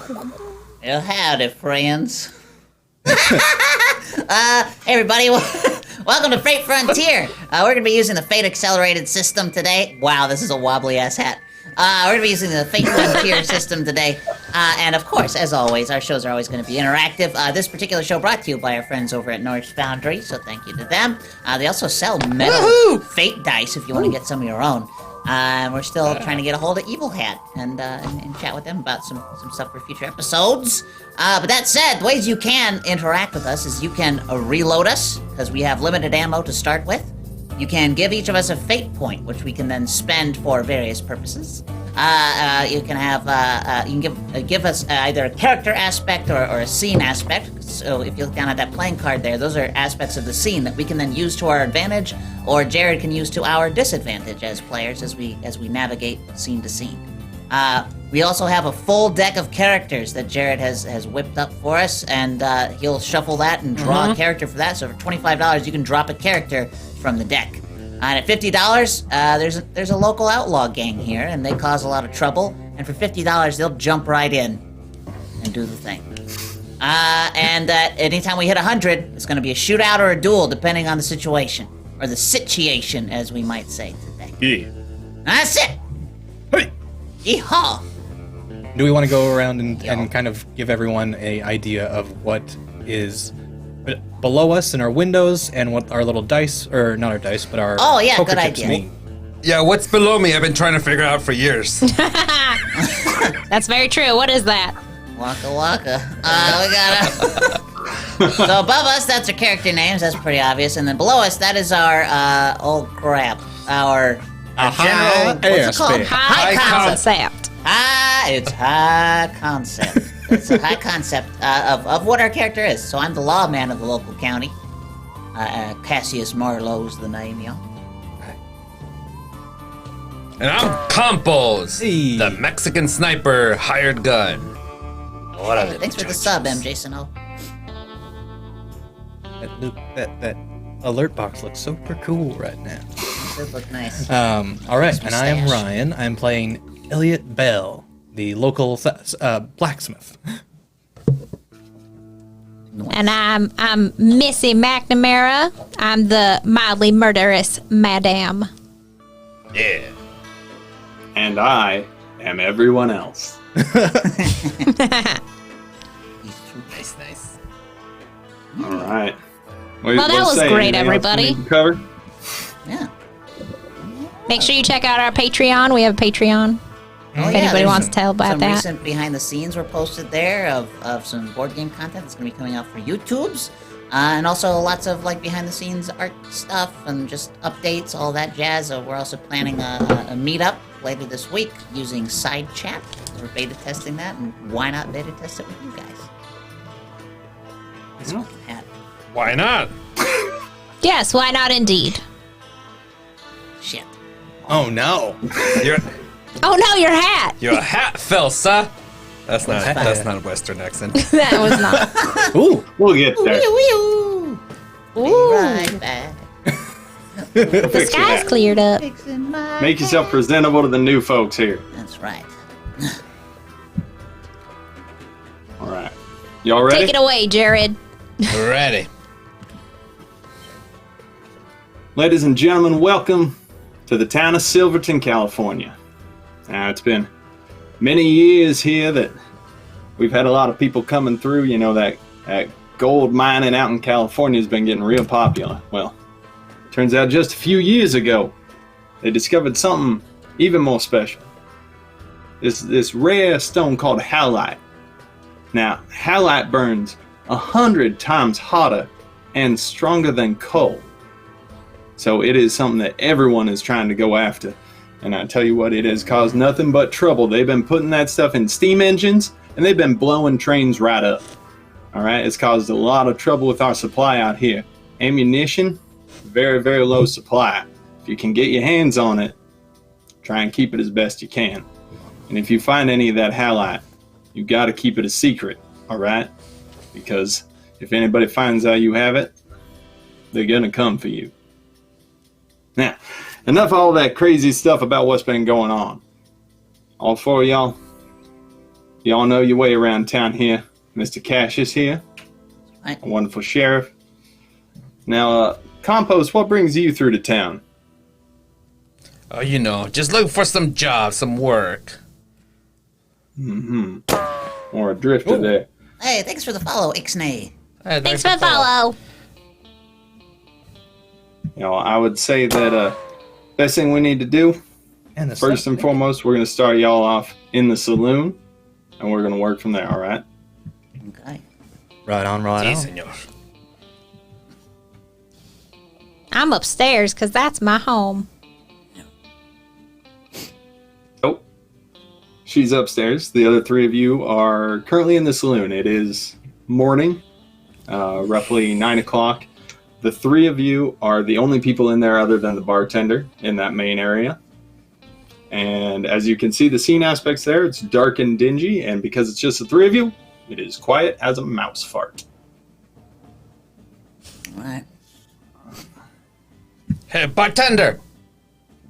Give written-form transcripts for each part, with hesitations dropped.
Well, howdy, friends. Hey, everybody. Welcome to Fate Frontier. We're going to be using the Fate Accelerated system today. Wow, this is a wobbly-ass hat. We're going to be using the Fate Frontier system today. And, of course, as always, our shows are always going to be interactive. This particular show brought to you by our friends over at Norwich Foundry, so thank you to them. They also sell metal Fate dice if you want to get some of your own. And we're still trying to get a hold of Evil Hat and chat with them about some stuff for future episodes. But that said, the ways you can interact with us is you can reload us, because we have limited ammo to start with. You can give each of us a fate point, which we can then spend for various purposes. You can have you can give us either a character aspect or a scene aspect. So if you look down at that playing card there, those are aspects of the scene that we can then use to our advantage, or Jared can use to our disadvantage as players as we navigate scene to scene. We also have a full deck of characters that Jared has whipped up for us, and he'll shuffle that and draw a character for that. So for $25, you can drop a character from the deck. And at $50, there's a local outlaw gang here, and they cause a lot of trouble. And for $50, they'll jump right in and do the thing. And anytime we hit 100, it's going to be a shootout or a duel, depending on the situation, or the situation, as we might say today. Yeah. That's it. Hey. Yeehaw. Do we want to go around and kind of give everyone an idea of what is below us in our windows and what our little dice, or not our dice, but our poker good chips idea. mean? Yeah, what's below me? I've been trying to figure out for years. That's very true. What is that? Waka waka. We got so above us, that's our character names. That's pretty obvious. And then below us, that is our our general. What's it called? High concept. It's high concept. It's a high concept of what our character is. So I'm the lawman of the local county. Cassius Marlowe's the name, y'all. And I'm Campos, Hey. the Mexican sniper hired gun. What are Thanks for the sub, MJ Sano. That alert box looks super cool right now. Does look nice. All right, and I am mustache. Ryan. I'm playing Elliot Bell, the local blacksmith. And I'm Missy McNamara. I'm the mildly murderous madame. Yeah. And I am everyone else. Nice. All right. Well, that was great, everybody. Covered? Yeah. Make sure you check out our Patreon. We have a Patreon. Oh, If yeah, anybody there's wants to tell about some that. recent behind the scenes were posted there of some board game content that's going to be coming out for YouTubes. And also lots of like behind the scenes art stuff and just updates, all that jazz. We're also planning a meetup later this week using Side Chat. We're beta testing that, and why not beta test it with you guys? It's fucking hat. Why not? Yes, why not indeed? Shit. Oh no! You're Oh no, your hat! a hat felsa. That's not a Western accent. That was not. Ooh, We'll get there. Wee-wee-oo. Be Ooh, right back. the sky's cleared up. Fixing my Make yourself hat. presentable to the new folks here. That's right. All right. Y'all ready? Take it away, Jared. Ready. Ladies and gentlemen, welcome to the town of Silverton, California. Now, it's been many years here that we've had a lot of people coming through. You know, that gold mining out in California has been getting real popular. Well, turns out just a few years ago, they discovered something even more special. This rare stone called halite. Now, halite burns 100 times hotter and stronger than coal. So it is something that everyone is trying to go after. And I tell you what, it has caused nothing but trouble. They've been putting that stuff in steam engines, and they've been blowing trains right up. All right, it's caused a lot of trouble with our supply out here. Ammunition, very, very low supply. If you can get your hands on it, try and keep it as best you can. And if you find any of that halite, you got to keep it a secret, all right? Because if anybody finds out you have it, they're going to come for you. Now, enough of all that crazy stuff about what's been going on. All four of y'all y'all know your way around town here. Mr. Cassius here, Right. a wonderful sheriff. Now, Compost, what brings you through to town? Oh, you know, just looking for some job, some work. Or a drifter there. Hey, thanks for the follow, Ixnay. Hey, Thanks for the follow. You know, I would say that best thing we need to do, And the first and foremost, we're going to start y'all off in the saloon, and we're going to work from there, all right? Okay. Right on, right Si, on. senor. I'm upstairs because that's my home. Oh, she's upstairs. The other three of you are currently in the saloon. It is morning, roughly 9 o'clock. The three of you are the only people in there other than the bartender in that main area. And as you can see, the scene aspects there, it's dark and dingy, and because it's just the three of you, it is quiet as a mouse fart. All right. Hey, bartender!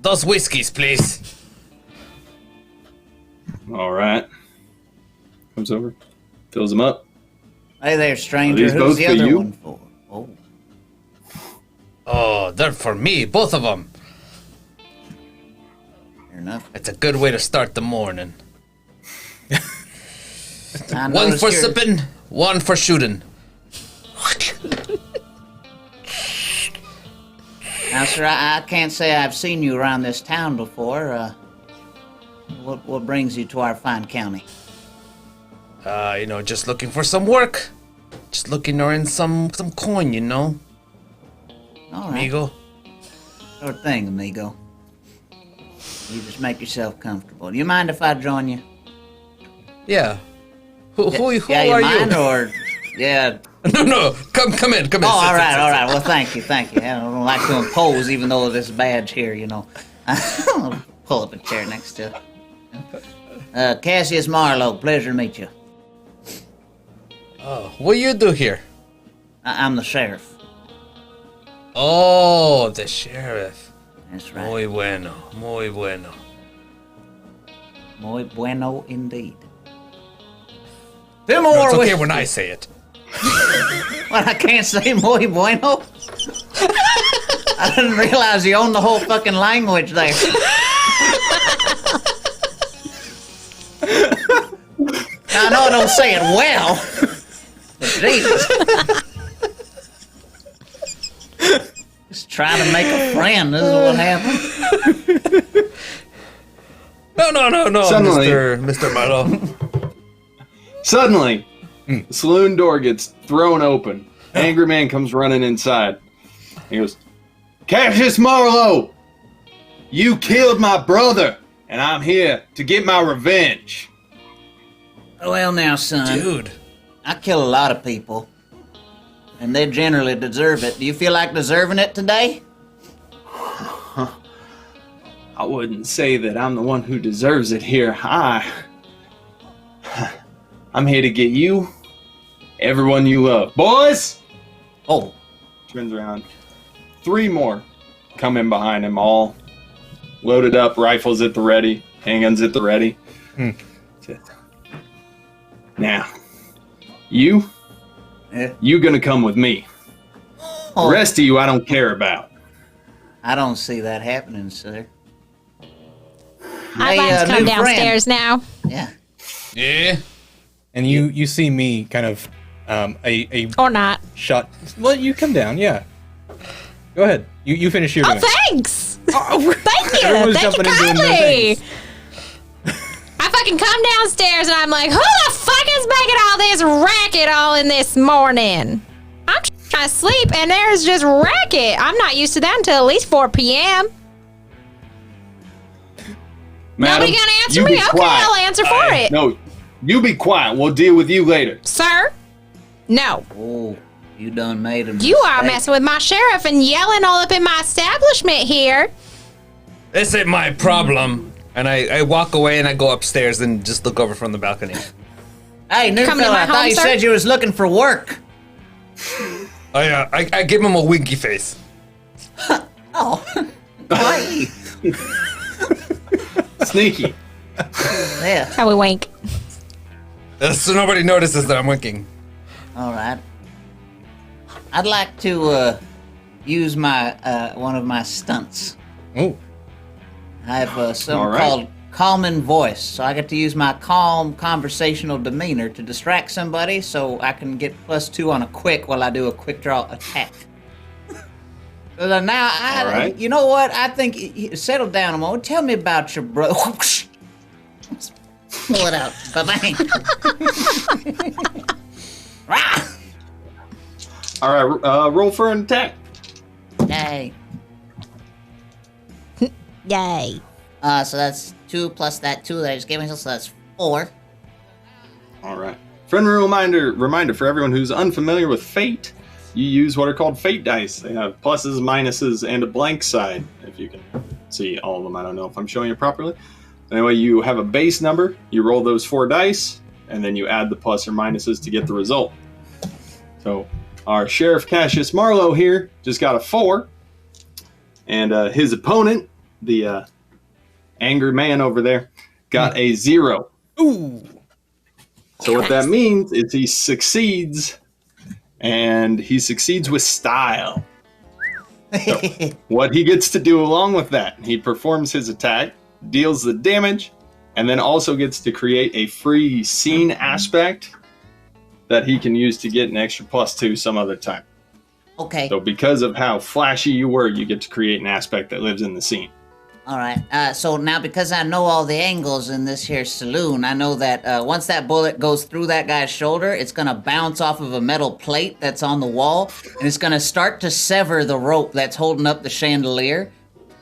Those whiskeys, please. All right. Comes over, fills them up. Hey there, stranger. Are these Who's both the for other you? one for? Oh, Oh, they're for me, both of them. fair enough. It's a good way to start the morning. I One noticed for you're- sipping, one for shooting. Now, sir, I can't say I've seen you around this town before. What brings you to our fine county? You know, just looking for some work. Just looking to earn some coin, you know, All right. amigo. Sure thing, amigo. You just make yourself comfortable. Do you mind if I join you? Yeah. Who yeah, are mind, you? or yeah. No, come in. Oh, Sit, all sit, right, sit, all sit. right. Well, thank you. I don't like to impose, even though this badge here, you know. I'll pull up a chair next to it. Cassius Marlowe, pleasure to meet you. Oh, what you do here? I'm the sheriff. Oh, the sheriff. That's right. Muy bueno, muy bueno. Muy bueno indeed. No, it's okay when I say it. Well, I can't say muy bueno. I didn't realize you owned the whole fucking language there. I know I don't say it well. But Jesus. Just trying to make a friend. This is what happened. No, Suddenly- Mr. Marlowe. Suddenly, the saloon door gets thrown open. Angry man comes running inside. He goes, Cassius Marlowe, you killed my brother, and I'm here to get my revenge. Well, now, son. Dude. I kill a lot of people. And they generally deserve it. Do you feel like deserving it today? I wouldn't say that I'm the one who deserves it here. I'm here to get you, everyone you love. Boys! Oh, Turns around. Three more come in behind him, all loaded up, rifles at the ready, handguns at the ready. Now, you yeah. gonna come with me. The Oh, rest of you I don't care about. I don't see that happening, sir. I'd Hey, like to come new friend. downstairs now. Yeah. Yeah. And you see me kind of a Or not. shot. Well, you come down, yeah. Go ahead. You finish your Oh, doing. thanks! Thank you! Everyone's Thank you jumping in doing their kindly! things. I fucking come downstairs and I'm like, who the fuck is making all this racket all in this morning? I'm trying to sleep and there's just racket. I'm not used to that until at least 4 p.m. Madam, Nobody gonna answer you me? be Okay, quiet. I'll answer for it. No, you be quiet. We'll deal with you later. Sir? No. Oh, you done made a mistake. You are messing with my sheriff and yelling all up in my establishment here. This ain't my problem. And I walk away and I go upstairs and just look over from the balcony. Hey, new Come to fella, my I thought home, you sir? said you was looking for work. Oh yeah, I give him a winky face. Oh, why? Sneaky. Yeah. How we wink. So nobody notices that I'm winking. All right. I'd like to use my one of my stunts. Oh, I have something All right. called calming voice, so I get to use my calm conversational demeanor to distract somebody, so I can get +2 on a quick while I do a quick draw attack. So then now, All right. you know what? I think settle down a moment. Tell me about your brother. Pull it out. Bang. All right, roll for an attack. Yay. Yay. So that's 2 plus that 2 that I just gave myself, so that's 4. All right. Friendly reminder for everyone who's unfamiliar with Fate. You use what are called Fate dice. They have pluses, minuses, and a blank side. If you can see all of them, I don't know if I'm showing you properly. Anyway, you have a base number. You roll those 4 dice, and then you add the plus or minuses to get the result. So our Sheriff Cassius Marlowe here just got a 4, and his opponent, the angry man over there, got a 0. ooh. So what that means is he succeeds, and he succeeds with style. So what he gets to do along with that, he performs his attack, deals the damage, and then also gets to create a free scene aspect that he can use to get an extra +2 some other time. Okay. So because of how flashy you were, you get to create an aspect that lives in the scene. All right. So now because I know all the angles in this here saloon, I know that once that bullet goes through that guy's shoulder, it's going to bounce off of a metal plate that's on the wall, and it's going to start to sever the rope that's holding up the chandelier.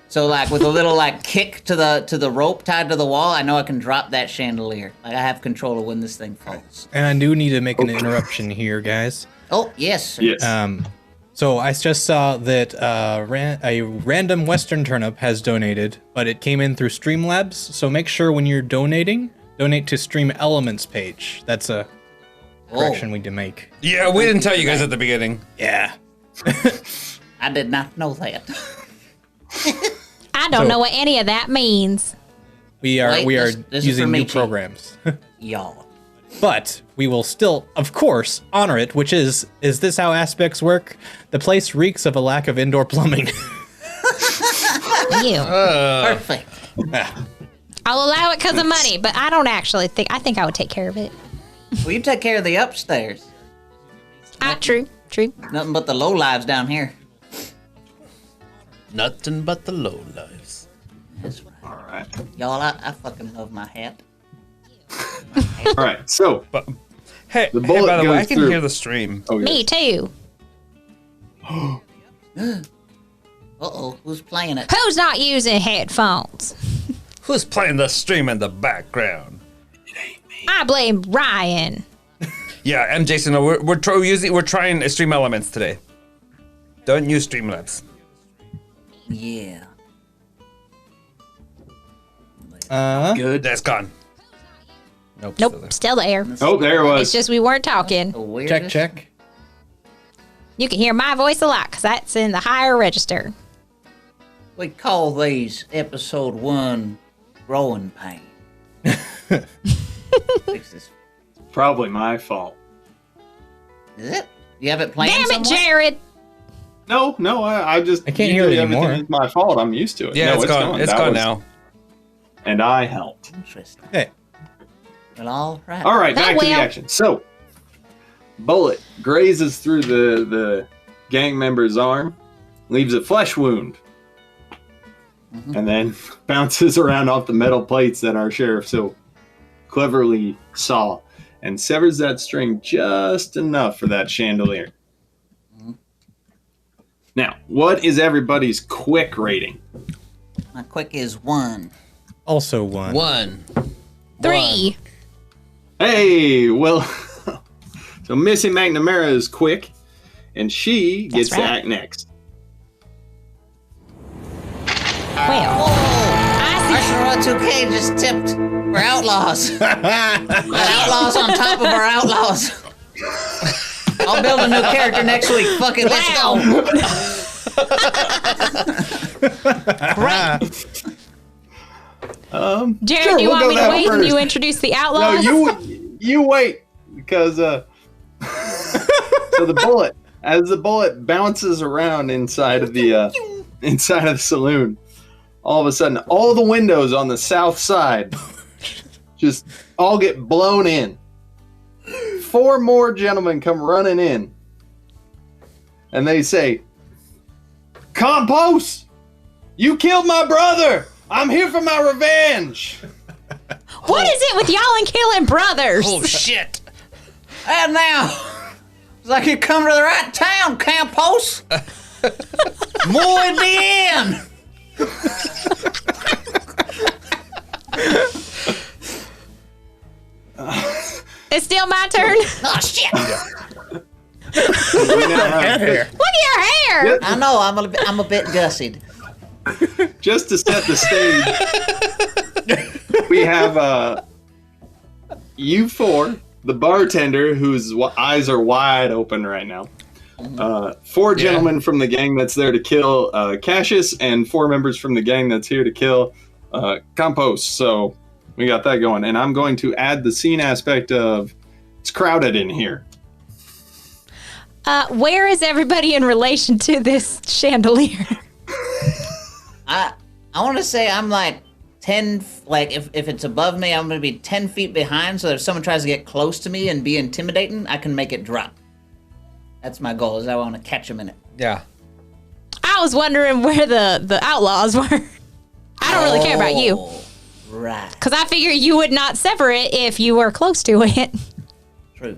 So like with a little like kick to the rope tied to the wall, I know I can drop that chandelier. Like I have control of when this thing falls. And I do need to make an interruption here, guys. Oh, yes, sir. Yes. So I just saw that a random Western turnip has donated, but it came in through Streamlabs. So make sure when you're donating, donate to Stream Elements page. That's a correction we need to make. Yeah, we didn't tell you guys at the beginning. Yeah. I did not know that. I don't know what any of that means. We are Wait, this is using for new me, Chief. programs. Y'all. But we will still, of course, honor it, which is this how aspects work? The place reeks of a lack of indoor plumbing. You. Perfect. I'll allow it because of money, but I don't actually think. I think I would take care of it. Well, you take care of the upstairs. True. Nothing but the low lives down here. Nothing but the low lives. That's right. All right. Y'all, I fucking love my hat. All right. So, But hey, The hey, bullet by the way, I goes can through. hear the stream. oh, Me yes. too. Uh-oh, who's playing it? Who's not using headphones? Who's playing the stream in the background? I blame Ryan. Yeah, and Jason, no, we're trying Stream Elements today. Don't use Streamlabs. Yeah. Good. That's gone. Nope. Nope, still there. Oh, there it was. It's just we weren't talking. The weirdest. check. You can hear my voice a lot because that's in the higher register. We call these episode 1 growing pain. Fix this. Probably my fault. Is it? You have it playing Damn it, somewhere? Jared! No, I just I can't hear it usually everything anymore. is my fault. I'm used to it. Yeah, No, it's gone. It's That gone was- now. And I helped. Interesting. Hey, Well, all right. All right, That back to the will. action. So, bullet grazes through the gang member's arm, leaves a flesh wound, and then bounces around off the metal plates that our sheriff so cleverly saw, and severs that string just enough for that chandelier. Now, what is everybody's quick rating? My quick is 1. also one. 1. 3. Hey, well, so Missy McNamara is quick, and she gets to right. act next. Well, I Arsenal 2K just tipped for outlaws. Outlaws on top of our outlaws. I'll build a new character next week. Fuck it, let's go. Jared, Sure, you we'll want go me to that wait and first. you introduce the No, outlaws? you wait, because so as the bullet bounces around inside of the saloon, all of a sudden, all the windows on the south side just all get blown in. 4 more gentlemen come running in, and they say, "Compost, you killed my brother. I'm here for my revenge." What is it with y'all and killing brothers? Oh shit! And now, it's like you come to the right town, Campos. Muy bien. It's still my turn. Oh shit! We now have- Look at your hair. Yep. I know I'm a bit gussied. Just to set the stage, we have you 4, the bartender, whose eyes are wide open right now. 4 gentlemen from the gang that's there to kill Cassius, and 4 members from the gang that's here to kill Compost. So we got that going. And I'm going to add the scene aspect of it's crowded in here. Where is everybody in relation to this chandelier? I want to say I'm like 10. Like if it's above me, I'm gonna be 10 feet behind. So if someone tries to get close to me and be intimidating, I can make it drop. That's my goal. Is I want to catch them in it. Yeah. I was wondering where the outlaws were. I don't really care about you. Oh, right. Because I figure you would not sever it if you were close to it. True.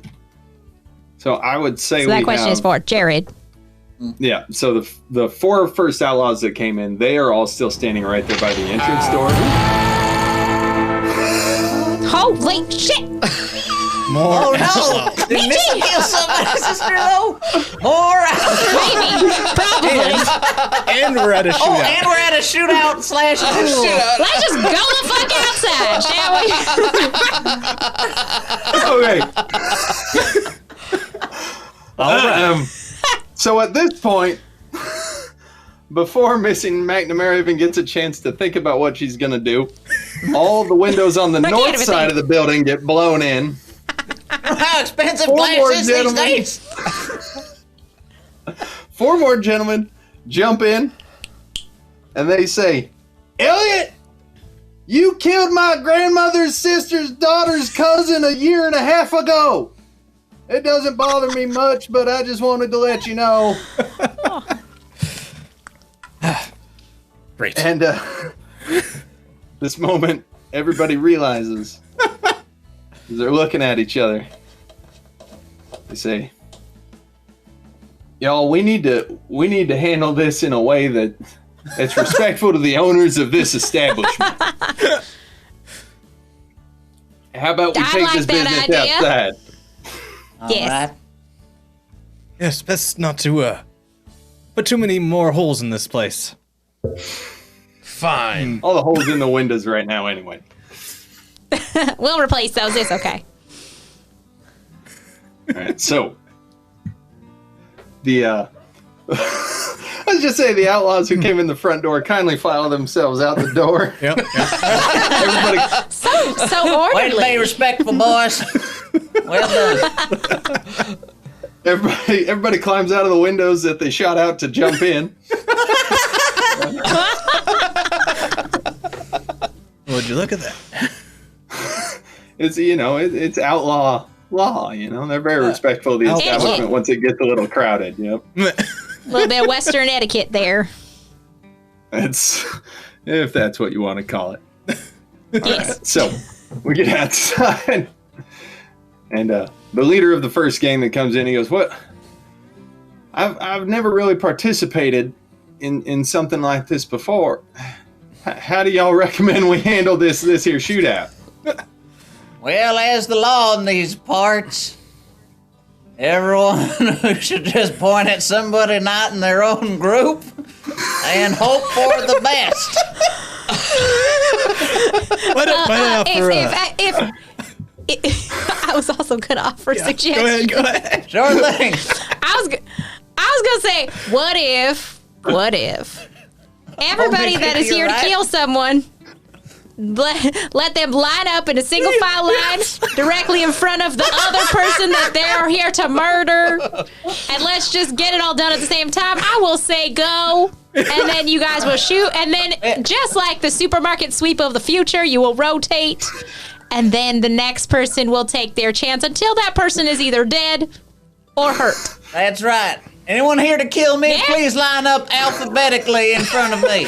So I would say So that question is for Jared. Yeah, so the 4 first outlaws that came in, they are all still standing right there by the entrance door. Holy shit! More. Oh no! Did Missy kill somebody's sister though? More Maybe. Probably. And we're at a Oh, shootout. and we're at a shootout slash duel. Let's just go the fuck outside, shall we? Okay. So at this point, before Missing McNamara even gets a chance to think about what she's gonna do, all the windows on the I can't north even side think. of the building get blown in. How expensive 4 glass more is these gentlemen. days? 4 more gentlemen jump in, and they say, "Elliot, you killed my grandmother's sister's daughter's cousin a year and a half ago. It doesn't bother me much, but I just wanted to let you know." Great. And this moment, everybody realizes as they're looking at each other. They say, "Y'all, we need to handle this in a way that's respectful to the owners of this establishment. How about we I take like this that business idea. outside?" Yes. Alright. Yes, best not to put too many more holes in this place. Fine. All the holes in the windows right now, anyway. We'll replace those. It's okay. All right, so the let's just say the outlaws who came in the front door kindly file themselves out the door. Yep. Everybody, So Way to be orderly. respectful, boys. Well done. everybody climbs out of the windows that they shot out to jump in. Would you look at that? It's it's outlaw law. They're very respectful of the Outlaw. establishment once it gets a little crowded. Yep, A little bit of Western etiquette there. that's if that's what you want to call it. Yes. So we get outside, and the leader of the first gang that comes in, he goes, "What? I've never really participated in something like this before. How do y'all recommend we handle this here shootout?" Well, as the law in these parts, everyone who should just point at somebody not in their own group and hope for the best. I was also gonna offer suggestions. Go ahead. Sure thing. I was gonna say, what if everybody that is you're here right. to kill someone let them line up in a single file line directly in front of the other person that they're here to murder. And let's just get it all done at the same time. I will say go. And then you guys will shoot. And then just like the supermarket sweep of the future, you will rotate. And then the next person will take their chance until that person is either dead or hurt. That's right. Anyone here to kill me, Yeah. please line up alphabetically in front of me.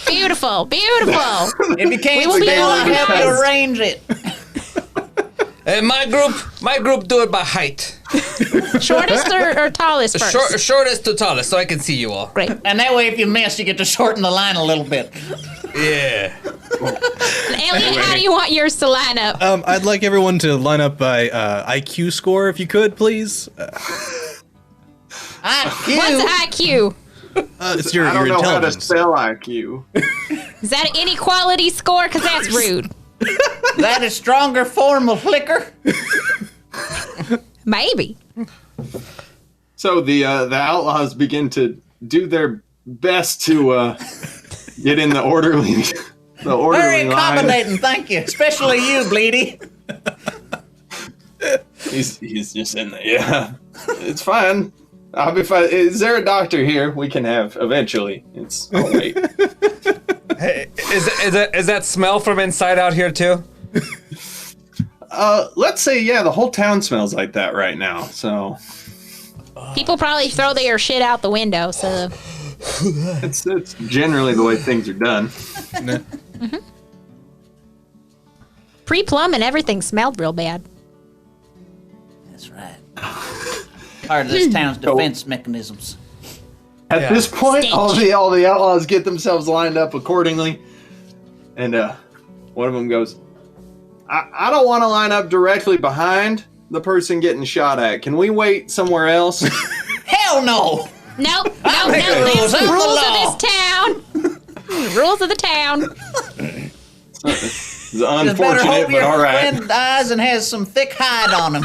Beautiful, beautiful. If you can't We will be spell, I'll help you organized. arrange it. And my group do it by height. Shortest or tallest first? Shortest to tallest, so I can see you all. Great. And that way, if you miss, you get to shorten the line a little bit. Yeah. And Elliot, how do you want yours to line up? I'd like everyone to line up by IQ score, if you could, please. IQ. What's IQ? It's your I don't know how to intelligence. spell IQ. Is that an inequality score? Because that's rude. That is stronger form of liquor. Maybe. So the outlaws begin to do their best to get in the orderly Very line. accommodating, thank you. Especially you, Bleedy. He's just in there. Yeah, it's fine. I'll be fine. Is there a doctor here we can have eventually? Oh wait. Hey, is that smell from inside out here too? Let's say the whole town smells like that right now. So People probably throw their shit out the window, so. it's generally the way things are done. Pre-plum and everything smelled real bad. That's right. Part of this town's defense mechanisms. At this point, all the outlaws get themselves lined up accordingly, and one of them goes, I don't want to line up directly behind the person getting shot at. Can we wait somewhere else? Hell no! Nope, nope, make the nope. rules. That's the I'm the rules law. of this town. Rules of the town. It's You better unfortunate, hope but your all right. friend dies and has some thick hide on him.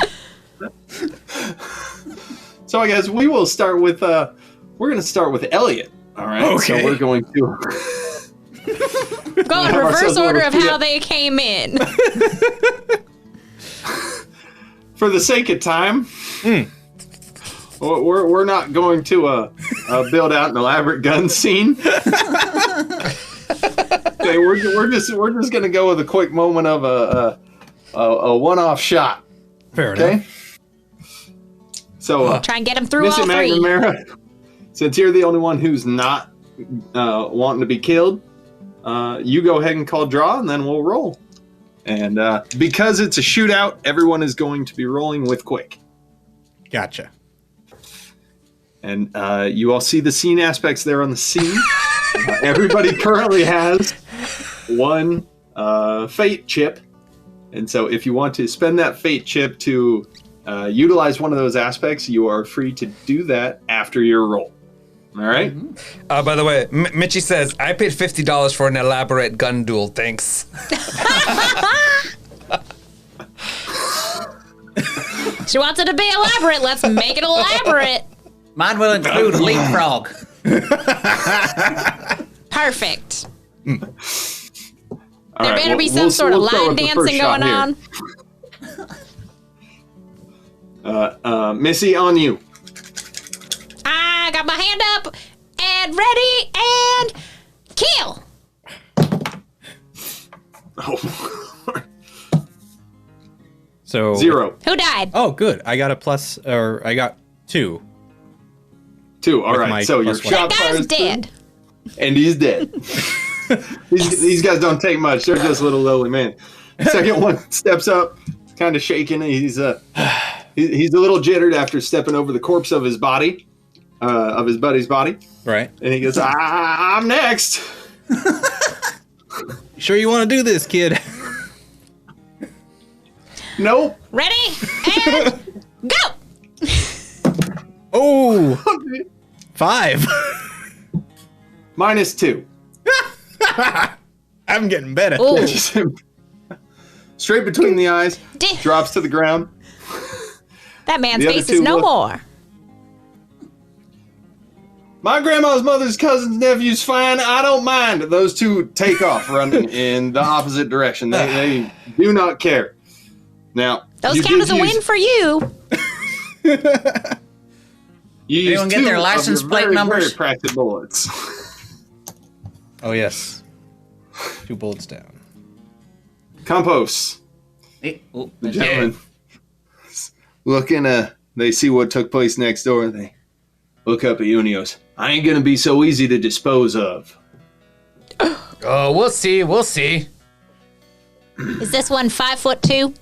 So I guess we will start with we're going to start with Elliot. All right. Okay. So we're going to Go in Have reverse ourselves a order little of how feat. they came in. for the sake of time. We're not going to build out an elaborate gun scene. Okay, we're just going to go with a quick moment of a one-off shot. Fair Okay. enough. So, Try and get them through Missy all three. McNamara, since you're the only one who's not wanting to be killed, you go ahead and call draw, and then we'll roll. And because it's a shootout, everyone is going to be rolling with quick. Gotcha. And you all see the scene aspects there on the scene. Everybody currently has one fate chip. And so if you want to spend that fate chip to utilize one of those aspects, you are free to do that after your roll. All right? By the way, Mitchie says, I paid $50 for an elaborate gun duel, thanks. She wants it to be elaborate. Let's make it elaborate. Mine will include leapfrog. Perfect. All There right, better be we'll- some we'll- sort of we'll start line with the first dancing shot going here. on. Missy, on you. I got my hand up and ready and kill. Oh. So 0. Who died? Oh, good. I got a plus, or I got 2. 2. All With right. my So your plus one. shot That fires guy's dead. and he's dead. These guys don't take much. They're just little lowly men. Second one steps up, kind of shaking. He's a little jittered after stepping over the corpse of his body, of his buddy's body, Right. and he goes, "I'm next." Sure you want to do this, kid? Nope. Ready and go. Oh, 5. -2. I'm getting better. Ooh. Just him. Straight between the eyes, drops to the ground. That man's The other face is two no look- more. My grandma's mother's cousin's nephew's fine. I don't mind. Those two take off running in the opposite direction. They do not care. Now, Those count as a win for you. You Anyone get their license plate numbers? Very practical bullets. Oh, yes. 2 bullets down. Compost. Oh, The gentlemen looking, they see what took place next door, and they look up at you and he goes, I ain't gonna be so easy to dispose of. Oh, we'll see. We'll see. Is this one 5'2"?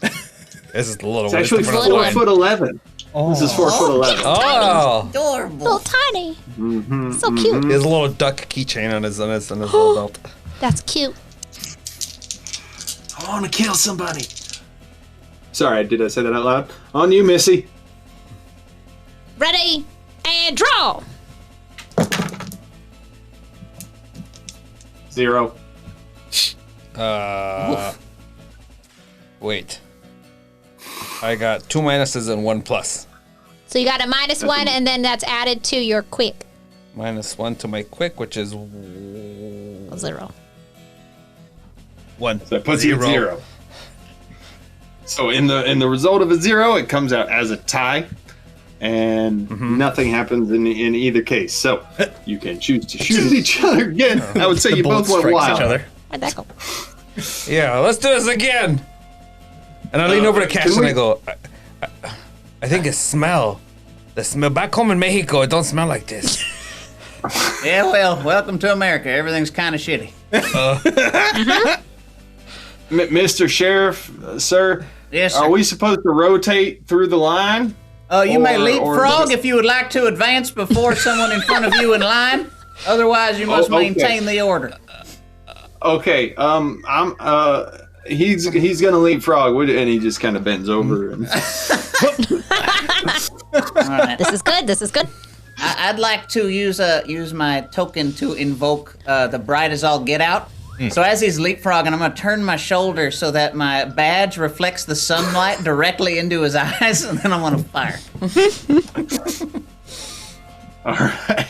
This is a little. It's actually different. 4'11". This is 4'11". Oh, adorable. Little tiny. So cute. he has a little duck keychain on his little belt. That's cute. I want to kill somebody. Sorry, did I say that out loud? On you, Missy. Ready and draw. 0. Wait. I got 2 minuses and 1 plus. So you got a -1, and then that's added to your quick. -1 to my quick, which is 0. 1. So that puts you at 0. So in the result of a 0, it comes out as a tie, and nothing happens in either case. So you can choose to shoot at each other again. I would say The you both bullets went strikes wild. each other. Where'd that go? Yeah, let's do this again. And I lean over to Cash and I go, I think it smell. The smell back home in Mexico, it don't smell like this. Yeah, well, welcome to America. Everything's kind of shitty. Mr. Sheriff, sir, Yes, sir. are we supposed to rotate through the line? You may or leapfrog just- if you would like to advance before someone in front of you in line. Otherwise, you must okay. maintain the order. Okay, he's gonna leapfrog, and he just kind of bends over. And All right. This is good. This is good. I'd like to use my token to invoke the bright as all get out. So as he's leapfrogging, I'm gonna turn my shoulder so that my badge reflects the sunlight directly into his eyes, and then I'm gonna fire. all right.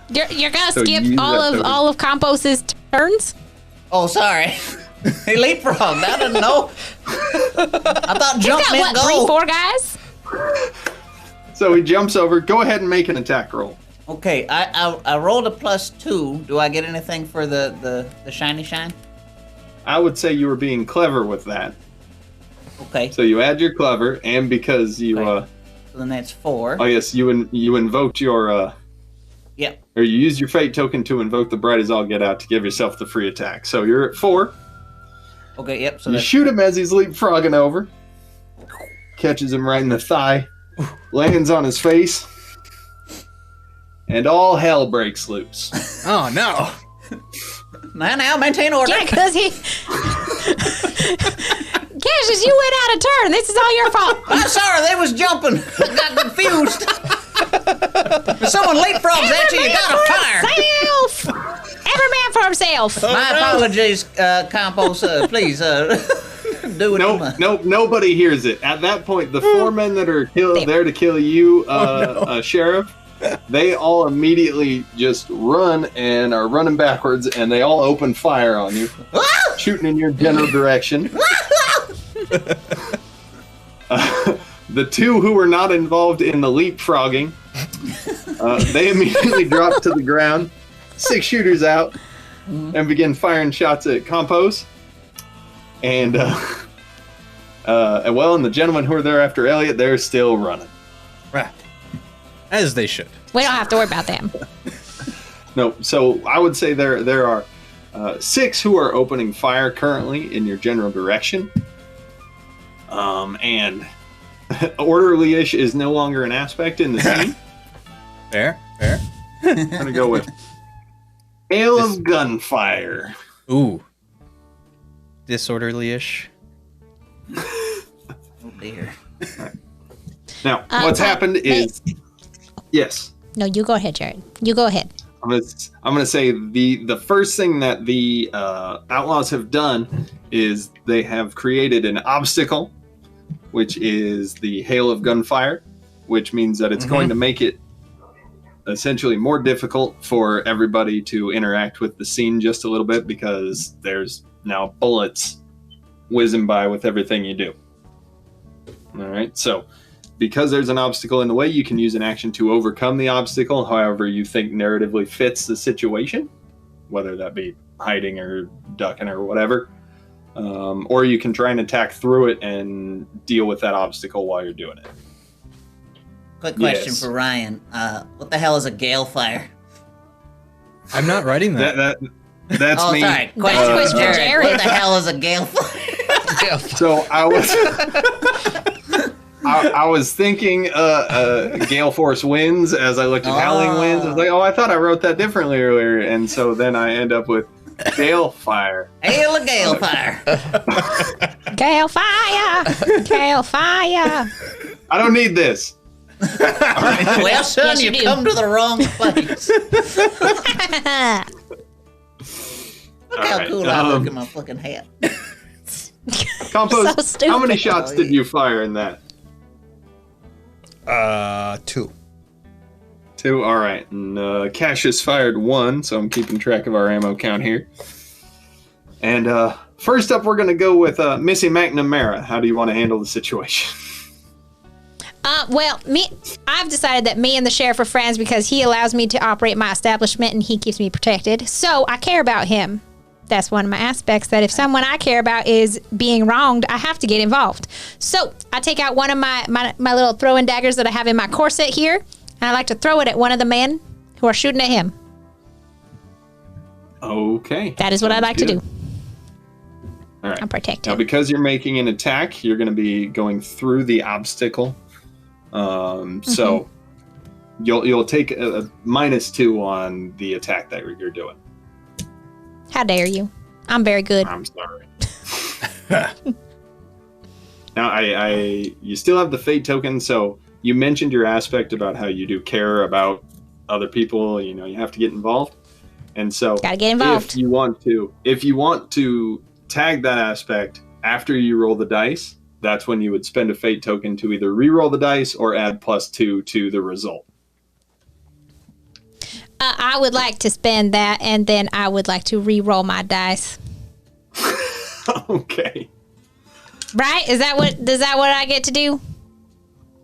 You're gonna So skip use all that of token. all of Compost's turns. Oh, sorry. He leapfrogged. I didn't know. I thought He's jump got meant what, go. 3, 4 guys? So he jumps over. Go ahead and make an attack roll. Okay, I rolled a +2. Do I get anything for the shiny shine? I would say you were being clever with that. Okay, So you add your clever, and because you, Right. so then that's 4. oh yes, you invoked your, Yep. or you used your fate token to invoke the bright as all get out to give yourself the free attack. So you're at 4. Okay, yep. So You that's shoot him as he's leapfrogging over. Catches him right in the thigh. Lands on his face. And all hell breaks loose. Oh, no. now maintain order. Yeah, because he. Cassius, you went out of turn. This is all your fault. I'm sorry, they was jumping. I got confused. If someone leapfrogs at you, you gotta fire. Self. Every man for himself. My apologies, Compos. Please, do it. Nope, nobody hears it. At that point, the 4 men that are there to kill you, Sheriff, they all immediately just run and are running backwards, and they all open fire on you, shooting in your general direction. The 2 who were not involved in the leapfrogging, they immediately drop to the ground, 6 shooters out, and begin firing shots at Compos. And, and the gentlemen who are there after Elliot, they're still running. Right. As they should. We don't have to worry about them. No, so I would say there are 6 who are opening fire currently in your general direction. And orderly-ish is no longer an aspect in the scene. Fair. I'm going to go with hail of gunfire. Ooh. Disorderly-ish. Oh dear. Now, what's happened is... Yes. No, you go ahead, Jared. You go ahead. I'm gonna say the first thing that the outlaws have done is they have created an obstacle, which is the hail of gunfire, which means that it's going to make it essentially more difficult for everybody to interact with the scene just a little bit because there's now bullets whizzing by with everything you do. All right, so because there's an obstacle in the way, you can use an action to overcome the obstacle, however you think narratively fits the situation, whether that be hiding or ducking or whatever. Or you can try and attack through it and deal with that obstacle while you're doing it. Quick question Yes. for Ryan. What the hell is a gale fire? I'm not writing that. That's Oh, me. sorry. Question for Jared. What the hell is a gale fire? So I was, I was thinking gale force winds as I looked at howling winds. I was like, oh, I thought I wrote that differently earlier, and so then I end up with gale fire. Hail a gale fire. Gale fire! Gale fire! I don't need this. Well, son, Yes, you you do. come to the wrong place. Look how Alright, cool I look in my fucking hat. Compost, So stupid. how many shots did you fire in that? 2. 2? All right. And Cassius fired 1, so I'm keeping track of our ammo count here. And first up, we're going to go with Missy McNamara. How do you want to handle the situation? Well, I've decided that me and the sheriff are friends because he allows me to operate my establishment and he keeps me protected. So I care about him. That's one of my aspects, that if someone I care about is being wronged, I have to get involved. So I take out one of my little throwing daggers that I have in my corset here, and I like to throw it at one of the men who are shooting at him. Okay. That is what I Sounds like to good. do. All right. I'm protected. Now, because you're making an attack, you're going to be going through the obstacle. So you'll take a -2 on the attack that you're doing. How dare you? I'm very good. I'm sorry. Now, you still have the fate token, so you mentioned your aspect about how you do care about other people. You know, you have to get involved, and so Gotta get involved. if you want to tag that aspect after you roll the dice, that's when you would spend a fate token to either re-roll the dice or add +2 to the result. I would like to spend that, and then I would like to re-roll my dice. Okay. Right? Is that what I get to do?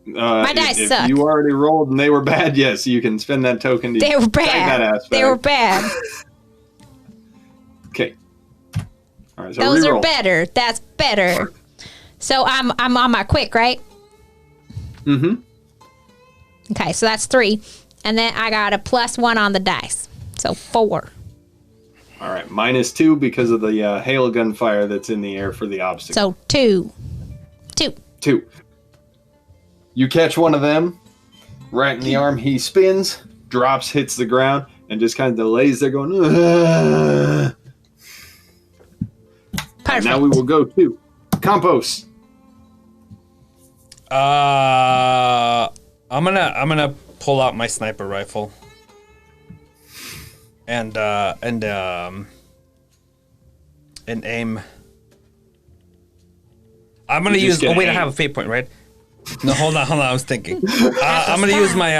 My dice if suck. you already rolled and they were bad, yes, you can spend that token to They were tag that bad. aspect. They were bad. Okay. All right, so Those re-roll. are better. That's better. So I'm on my quick, right? Mm-hmm. Okay, so that's 3. And then I got a +1 on the dice. So 4. All right, -2 because of the hail gunfire that's in the air for the obstacle. So 2. 2. You catch one of them right in the arm. He spins, drops, hits the ground, and just kind of lays there going, "Ugh." Perfect. Now we will go to Compost. I'm gonna pull out my sniper rifle and aim. I'm gonna use. Oh wait, I have a fate point, right? No, hold on. I was thinking. I'm gonna use my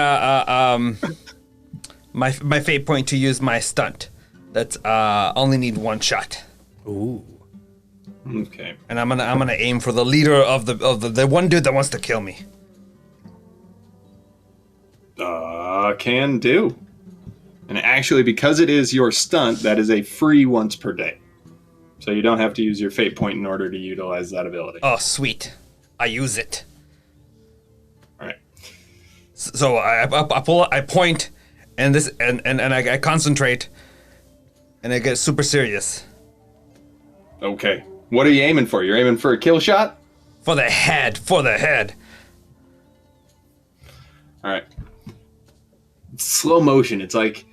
my fate point to use my stunt. That's only need 1 shot. Ooh. Okay. And I'm gonna aim for the leader of the one dude that wants to kill me. Can do. And actually, because it is your stunt, that is a free once per day. So you don't have to use your fate point in order to utilize that ability. Oh, sweet! I use it. All right. So I point, and I concentrate, and I get super serious. Okay. What are you aiming for? You're aiming for a kill shot? For the head. All right. It's slow motion. It's like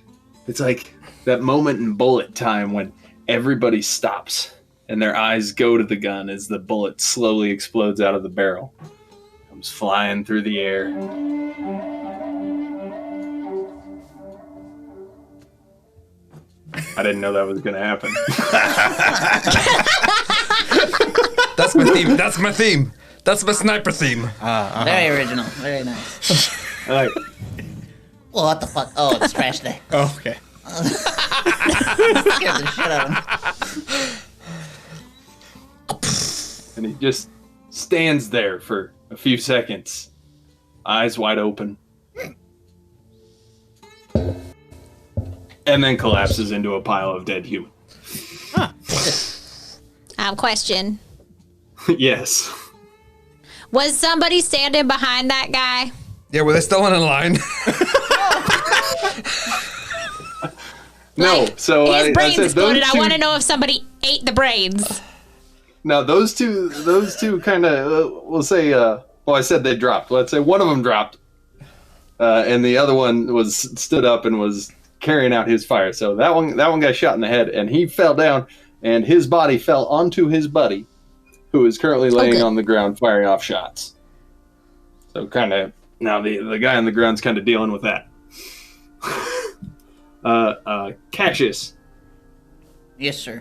that moment in bullet time when everybody stops and their eyes go to the gun as the bullet slowly explodes out of the barrel. Comes flying through the air. I didn't know that was going to happen. That's my theme. That's my sniper theme. Very original. Very nice. All right. What the fuck? Oh, it's trash day. Oh, okay. Scared the shit out of him. And he just stands there for a few seconds, eyes wide open, and then collapses into a pile of dead human. Question. Yes. Was somebody standing behind that guy? Yeah, were they still in line? No, Like, so his brains I said exploded. those I two, want to know if somebody ate the brains. Now those two kind of, we'll say, well, I said they dropped. Let's say one of them dropped, and the other one stood up and was carrying out his fire. So that one got shot in the head, and he fell down, and his body fell onto his buddy, who is currently laying good. on the ground firing off shots. So kind of now the guy on the ground's kind of dealing with that. Cassius, Yes, sir.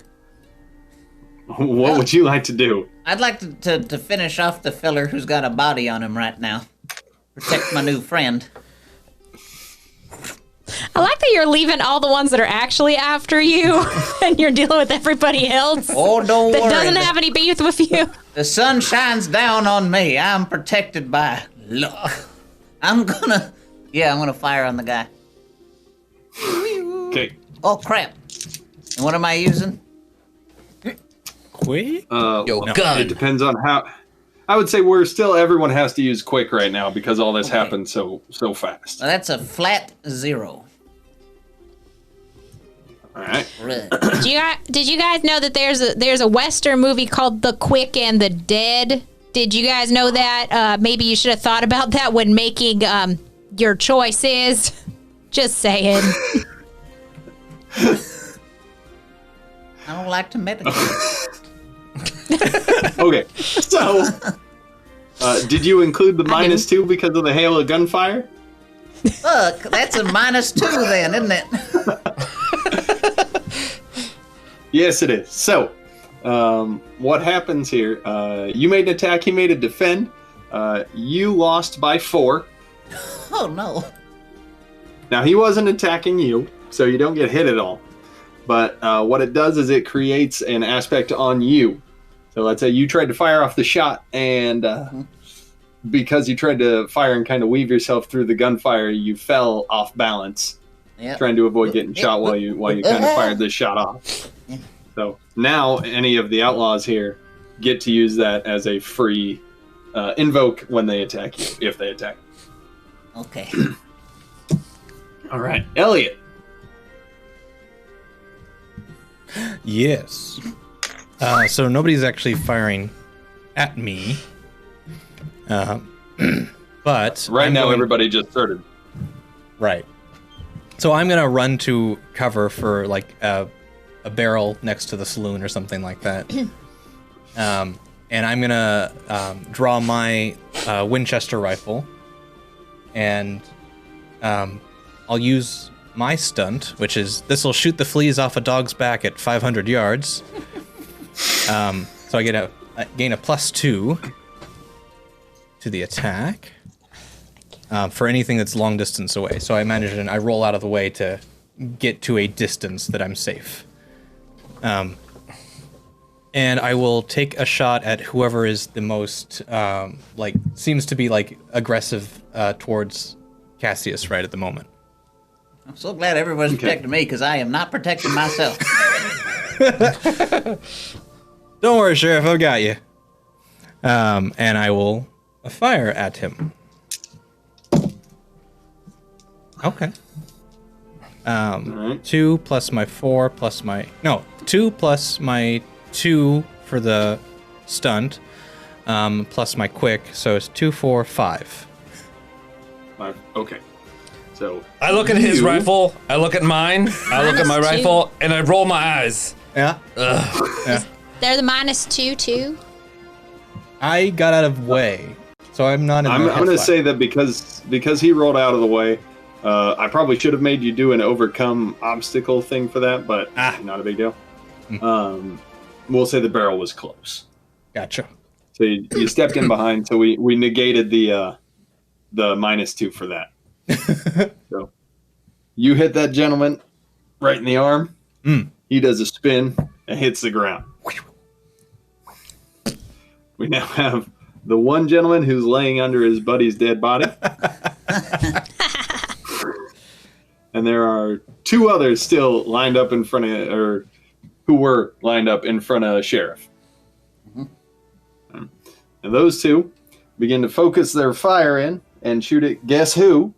what would you like to do? I'd like to finish off the filler who's got a body on him right now. Protect my new friend. I like that you're leaving all the ones that are actually after you, and you're dealing with everybody else Oh, don't that worry. doesn't have any beef with you. The sun shines down on me. I'm protected by love. I'm gonna fire on the guy. Okay. Oh crap! And what am I using? Quick? Yo, It gun. depends on how. I would say everyone has to use quick right now because all this happened so fast. Well, that's a flat 0. All right. Right. Did you guys know that there's a Western movie called The Quick and the Dead? Did you guys know that? Maybe you should have thought about that when making your choices. Just saying. I don't like to meditate. Okay. So, did you include the -2 because of the hail of gunfire? Look, that's a -2 then, isn't it? Yes, it is. So, what happens here? You made an attack. He made a defend. You lost by 4. Oh no. Now, he wasn't attacking you, so you don't get hit at all. But what it does is it creates an aspect on you. So let's say you tried to fire off the shot, and because you tried to fire and kind of weave yourself through the gunfire, you fell off balance, Yep. trying to avoid getting shot while you kind of fired this shot off. So now any of the outlaws here get to use that as a free invoke when they attack you, if they attack. Okay. All right, Elliot. Yes. So nobody's actually firing at me. But Right I'm now, going- everybody just started. Right. So I'm gonna run to cover for like a barrel next to the saloon or something like that. And I'm gonna draw my Winchester rifle, and I'll use my stunt, which is this will shoot the fleas off a dog's back at 500 yards. So I gain a +2 to the attack for anything that's long distance away. So I imagine I roll out of the way to get to a distance that I'm safe. And I will take a shot at whoever is the most seems to be like aggressive towards Cassius right at the moment. I'm so glad everybody's protecting me because I am not protecting myself. Don't worry, Sheriff, I've got you. And I will fire at him. Okay. right. 2 plus my 4 plus my... No, 2 plus my 2 for the stunt, plus my quick, so it's 2, 4, 5. Okay. So I look at his you- rifle, I look at mine, I look at my -2. rifle, and I roll my eyes. Yeah. Yeah. They're the -2 too. I got out of way, so I'm not in I'm the going to headfire. say that because he rolled out of the way, I probably should have made you do an overcome obstacle thing for that, but not a big deal. We'll say the barrel was close. Gotcha. So you stepped in behind, so we negated the -2 for that. So You hit that gentleman right in the arm. He does a spin and hits the ground. We now have the one gentleman who's laying under his buddy's dead body. And there are two others still lined up in front of, or who were lined up in front of Sheriff. And those two begin to focus their fire in and shoot at, guess who?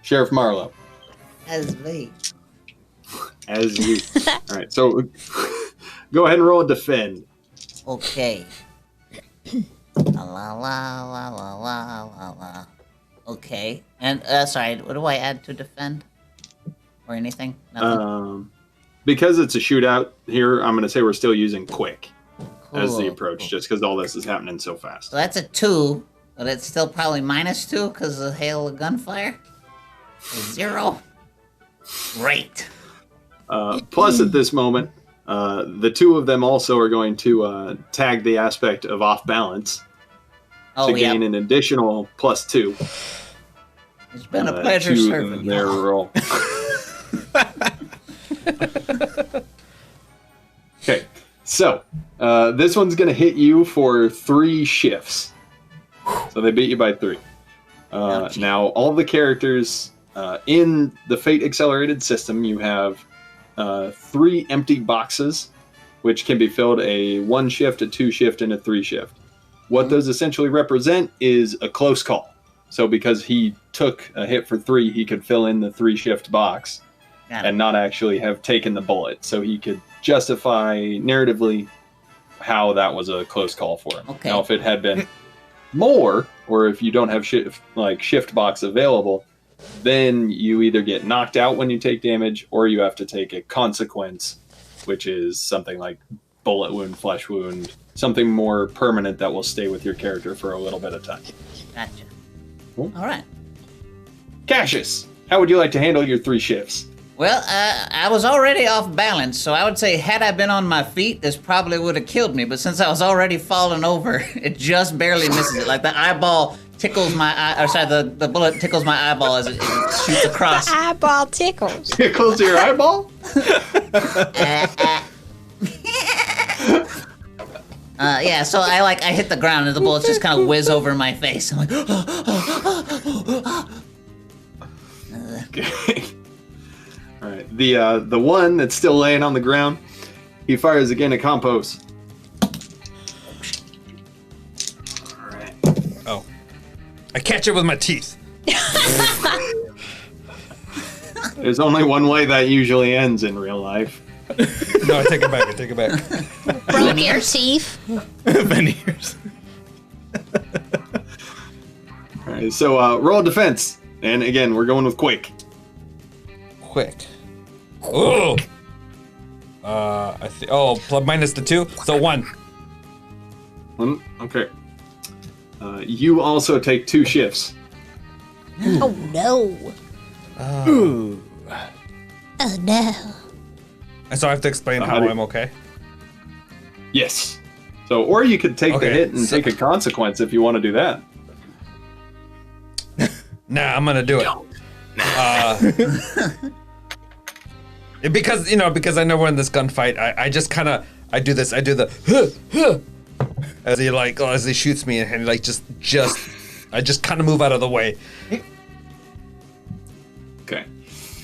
Sheriff Marlowe. As me. As you. All right, so go ahead and roll a defend. Okay. La la la la la la la. Okay. And sorry, what do I add to defend? Or anything? Nothing. Because it's a shootout here, I'm going to say we're still using quick as the Cool, approach, cool. just because all this is happening so fast. So that's a 2, but it's still probably -2 because of hail of gunfire. 0. Great. Plus, at this moment, the two of them also are going to tag the aspect of off balance Oh to yeah. gain an additional +2 It's been a pleasure to serving their you. roll. Okay, so this one's going to hit you for 3 shifts. So they beat you by 3. Ouchie. Now, all the characters in the Fate Accelerated system, you have 3 empty boxes, which can be filled a 1 shift, a 2 shift, and a 3 shift. What those essentially represent is a close call. So because he took a hit for 3, he could fill in the 3 shift box Got it. and not actually have taken the bullet. So he could justify narratively how that was a close call for him. Okay. Now, if it had been more, or if you don't have shift box available, then you either get knocked out when you take damage, or you have to take a consequence, which is something like bullet wound, flesh wound, something more permanent that will stay with your character for a little bit of time. Gotcha. Cool. All right. Cassius, how would you like to handle your 3 shifts? Well, I was already off balance, so I would say had I been on my feet, this probably would have killed me. But since I was already falling over, it just barely misses it. Like the eyeball tickles my eye, or sorry, the bullet tickles my eyeball as it shoots across. Eyeball tickles. Tickles your eyeball? Yeah, so I hit the ground and the bullets just kind of whiz over my face. I'm like, Okay. All right. The one that's still laying on the ground, he fires again at Compost. All right. Oh. I catch it with my teeth. There's only one way that usually ends in real life. No, I take it back. I take it back. Broke your teeth. Veneers. All right. So roll defense, and again we're going with quick. Quick. Oh. Minus the 2, so 1. Okay. You also take 2 shifts. Oh no. Ooh. Oh no. And so I have to explain So how how do- I'm okay. Yes. So, or you could take the Okay, hit and so- take a consequence if you want to do that. Nah, I'm gonna do it. Because I know we're in this gunfight. I just kind of do this. I do the as he shoots me, and I just kind of move out of the way Okay.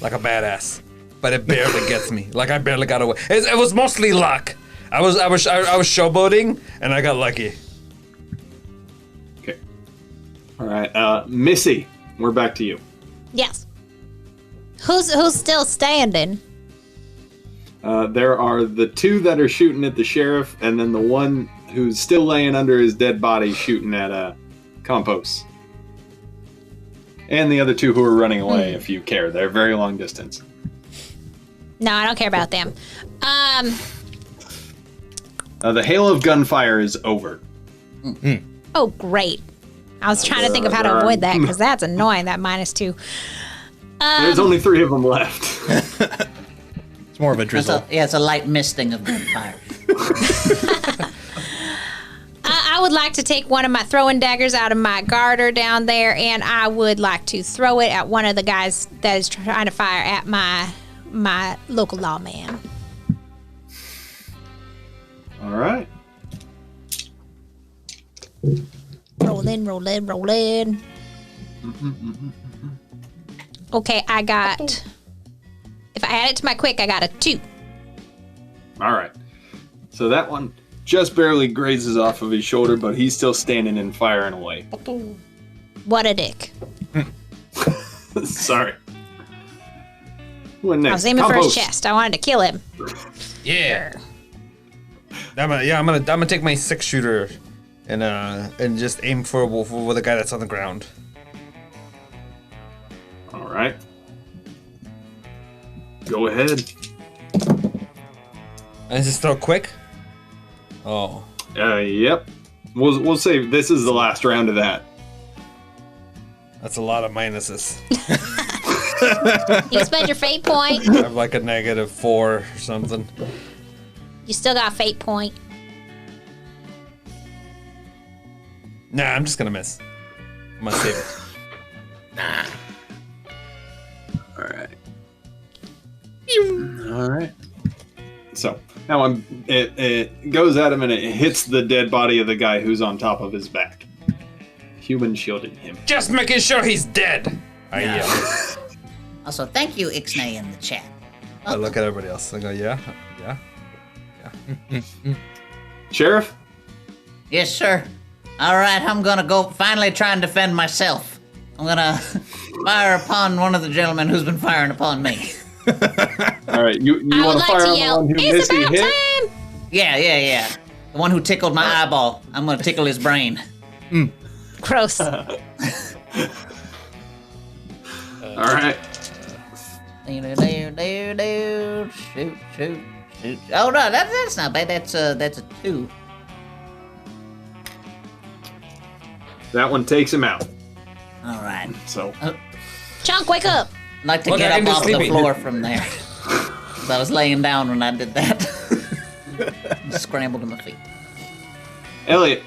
like a badass. But it barely gets me. Like I barely got away. It was mostly luck. I was showboating, and I got lucky. Okay. All right. Missy, we're back to you. Yes. Who's still standing? There are the 2 that are shooting at the sheriff, and then the one who's still laying under his dead body shooting at Compost. And the other 2 who are running away, if you care. They're very long distance. No, I don't care about them. The hail of gunfire is over. Oh great. I was trying to think of how to there are- avoid that because that's annoying. That -2. There's only 3 of them left. It's more of a drizzle. it's a light misting of gunfire. I I would like to take one of my throwing daggers out of my garter down there, and I would like to throw it at one of the guys that is trying to fire at my local lawman. All right. Rolling. Okay, I got. If I add it to my quick, I got a 2. All right. So that one just barely grazes off of his shoulder, but he's still standing and firing away. What a dick. Sorry. What next? I was aiming for his Compost. chest. I wanted to kill him. Yeah. I'm gonna take my 6-shooter and just aim for the guy that's on the ground. All right. Go ahead. And is it still quick? Oh. Yep. We'll say this is the last round of that. That's a lot of minuses. You spend your fate point. I have like a -4 or something. You still got a fate point. Nah, I'm just gonna miss. I'm gonna save it. All right. All right. So now it goes at him and it hits the dead body of the guy who's on top of his back. Human shielding him. Just making sure he's dead. I yell. Also, thank you, Ixnay, in the chat. I look at everybody else. I go, yeah. Sheriff? Yes, sir. All right, I'm gonna go finally try and defend myself. I'm gonna fire upon one of the gentlemen who's been firing upon me. All right, you I want would to like fire to on the yell, one who it's missed about hit? time! Yeah. The one who tickled my eyeball. I'm gonna tickle his brain. Gross. All right. Shoot. Oh no, that's not bad. That's a 2. That one takes him out. All right. So Chunk, wake up! I'd like to Look, get I up can off just the sleep it. floor from there. 'Cause I was laying down when I did that. Scrambled to my feet. Elliot.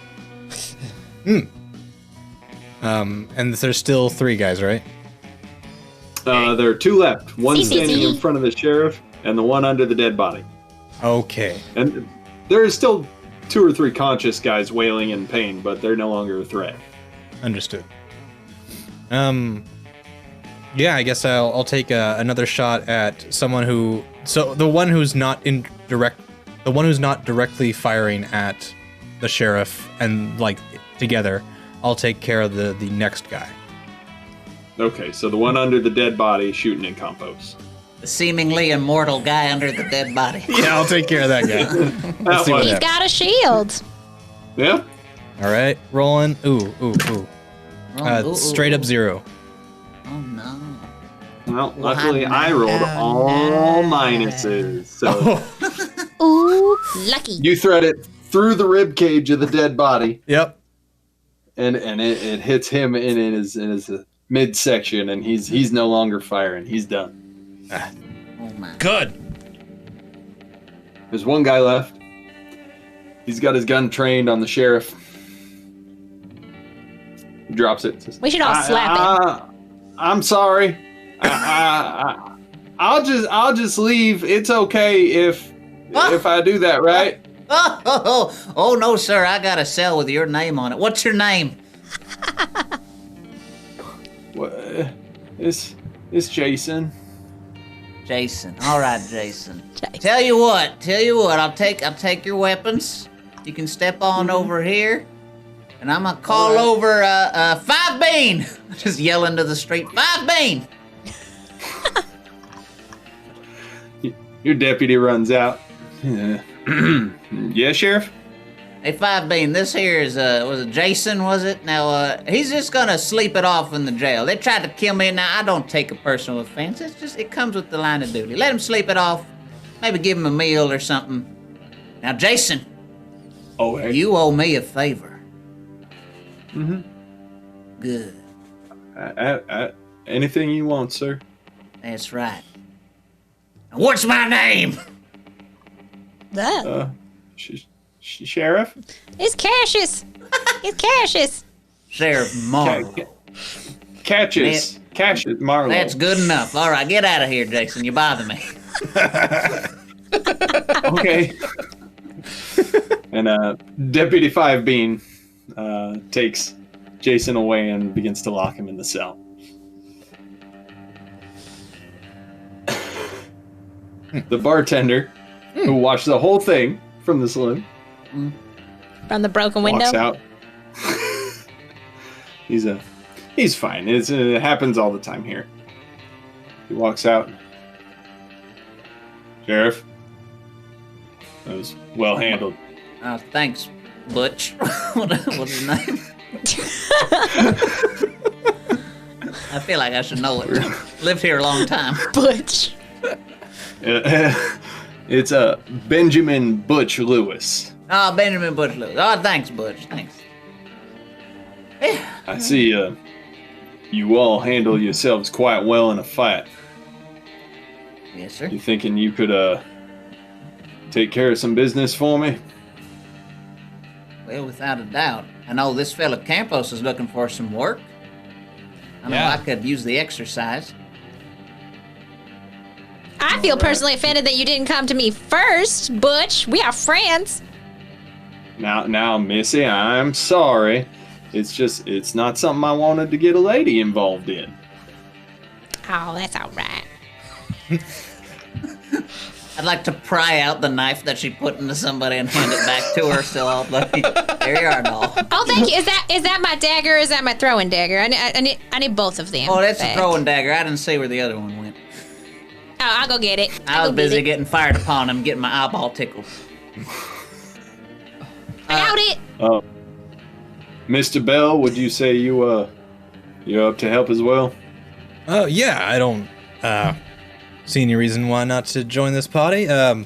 And there's still 3 guys, right? There are 2 left. One See. standing in front of the sheriff, and the one under the dead body. Okay. And there is still 2 or 3 conscious guys wailing in pain, but they're no longer a threat. Understood. Yeah, I guess I'll take another shot at someone who. So the one who's not directly firing at the sheriff and like together. I'll take care of the next guy. Okay, so the one under the dead body shooting in compost. The seemingly immortal guy under the dead body. Yeah, I'll take care of that guy. That see what one. He's got a shield. Yeah. All right, rolling. Ooh. Ooh. Straight up 0. Oh no. Well, luckily I rolled all minuses, so Ooh, lucky. you thread it through the rib cage of the dead body, Yep. and it hits him in his midsection, and he's no longer firing. He's done. Oh my. Good. There's one guy left. He's got his gun trained on the sheriff. He drops it. Says, We should all slap him. I'm sorry. I'll just leave. It's okay if I do that, right? Oh no, sir! I got a cell with your name on it. What's your name? What? It's Jason. Jason. All right, Jason. Jason. Tell you what. I'll take your weapons. You can step on over here, and I'm gonna call over 5 Bean. Just yell into the street, 5 Bean. Your deputy runs out. Yeah, Sheriff? Hey, 5 Bean, this here is, was it Jason, was it? Now, he's just gonna sleep it off in the jail. They tried to kill me, now I don't take a personal offense. It comes with the line of duty. Let him sleep it off. Maybe give him a meal or something. Now, Jason, Oh, hey. you owe me a favor. Good. Anything you want, sir. That's right. Now, what's my name? That. Sheriff? It's Cassius. It's Cassius. Sheriff Marlowe. Cassius Marlowe. That's good enough. All right, get out of here, Jason. You bother me. Okay. And Deputy Five Bean takes Jason away and begins to lock him in the cell. The bartender, who watched the whole thing from the saloon, From the broken window. walks out. He's fine. It happens all the time here. He walks out. Sheriff, that was well handled. Thanks, Butch. What's his name? I feel like I should know it. Lived here a long time. Butch. It's Benjamin Butch Lewis. Oh, Benjamin Butch Lewis. Oh, thanks, Butch. Thanks. I see you all handle yourselves quite well in a fight. Yes, sir. You thinking you could take care of some business for me? Well, without a doubt. I know this fella Campos is looking for some work. I know Yeah. I could use the exercise. I feel personally offended that you didn't come to me first, Butch. We are friends. Now, Missy, I'm sorry. It's not something I wanted to get a lady involved in. Oh, that's all right. I'd like to pry out the knife that she put into somebody and hand it back to her. So I'll like, there you are, doll. Oh, thank you. Is that my dagger or is that my throwing dagger? I need both of them. Oh, that's a back. throwing dagger. I didn't see where the other one went. Oh, I'll go get it. I was go get busy it. getting fired upon him, getting my eyeball tickled. I got it. Mr. Bell, would you say you're up to help as well? Oh, yeah, I don't see any reason why not to join this party. I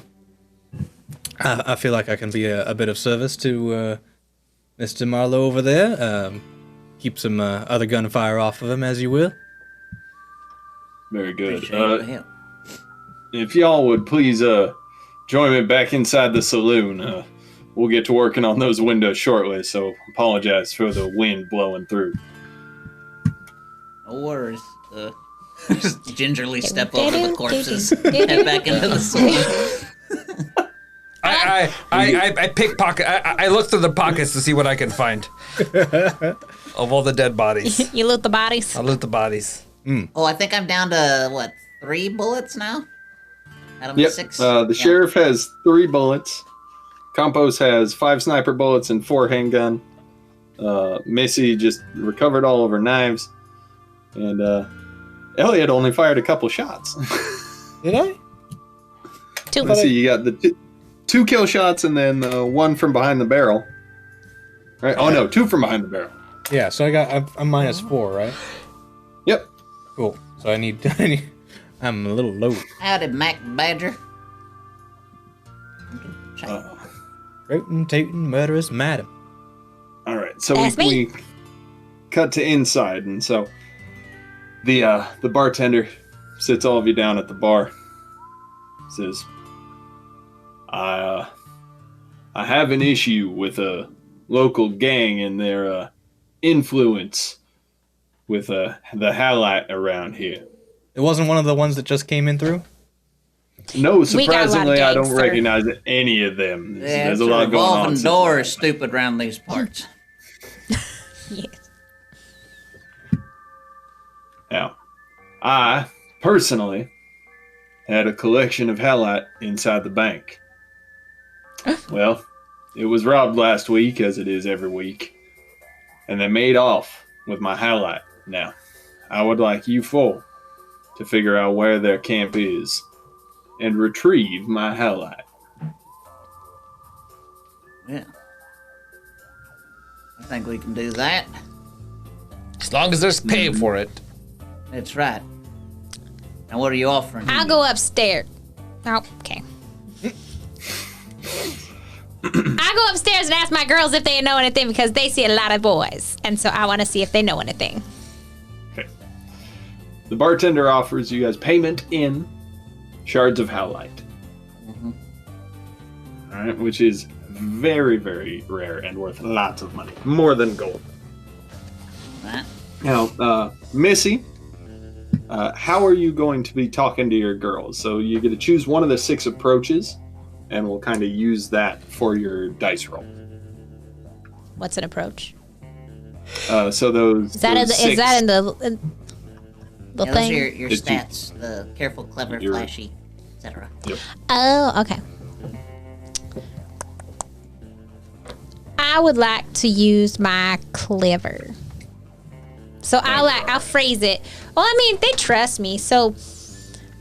feel like I can be a bit of service to Mr. Marlowe over there. Keep some other gunfire off of him, as you will. Very good. Appreciate the help. If y'all would please join me back inside the saloon, we'll get to working on those windows shortly, so apologize for the wind blowing through. No worries. Just gingerly step over the corpses, head back into the saloon. I pickpocket. I look through the pockets to see what I can find of all the dead bodies. You loot the bodies. I loot the bodies. Oh, I think I'm down to, what, 3 bullets now? Out of Yep. 6? The sheriff has 3 bullets. Campos has 5 sniper bullets and 4 handgun. Missy just recovered all of her knives. And Elliot only fired a couple shots. Did I? Let's see, you got the 2 kill shots and then 1 from behind the barrel. Right? Oh no, 2 from behind the barrel. Yeah, so I'm minus 4, right? Yep. Cool. So I need I'm a little low. Howdy, Mac Badger. Rootin', tootin', murderous madam. All right, so That's me. we cut to inside, and so the bartender sits all of you down at the bar. Says, I have an issue with a local gang and their influence with the halite around here. It wasn't one of the ones that just came in through? No, We got a lot of surprisingly, I don't gangs, sir. recognize any of them. Yeah, There's it's a lot going on. revolving since door then. is stupid around these parts. Yes. Now, I personally had a collection of halite inside the bank. Well, it was robbed last week, as it is every week, and they made off with my halite. Now, I would like you four to figure out where their camp is and retrieve my halite. Yeah. I think we can do that. As long as there's pay for it. That's right. Now, what are you offering? I'll go upstairs. Oh, okay. I go upstairs and ask my girls if they know anything because they see a lot of boys. And so I want to see if they know anything. Okay. The bartender offers you guys payment in shards of halite. All right, which is very, very rare and worth lots of money, more than gold. Right. Now, Missy, how are you going to be talking to your girls? So you get to choose one of the 6 approaches, and we'll kind of use that for your dice roll. What's an approach? So those Is that in those the Yeah, those thing? are your It's you. stats. The careful, clever, You're- flashy, etc. Yep. Oh, okay. I would like to use my clever. So I'll phrase it. Well, I mean, they trust me, so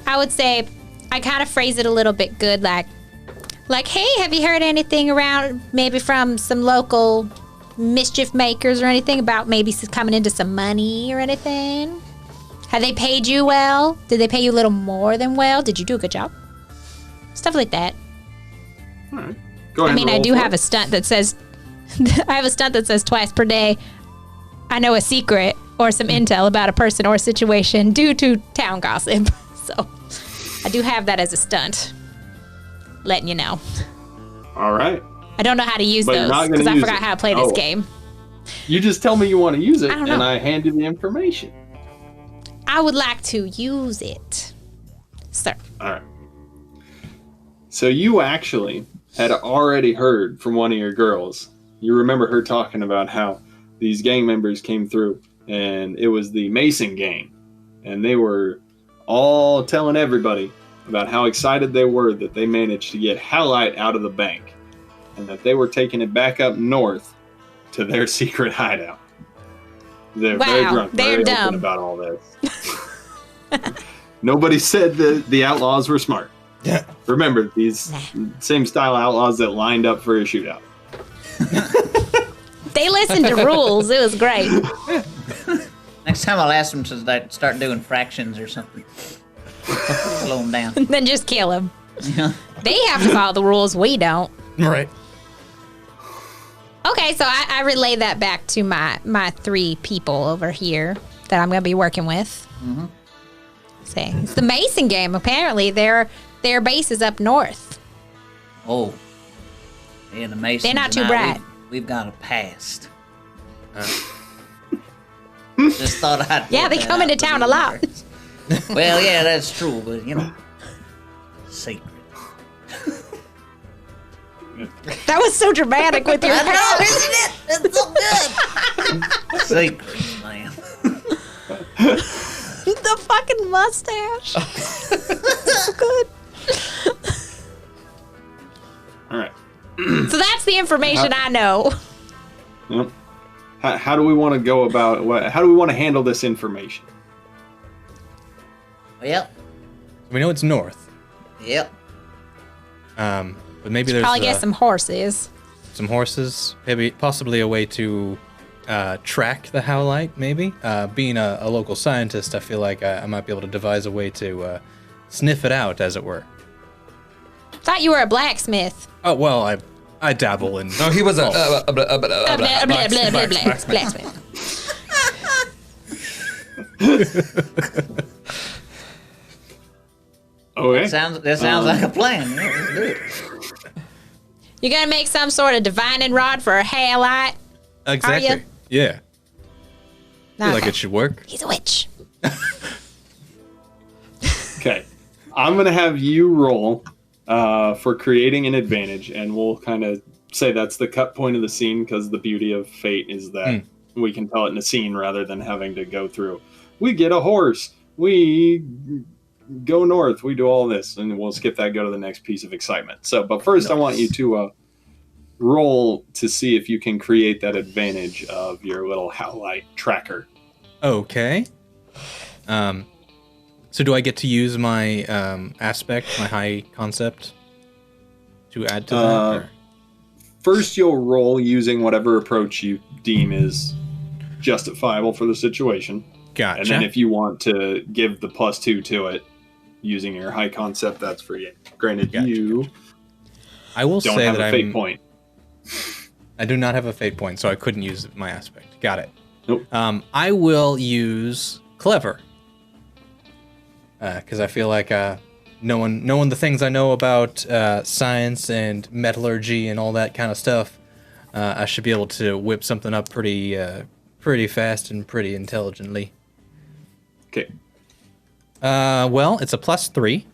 I would say I kind of phrase it a little bit good, like, hey, have you heard anything around maybe from some local mischief makers or anything about maybe coming into some money or anything? Have they paid you well? Did they pay you a little more than well? Did you do a good job? Stuff like that. All right. Go ahead. I mean, and I roll do for have it. a stunt that says, I have a stunt that says twice per day, I know a secret or some intel about a person or a situation due to town gossip. So I do have that as a stunt. Letting you know. All right. I don't know how to use But you're those not gonna because I use forgot it. how to play this Oh. game. You just tell me you want to use it, I don't and know. I hand you the information. I would like to use it, sir. All right. So you actually had already heard from one of your girls. You remember her talking about how these gang members came through, and it was the Mason gang, and they were all telling everybody about how excited they were that they managed to get Halite out of the bank, and that they were taking it back up north to their secret hideout. They're very Wow, drunk, they're very dumb. open about all this. Nobody said that the outlaws were smart. Remember, these same style outlaws that lined up for a shootout. They listened to rules. It was great. Next time I'll ask them to start doing fractions or something. Slow them down. Then just kill him. Yeah. They have to follow the rules. We don't. Right. Okay, so I relay that back to my 3 people over here that I'm going to be working with. Mm-hmm. Say, it's the Mason game. Apparently, their base is up north. Oh. Yeah, the Masons. They're not too and I, bright. We've got a past. Just thought I'd. Yeah, put they that come out into to town the a lot. universe. Well, yeah, that's true, but you know, secret. That was so dramatic with your I know, past. isn't it? It's so good. Secret, man. The fucking mustache. So good. All right. So that's the information I know. Yep. How do we want to go about? How do we want to handle this information? Yep. We know it's north. Yep. But maybe there's Probably get some horses. some horses. Maybe possibly a way to track the howlite. Maybe being a local scientist, I feel like I might be able to devise a way to sniff it out, as it were. Thought you were a blacksmith. Oh well, I dabble in. No, he was a Blacksmith. Okay. That sounds like a plan. Yeah, let's do it. You're gonna make some sort of divining rod for a halite? Exactly. Are you? Yeah. I feel like Okay. it should work. He's a witch. Okay. I'm gonna have you roll for creating an advantage, and we'll kind of say that's the cut point of the scene because the beauty of Fate is that we can tell it in a scene rather than having to go through. We get a horse. We go north. We do all this, and we'll skip that. Go to the next piece of excitement. So, but first, I want you to roll to see if you can create that advantage of your little howlite tracker. Okay. So do I get to use my aspect, my high concept, to add to that? or- First, you'll roll using whatever approach you deem is justifiable for the situation. Gotcha. And then if you want to give the +2 to it using your high concept, that's for you. Granted, Gotcha. you I will don't say have that a fate point. I do not have a fate point, so I couldn't use my aspect. Got it. Nope. I will use clever because I feel like knowing the things I know about science and metallurgy and all that kind of stuff, I should be able to whip something up pretty fast and pretty intelligently. Okay. Well, it's a +3.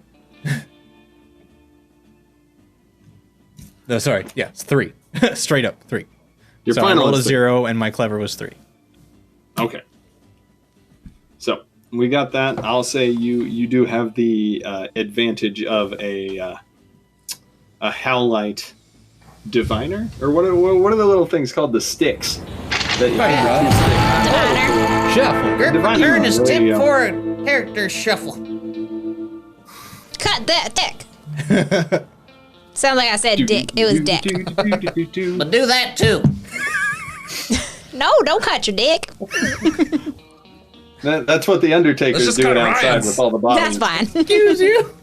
No, sorry. Yeah, it's 3. Straight up 3. Your So I final rolled a is 0, and my clever was 3. Okay. So we got that. I'll say you do have the advantage of a Howlite diviner, or what are the little things called? The sticks. That Shuffle. Diviner. Earn his There you tip go. for a character shuffle. Cut that dick. Sounds like I said dick. It was dick. But do that too. No, don't cut your dick. That's what the Undertaker's just doing cut outside Ryan's. with all the bodies. That's fine. Excuse you.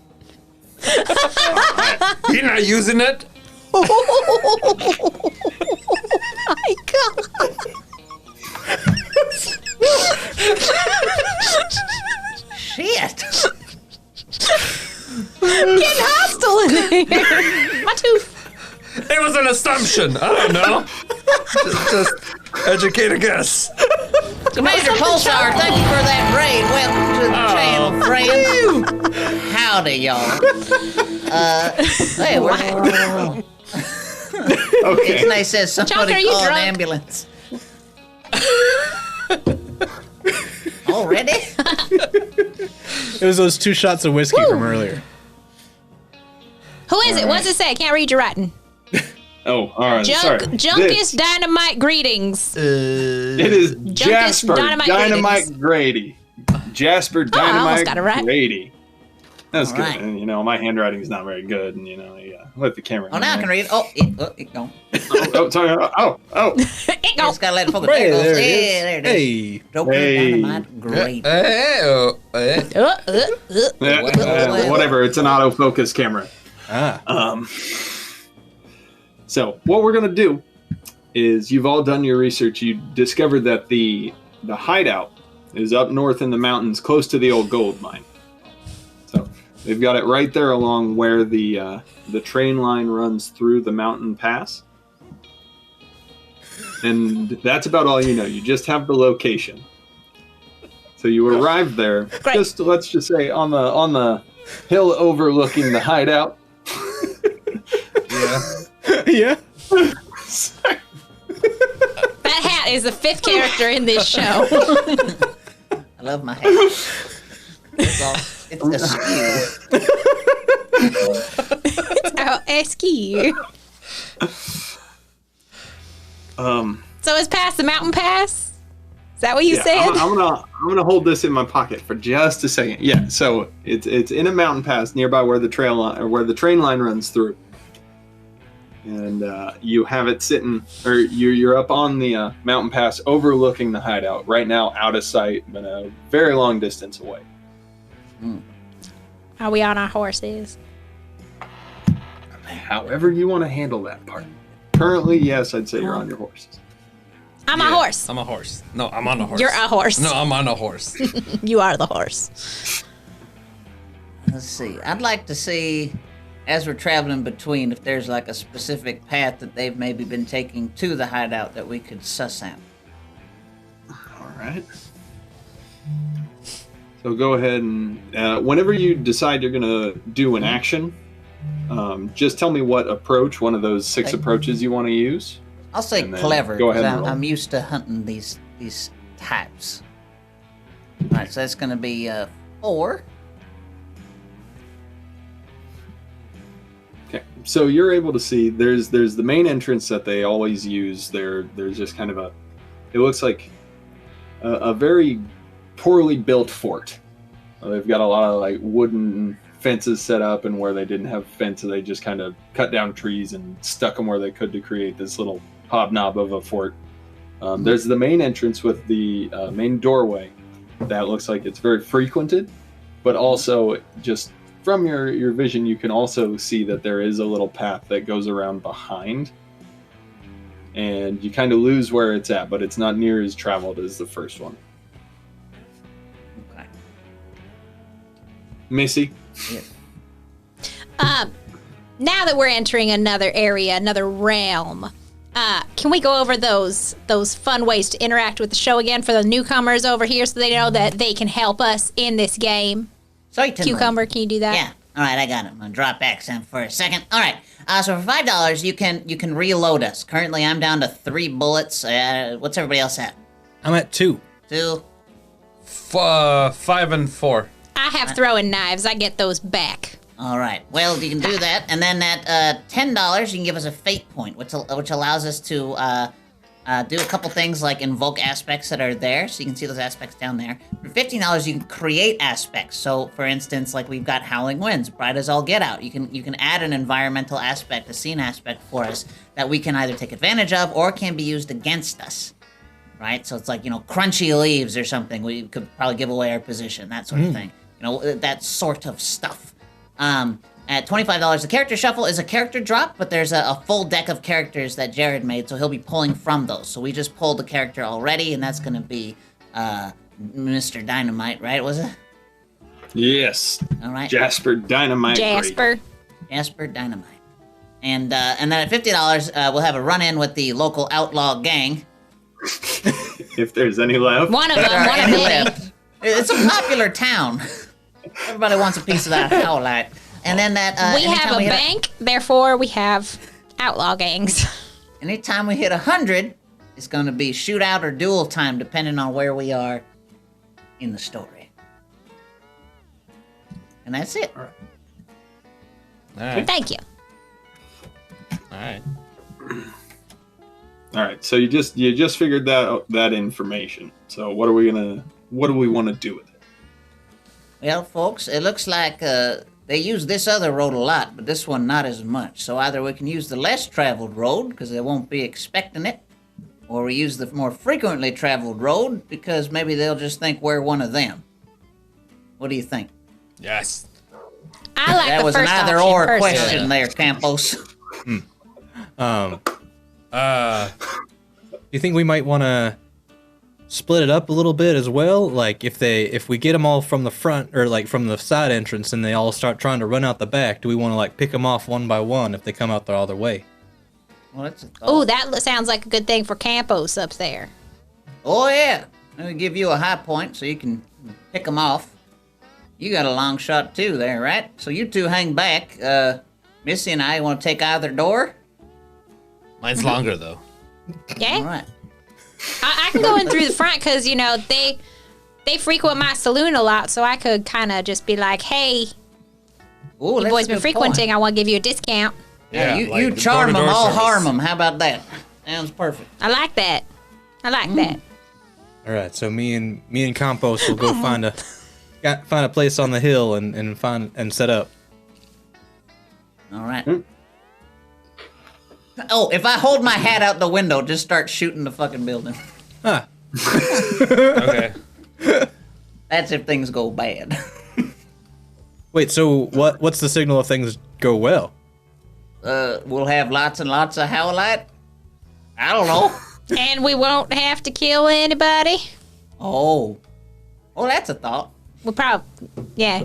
You're not using it? My God. Shit. Getting hostile in here. My tooth. It was an assumption. I don't know. just educate a guess. Commander Pulsar, thank you for that raid. Welcome to the channel, friend. Howdy, y'all. Hey, we're Okay. They says Chunk, somebody are you call an drunk? ambulance. Already? It was those 2 shots of whiskey from earlier. Who is it? What's it say? I can't read your writing. Oh, all right. Junk, Sorry. Junkus Dynamite greetings. It is Jasper Dynamite Dynamite Grady. Jasper I almost Dynamite got it right. Grady. That's All good. right. And, my handwriting is not very good, and let the camera. Oh, now I can read it. It gone. Oh, sorry. Oh. It go. Just gotta let it focus. There it goes. There it Yeah, is. there it is. Hey. Joker Hey. Dynamite, great. Yeah, whatever. It's an autofocus camera. Ah. So what we're gonna do is you've all done your research. You discovered that the hideout is up north in the mountains, close to the old gold mine. So they've got it right there along where the train line runs through the mountain pass. And that's about all you know. You just have the location. So you arrive there. Great. Let's just say on the hill overlooking the hideout. Yeah. Yeah. That hat is the 5th character in this show. I love my hat. It's askew. Oh, askew. So it's past the mountain pass? Is that what you said? I'm gonna hold this in my pocket for just a second. Yeah, so it's in a mountain pass nearby where the train line runs through, and you have it sitting, or you're up on the mountain pass overlooking the hideout right now, out of sight, but a very long distance away. Are we on our horses? However you want to handle that part. Currently, yes, I'd say you're on your horses. I'm a horse. I'm a horse. No, I'm on a horse. You're a horse. No, I'm on a horse. You are the horse. Let's see. I'd like to see, as we're traveling between, if there's like a specific path that they've maybe been taking to the hideout that we could suss out. All right. So go ahead and whenever you decide you're gonna do an action, just tell me what approach, one of those 6 Okay. approaches you want to use. I'll say And then clever, go ahead because and roll. I'm used to hunting these types. All right, so that's going to be 4. Okay, so you're able to see there's the main entrance that they always use. There's just kind of it looks like a very poorly built fort. They've got a lot of like wooden fences set up, and where they didn't have fences, they just kind of cut down trees and stuck them where they could to create this little hobnob of a fort. There's the main entrance with the main doorway that looks like it's very frequented, but also just from your vision, you can also see that there is a little path that goes around behind, and you kind of lose where it's at, but it's not near as traveled as the first one. Okay. Missy, Yes. Now that we're entering another area, another realm, can we go over those fun ways to interact with the show again for the newcomers over here so they know that they can help us in this game? Certainly. Cucumber, can you do that? Yeah. All right, I got it. I'm gonna drop accent for a second. All right. So for $5, you can reload us. Currently, I'm down to 3 bullets. What's everybody else at? I'm at 2. 2. 5 and 4. I have throwing knives. I get those back. All right. Well, you can do that, and then at $10, you can give us a fate point, which allows us to do a couple things like invoke aspects that are there, so you can see those aspects down there. For $15, you can create aspects. So, for instance, like we've got Howling Winds, bright as all get out. You can add an environmental aspect, a scene aspect for us that we can either take advantage of or can be used against us. Right? So it's like, crunchy leaves or something. We could probably give away our position, that sort of thing. That sort of stuff. At $25, the character shuffle is a character drop, but there's a full deck of characters that Jared made, so he'll be pulling from those. So we just pulled the character already, and that's going to be Mr. Dynamite, right? Was it? Yes. All right. Jasper Dynamite. Jasper. Jasper Dynamite. And then at $50, we'll have a run-in with the local outlaw gang. If there's any left. One of them, There are one of any many. left. It's a popular town. Everybody wants a piece of that howlite. And then that We have anytime a bank, therefore we have outlaw gangs. Anytime we hit 100, it's going to be shootout or duel time, depending on where we are in the story. And that's it. All right. Thank you. All right. All right. So you just figured that information. So what do we want to do with it? Well, folks, it looks like they use this other road a lot, but this one not as much. So either we can use the less traveled road, because they won't be expecting it, or we use the more frequently traveled road, because maybe they'll just think we're one of them. What do you think? Yes. I like That the was an first either option, or personally. question there, Campos. Do you think we might want to split it up a little bit as well? Like if we get them all from the front or like from the side entrance and they all start trying to run out the back, do we want to like pick them off one by one if they come out the other way? Well, that's a thought. Ooh, that sounds like a good thing for Campos up there. Oh, yeah. I'll give you a high point so you can pick them off. You got a long shot, too, there, right? So you two hang back. Missy and I want to take either door? Mine's longer though. Yeah? All right. I can go in through the front because, they frequent my saloon a lot, so I could kind of just be like, hey, Ooh, you that's boys a been good frequenting, point. I want to give you a discount. Yeah, like you the charm them, door-to-door I'll service. harm them. How about that? Sounds perfect. I like that. That. All right, so me and Campos will go find a place on the hill and set up. All right. Oh, if I hold my hat out the window, just start shooting the fucking building. Ah, Okay. That's if things go bad. wait. So what's the signal if things go well? We'll have lots and lots of howlite. I don't know. And we won't have to kill anybody. Oh. Well, that's a thought. We probably, yeah.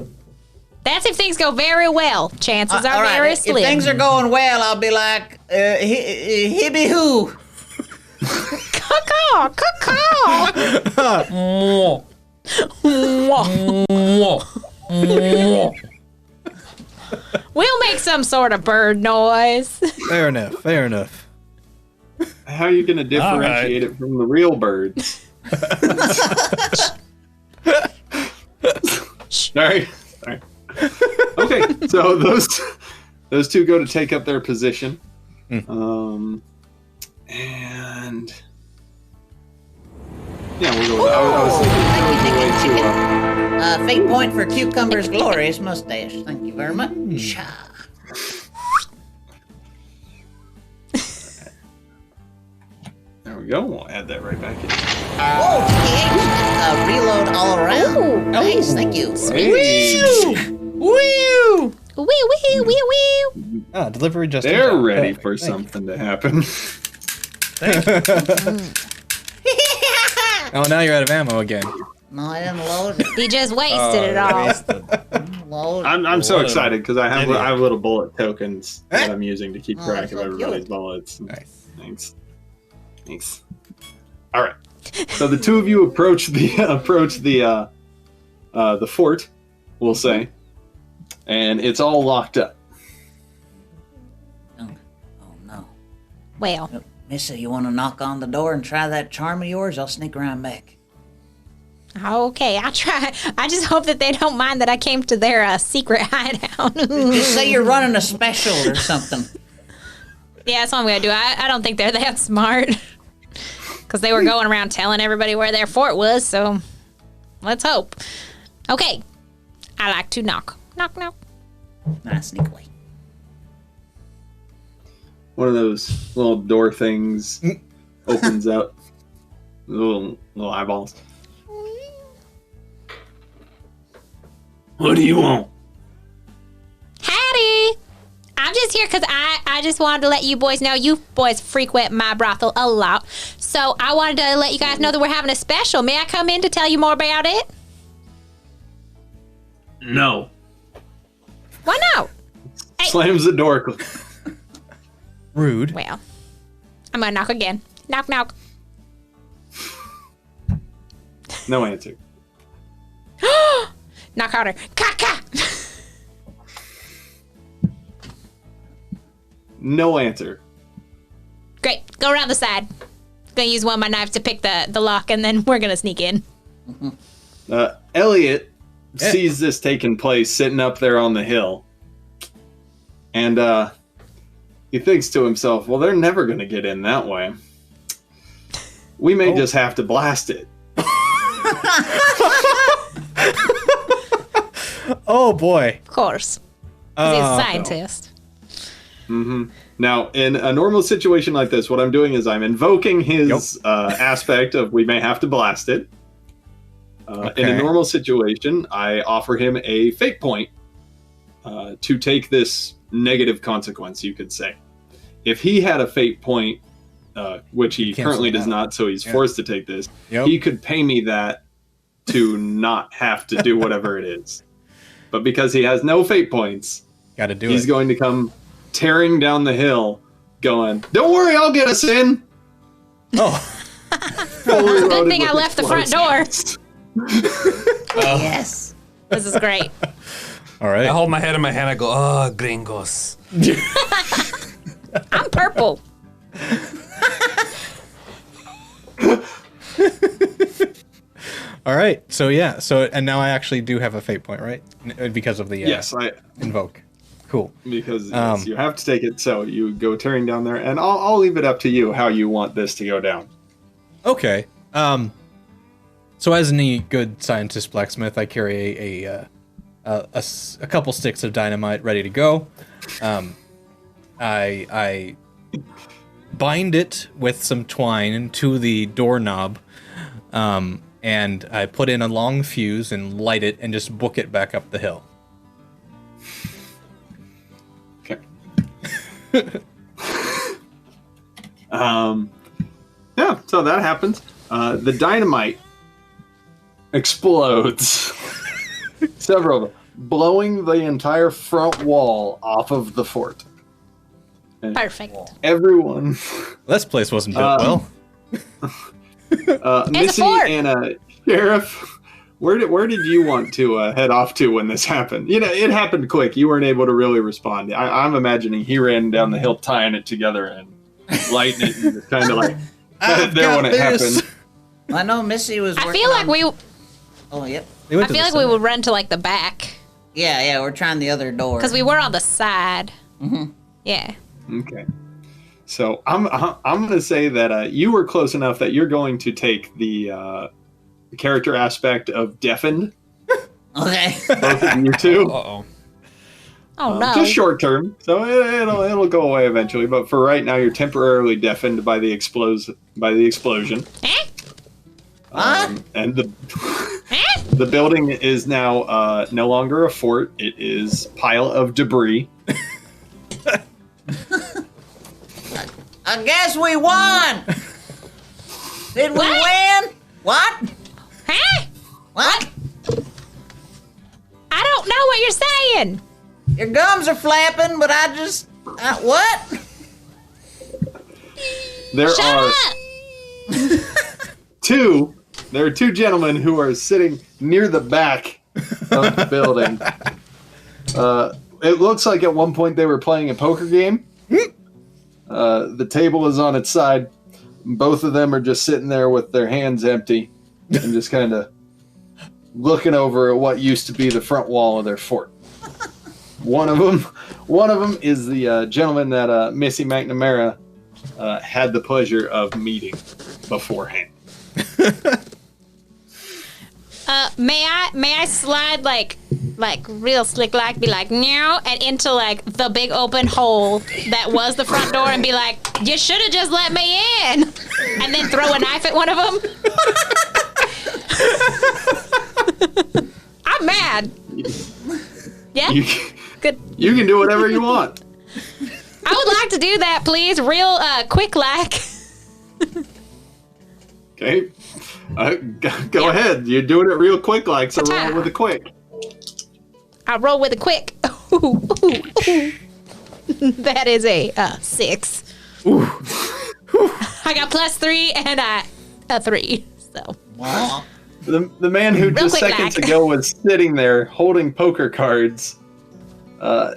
That's if things go very well. Chances are All right, very if slim. things are going well, I'll be like, hibby hoo. Caw-caw, caw-caw. We'll make some sort of bird noise. Fair enough. How are you going to differentiate it from the real birds? Sorry. Okay, so those two go to take up their position, and yeah, we'll go with that. I was thinking Thank you, way too, Fate point for Cucumber's glorious mustache. Thank you very much. there we go. We'll add that right back in. Oh, TH. Reload all around. Ooh. Nice, thank you. Hey, Woo! Wee, wee, wee, wee. Ah, delivery just. in they're time. ready Perfect. for Thank you. something to happen. Oh, now you're out of ammo again. No, I didn't load it. He just wasted it all. Wasted. Load. I'm so What a excited because I have idiot. little bullet tokens that I'm using to keep Oh, track of so everybody's cute. bullets. Nice. Thanks. All right. So the two of you approach the fort, we'll say, and it's all locked up. Oh no. Well, Missy, you want to knock on the door and try that charm of yours? I'll sneak around back. okay, I'll try. I just hope that they don't mind that I came to their secret hideout. Just say you're running a special or something. Yeah, that's what I'm gonna do. I don't think they're that smart. Because they were going around telling everybody where their fort was, so let's hope. Okay, I like to knock. Knock, knock. Nah, sneak away. One of those little door things opens up. Little eyeballs. What do you want? Howdy! I'm just here because I just wanted to let you boys know you boys frequent my brothel a lot. So I wanted to let you guys know that we're having a special. May I come in to tell you more about it? No. Why not? Hey. Slams the door. Rude. Well, I'm gonna knock again. Knock, knock. No answer. Knock harder. Ka-ka! No answer. Great. Go around the side. Gonna use one of my knives to pick the lock, and then we're gonna sneak in. Elliot sees this taking place sitting up there on the hill. And he thinks to himself, well, they're never going to get in that way. We may just have to blast it. Oh boy. Of course. 'Cause he's a scientist. Now, in a normal situation like this, what I'm doing is I'm invoking his aspect of we may have to blast it. In a Okay. normal situation, I offer him a fate point to take this negative consequence, you could say. If he had a fate point, which he Cancel currently it does out. not, so he's Yeah. forced to take this, Yep. he could pay me that to not have to do whatever it is. But because he has no fate points, Gotta do he's it. going to come tearing down the hill going, don't worry, I'll get us in. Oh. Good thing I left the front door. Yes. This is great. All I right. hold my head in my hand. I go, oh, gringos. I'm purple. All right. So yeah. So and now I actually do have a fate point, right? Because of the Yes, invoke. Cool. because yes, you have to take it. So you go tearing down there, and I'll leave it up to you how you want this to go down. Okay. So as any good scientist blacksmith, I carry a couple sticks of dynamite ready to go. I bind it with some twine to the doorknob, and I put in a long fuse and light it and just book it back up the hill. Okay. Yeah, so that happens. The dynamite explodes. Several of them, blowing the entire front wall off of the fort. And Perfect. everyone, This place wasn't built well. Missy fort. and Sheriff, where did you want to head off to when this happened? You know, it happened quick. You weren't able to really respond. I'm imagining he ran down the hill tying it together and lighting it and just kind of like there when it happened. I know Missy was working I feel like on- we. Oh, yep. They went I to feel the like we center. would run to like the back Yeah, we're trying the other door. because we were on the side. Mhm. Yeah. Okay. So I'm going to say that you were close enough that you're going to take the character aspect of deafened. Okay. Both of you two. Uh-oh. Oh no. Just short term, so it'll go away eventually. But for right now, you're temporarily deafened by the explosion. Eh? And the Eh? the building is now no longer a fort. It is pile of debris. I guess we won. Did we What? win? What? Huh? What? I don't know what you're saying. Your gums are flapping, but I just... what? There Shut are up. there are two gentlemen who are sitting near the back of the building. It looks like at one point they were playing a poker game. The table is on its side. Both of them are just sitting there with their hands empty and just kind of looking over at what used to be the front wall of their fort. One of them is the gentleman that Missy McNamara had the pleasure of meeting beforehand. May I slide like real slick like be like meow and into like the big open hole that was the front door and be like, you should have just let me in, and then throw a knife at one of them. I'm mad. Yeah. Good. You can do whatever you want. I would like to do that, please. Real quick like. Okay. Go ahead. You're doing it real quick, like, so roll with the quick. I roll with a quick. Ooh. That is a 6. Ooh. I got +3 and a 3. So. Wow. The man who just seconds ago was sitting there holding poker cards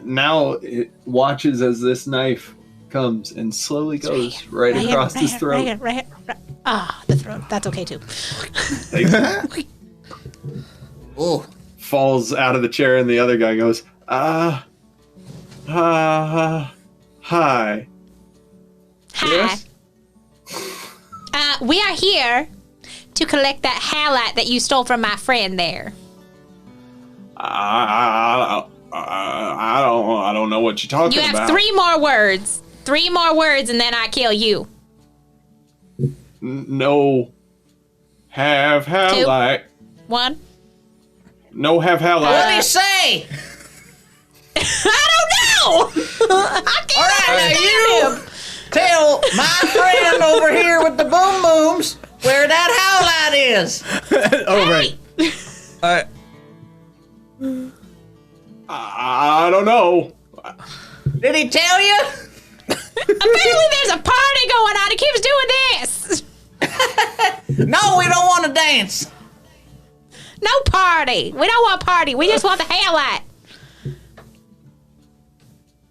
now it watches as this knife comes and slowly goes right across his throat. Right. The throat. That's okay too. Ooh. Falls out of the chair and the other guy goes, hi. Hi. Yes? We are here to collect that highlight that you stole from my friend there. I don't know what you're talking You have about. 3 more words. 3 more words and then I kill you. No. Have highlight. 1. No have What did he highlight. say? I don't know. I can't All right, now understand you him. tell my friend over here with the boom booms where that highlight is. Oh, right. I don't know. Did he tell you? Apparently there's a party going on. He keeps doing this. No, we don't want to dance. No party. We don't want party. We just want the highlight.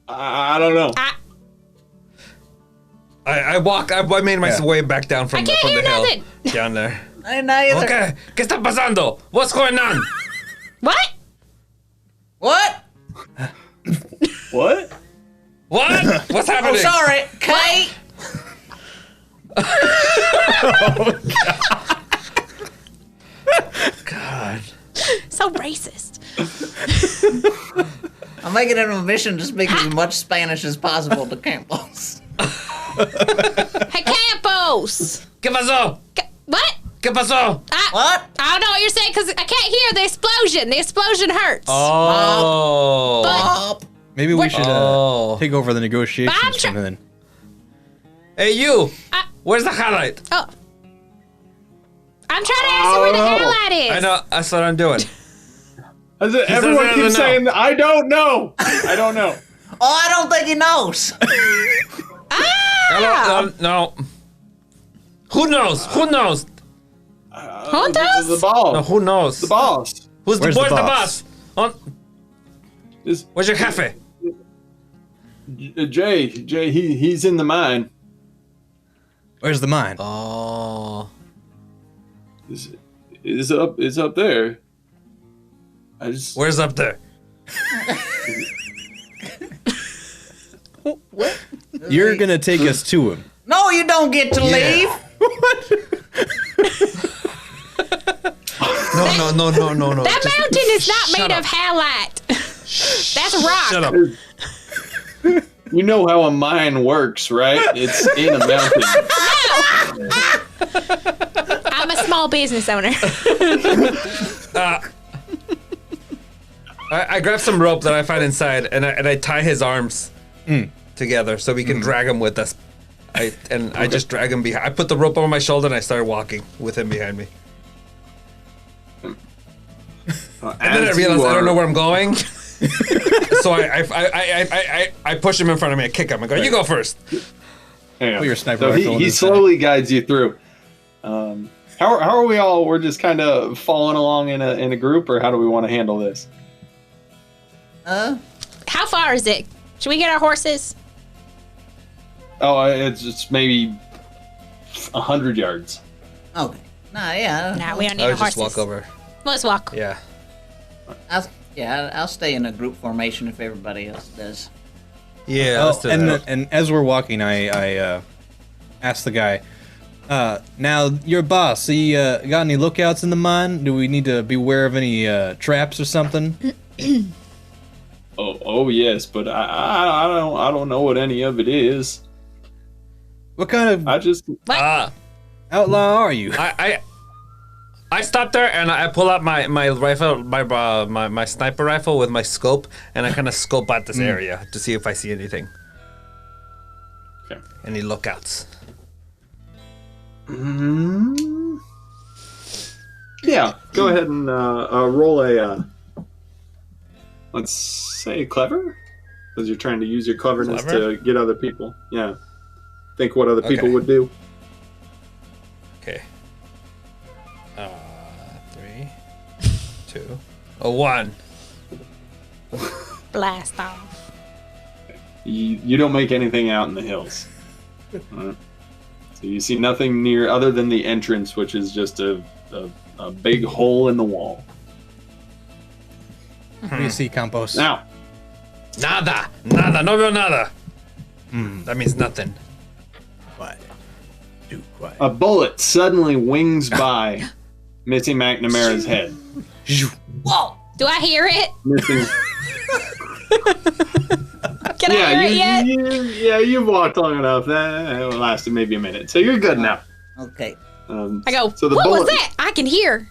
I don't know. I made my way back down from I the can't hear hill nothing. down there. I ain't neither. Okay, ¿qué está pasando? What's going on? What? What? What? What? What's Oh, happening? sorry, Kate. God. So racist. I'm making it a mission to speak as much Spanish as possible to Campos. Hey, Campos. ¿Qué pasó? What? ¿Qué pasó? What? I don't know what you're saying because I can't hear the explosion. The explosion hurts. Oh. But Maybe we should Oh. take over the negotiations I'm from then. Hey, you. I- Where's the highlight? oh, I'm trying to ask you where the highlight is. I know. That's what I'm doing. Everyone doesn't keeps know. saying, I don't know. I don't know. Oh, I don't think he knows. No. Who knows? Who knows? Juntos? The ball. No, who knows? The boss. Who's Where's the the boss? boss? Oh, Is where's your cafe? Jay, he's in the mine. Where's the mine? Oh. Is up there. I just Where's up there? You're gonna take us to him. No, you don't get to leave. No. That Just mountain is not shut made up. of halite. That's rock. Shut up. you know how a mine works, right? It's in a mountain. I'm a small business owner. I grab some rope that I find inside, and I tie his arms together so we can drag him with us. I just drag him behind. I put the rope over my shoulder and I start walking with him behind me. And then I realized I don't know where I'm going. So I push him in front of me. I kick him. I go, "You go first." Yeah. Put your sniper So rifle in he his slowly guides you through. How are we all? We're just kind of following along in a group, or how do we want to handle this? How far is it? Should we get our horses? Oh, it's just maybe 100 yards. Okay. Nah, yeah. Nah, we don't need I our would just horses. walk over. Let's walk. Yeah. I'll stay in a group formation if everybody else does. Yeah. Oh, let's do that. and as we're walking, I asked the guy, now your boss, he got any lookouts in the mine? Do we need to beware of any traps or something? Oh yes, but I don't know what any of it is. What kind of I just outlaw are you? I stop there and I pull out my rifle, my sniper rifle with my scope, and I kind of scope out this area to see if I see anything. Okay. Any lookouts? Yeah, go ahead and roll a let's say clever, because you're trying to use your cleverness Clever? to get other people. Yeah, think what other people Okay. would do. Okay. 3, 2, 1. Blast off. You don't make anything out in the hills. Alright. So you see nothing near other than the entrance, which is just a big hole in the wall. What do you see, Campos? Now, Nada, no veo nada. That means nothing. Quiet. Do quiet. a bullet suddenly wings by, missing McNamara's head. Whoa! Do I hear it? Missing. Can I hear it yet? You've walked long enough. That lasted maybe a minute, so you're good now. Okay. I go, So the what was bullet- that? I can hear.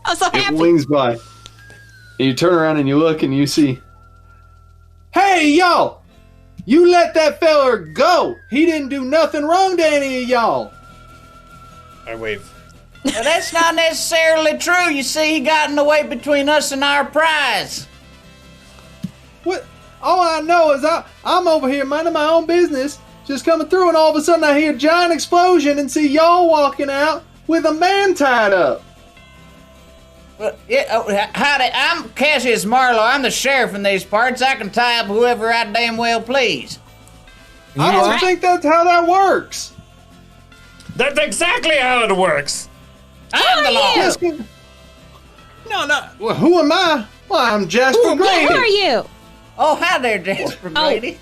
I'm so It happy. wings by. And you turn around and you look and you see. Hey, y'all! You let that feller go! He didn't do nothing wrong to any of y'all! I wave. Well, that's not necessarily true. You see, he got in the way between us and our prize. What? All I know is I'm over here minding my own business, just coming through, and all of a sudden I hear a giant explosion and see y'all walking out with a man tied up. Well, howdy, I'm Cassius Marlowe. I'm the sheriff in these parts. I can tie up whoever I damn well please. I don't think that's how that works. That's exactly how it works. I'm the law. Yes, no. Well, who am I? Well, I'm Jasper Grady. Who are you? Oh, hi there, Jasper Grady.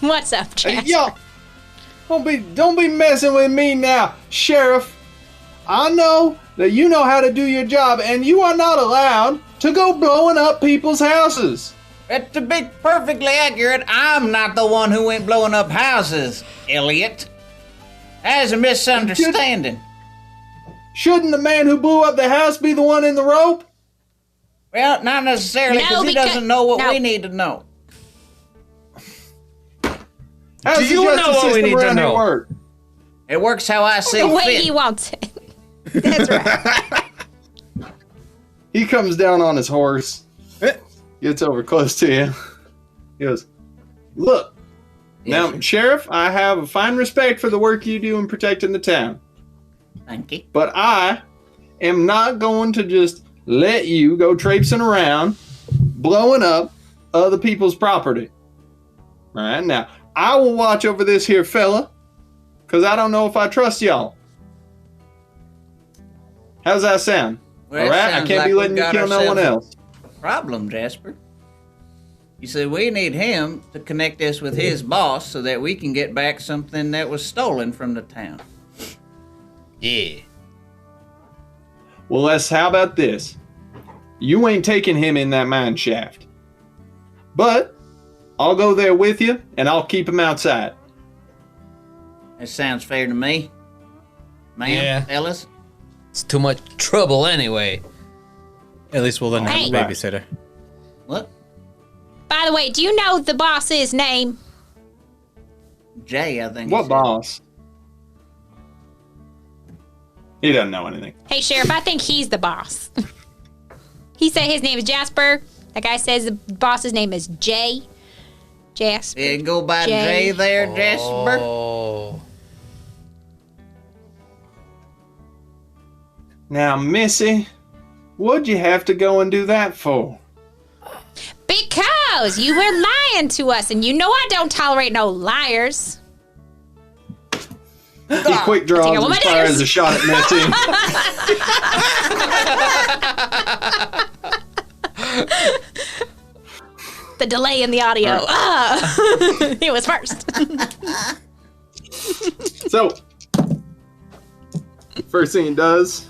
What's up, Jasper? Y'all, don't be messing with me now, Sheriff. I know that you know how to do your job, and you are not allowed to go blowing up people's houses. But to be perfectly accurate, I'm not the one who went blowing up houses, Elliot. That is a misunderstanding. Shouldn't the man who blew up the house be the one in the rope? Well, not necessarily, No, because he because- doesn't know what no. we need to know. How's Do the you know justice what we system need to around here know? work? It works how I see The way fit. he wants it. That's right. He comes down on his horse, gets over close to you. He goes, "Look, now, Yes, Sheriff, I have a fine respect for the work you do in protecting the town, thank you. but I am not going to just let you go traipsing around, blowing up other people's property. All right, now, I will watch over this here fella, because I don't know if I trust y'all. How's that sound? Well, All that right, I sounds can't be like letting we've you got kill no one ourselves else. Problem, Jasper. You see, we need him to connect us with his boss so that we can get back something that was stolen from the town. Yeah. Well, Les, how about this? You ain't taking him in that mine shaft. But I'll go there with you, and I'll keep him outside. That sounds fair to me. Ma'am, Yeah. fellas. It's too much trouble anyway. At least we'll then have a Hey. babysitter. What? By the way, do you know the boss's name? Jay, I think. What he said. boss? He doesn't know anything. Hey, Sheriff, I think he's the boss. He said his name is Jasper. That guy says the boss's name is Jay. Jasper. You go by Jay. Jay there, Jasper. Oh. Now, Missy, what'd you have to go and do that for? Because you were lying to us, and you know I don't tolerate no liars. He quick draws Take out one and of my fires daggers. a shot at Missy. The delay in the audio. It was first. So, first thing he does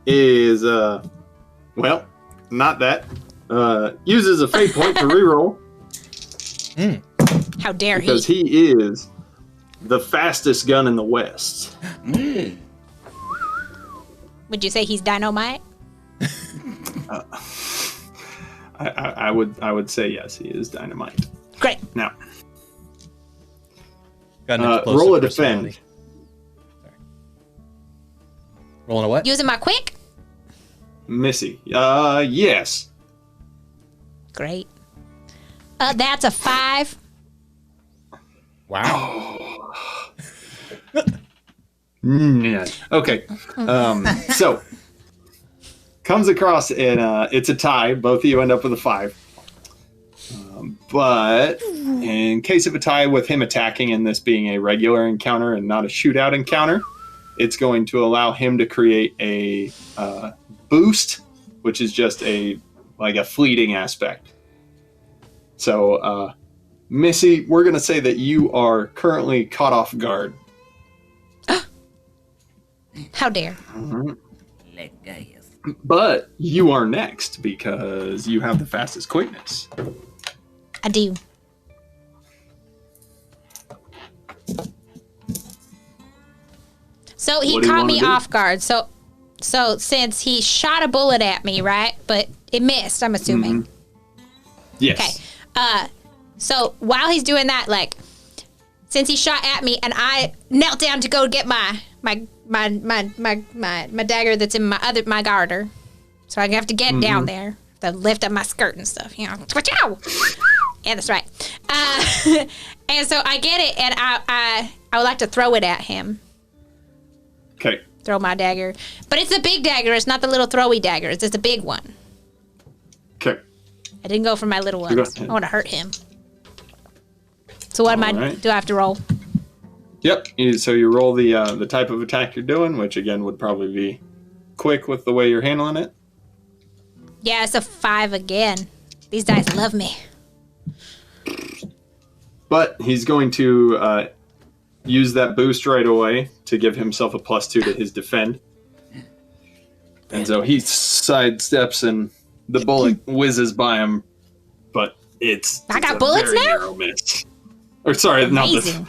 is, well, not that. Uses a fate point to reroll How dare because he? he is the fastest gun in the West. Would you say he's dynamite? I would say yes, he is dynamite. Great. Now, Got an explosive roll a personality. defend. Sorry. Rolling a what? Using my quick? Missy. Yes. Great. That's a 5. Wow. Yeah. Okay. So comes across and it's a tie. Both of you end up with a 5. But in case of a tie with him attacking and this being a regular encounter and not a shootout encounter, it's going to allow him to create a boost, which is just a fleeting aspect. So, Missy, we're going to say that you are currently caught off guard. How dare. But you are next because you have the fastest quickness. I do. So he What do you caught wanna me do? off guard. So since he shot a bullet at me, right? But it missed, I'm assuming. Yes. Okay. So while he's doing that, like, since he shot at me and I knelt down to go get my dagger that's in my garter, so I have to get down there to lift up my skirt and stuff, you know. Yeah, that's right. And so I get it, and I would like to throw it at him. Okay. Throw my dagger, but it's a big dagger. It's not the little throwy dagger. It's a big one. Okay. I didn't go for my little You ones. got it. I want to hurt him. So what Alright. do I have to roll? Yep. So you roll the type of attack you're doing, which again would probably be quick with the way you're handling it. Yeah, it's a 5 again. These dice love me. But he's going to use that boost right away to give himself a +2 to his defend. And so he sidesteps and the bullet whizzes by him, but it's I got a bullets very now? narrow miss. Or sorry, not Amazing.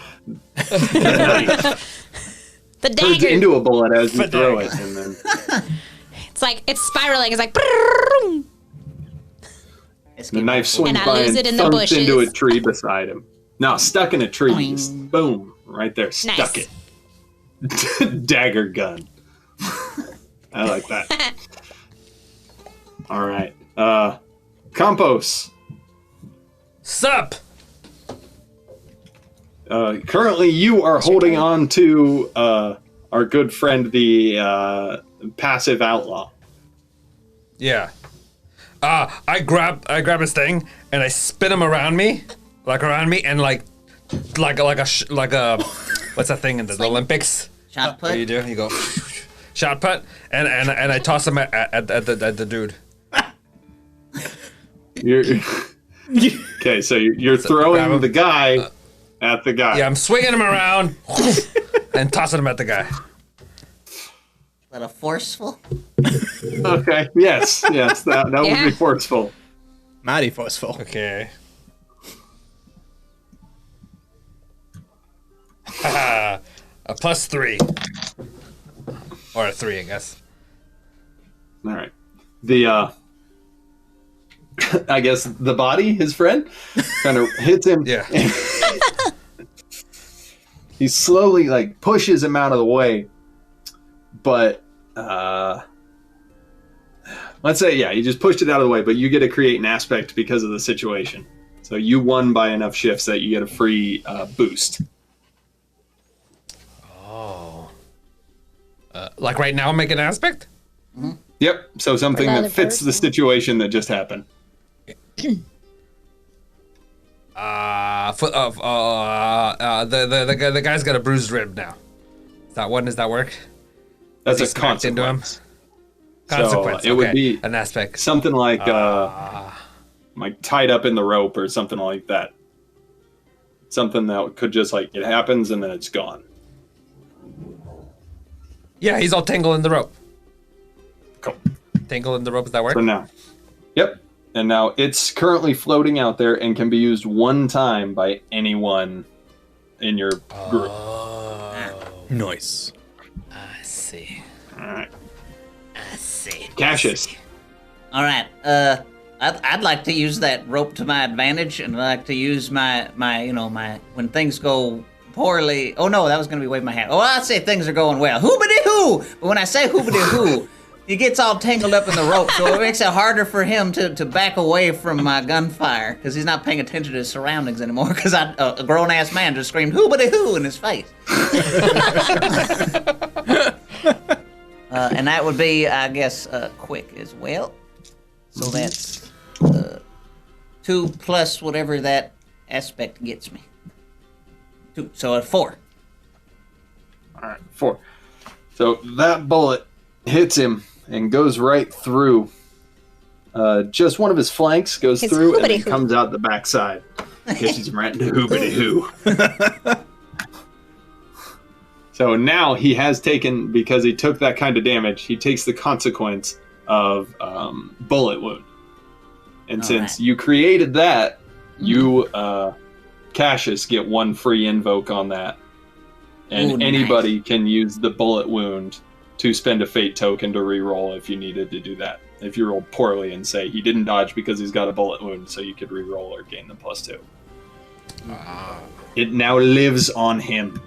the knife. The Turns dagger. into a bullet as you throw it, and then It's like it's spiraling. It's like. brrrr. the knife swings And I by lose and it in the thumps into a bushes. tree beside him. No, stuck in a tree. Boing. Just boom, right there, stuck Nice. it. Dagger gun. I like that. All right, Campos. Sup? Currently, you are holding on to our good friend, the passive outlaw. Yeah. I grab his thing and I spin him around me, and like a what's that thing in the Olympics? Shot What do you put. do? You go shot put, and I toss him at the dude. You're, okay, so you're grab throwing him. the guy at the guy. Yeah, I'm swinging him around and tossing him at the guy. A little forceful. Okay. Yes. That would Yeah. be forceful. Mighty forceful. Okay. A +3. Or a 3, I guess. All right. The I guess the body, his friend, kind of hits him. Yeah. He slowly pushes him out of the way, but let's say, yeah, you just pushed it out of the way, but you get to create an aspect because of the situation. So you won by enough shifts that you get a free boost. Like right now, make an aspect. Yep. So something For the that other fits the person. situation that just happened. The guy's got a bruised rib now. Is that one? Does that work? That's He a smacked into him? consequence. Consequence. So it would okay. be an aspect. something like tied up in the rope or something like that. Something that could just like it happens and then it's gone. Yeah, he's all tangled in the rope. Cool. Tangled in the rope. Does that work? For now. Yep. And now it's currently floating out there and can be used one time by anyone in your group. Nice. I see. All right. I see. Cassius. All right. I'd like to use that rope to my advantage, and I'd like to use my when things go poorly. Oh no, that was gonna be waving my hand. Oh, I'd say things are going well. Hoobity hoo! But when I say hoobity hoo, he gets all tangled up in the rope, so it makes it harder for him to back away from my gunfire because he's not paying attention to his surroundings anymore. Because a grown ass man just screamed hoobity hoo in his face. And that would be, I guess, quick as well. So that's 2 plus whatever that aspect gets me. 2, so at 4. All right. 4. So that bullet hits him and goes right through. Just one of his flanks goes His through and then hoobity-hoo. comes out the backside. Catches him right into hoobity hoo. So now he has taken, because he took that kind of damage, he takes the consequence of bullet wound. And All since right. you created that, you, Cassius, get 1 free invoke on that. And Ooh, nice. anybody can use the bullet wound to spend a fate token to reroll if you needed to do that. If you roll poorly and say he didn't dodge because he's got a bullet wound, so you could reroll or gain the +2. It now lives on him.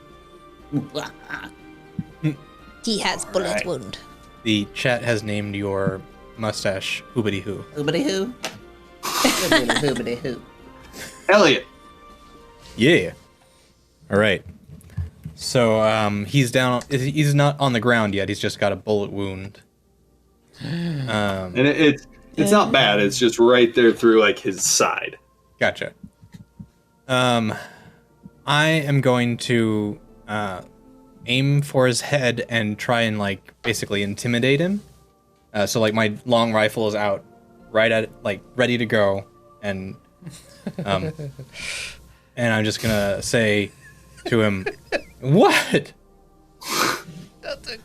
He has bullet Alright. wound. The chat has named your mustache Hoobity Hoo. Hoobity hoo. Hoobity hoo. Elliot. Yeah. All right. So he's down. He's not on the ground yet. He's just got a bullet wound. And it's not bad. It's just right there through like his side. Gotcha. I am going to aim for his head and try and like basically intimidate him. So like my long rifle is out, right at like ready to go, and and I'm just gonna say to him, "What?" Nothing.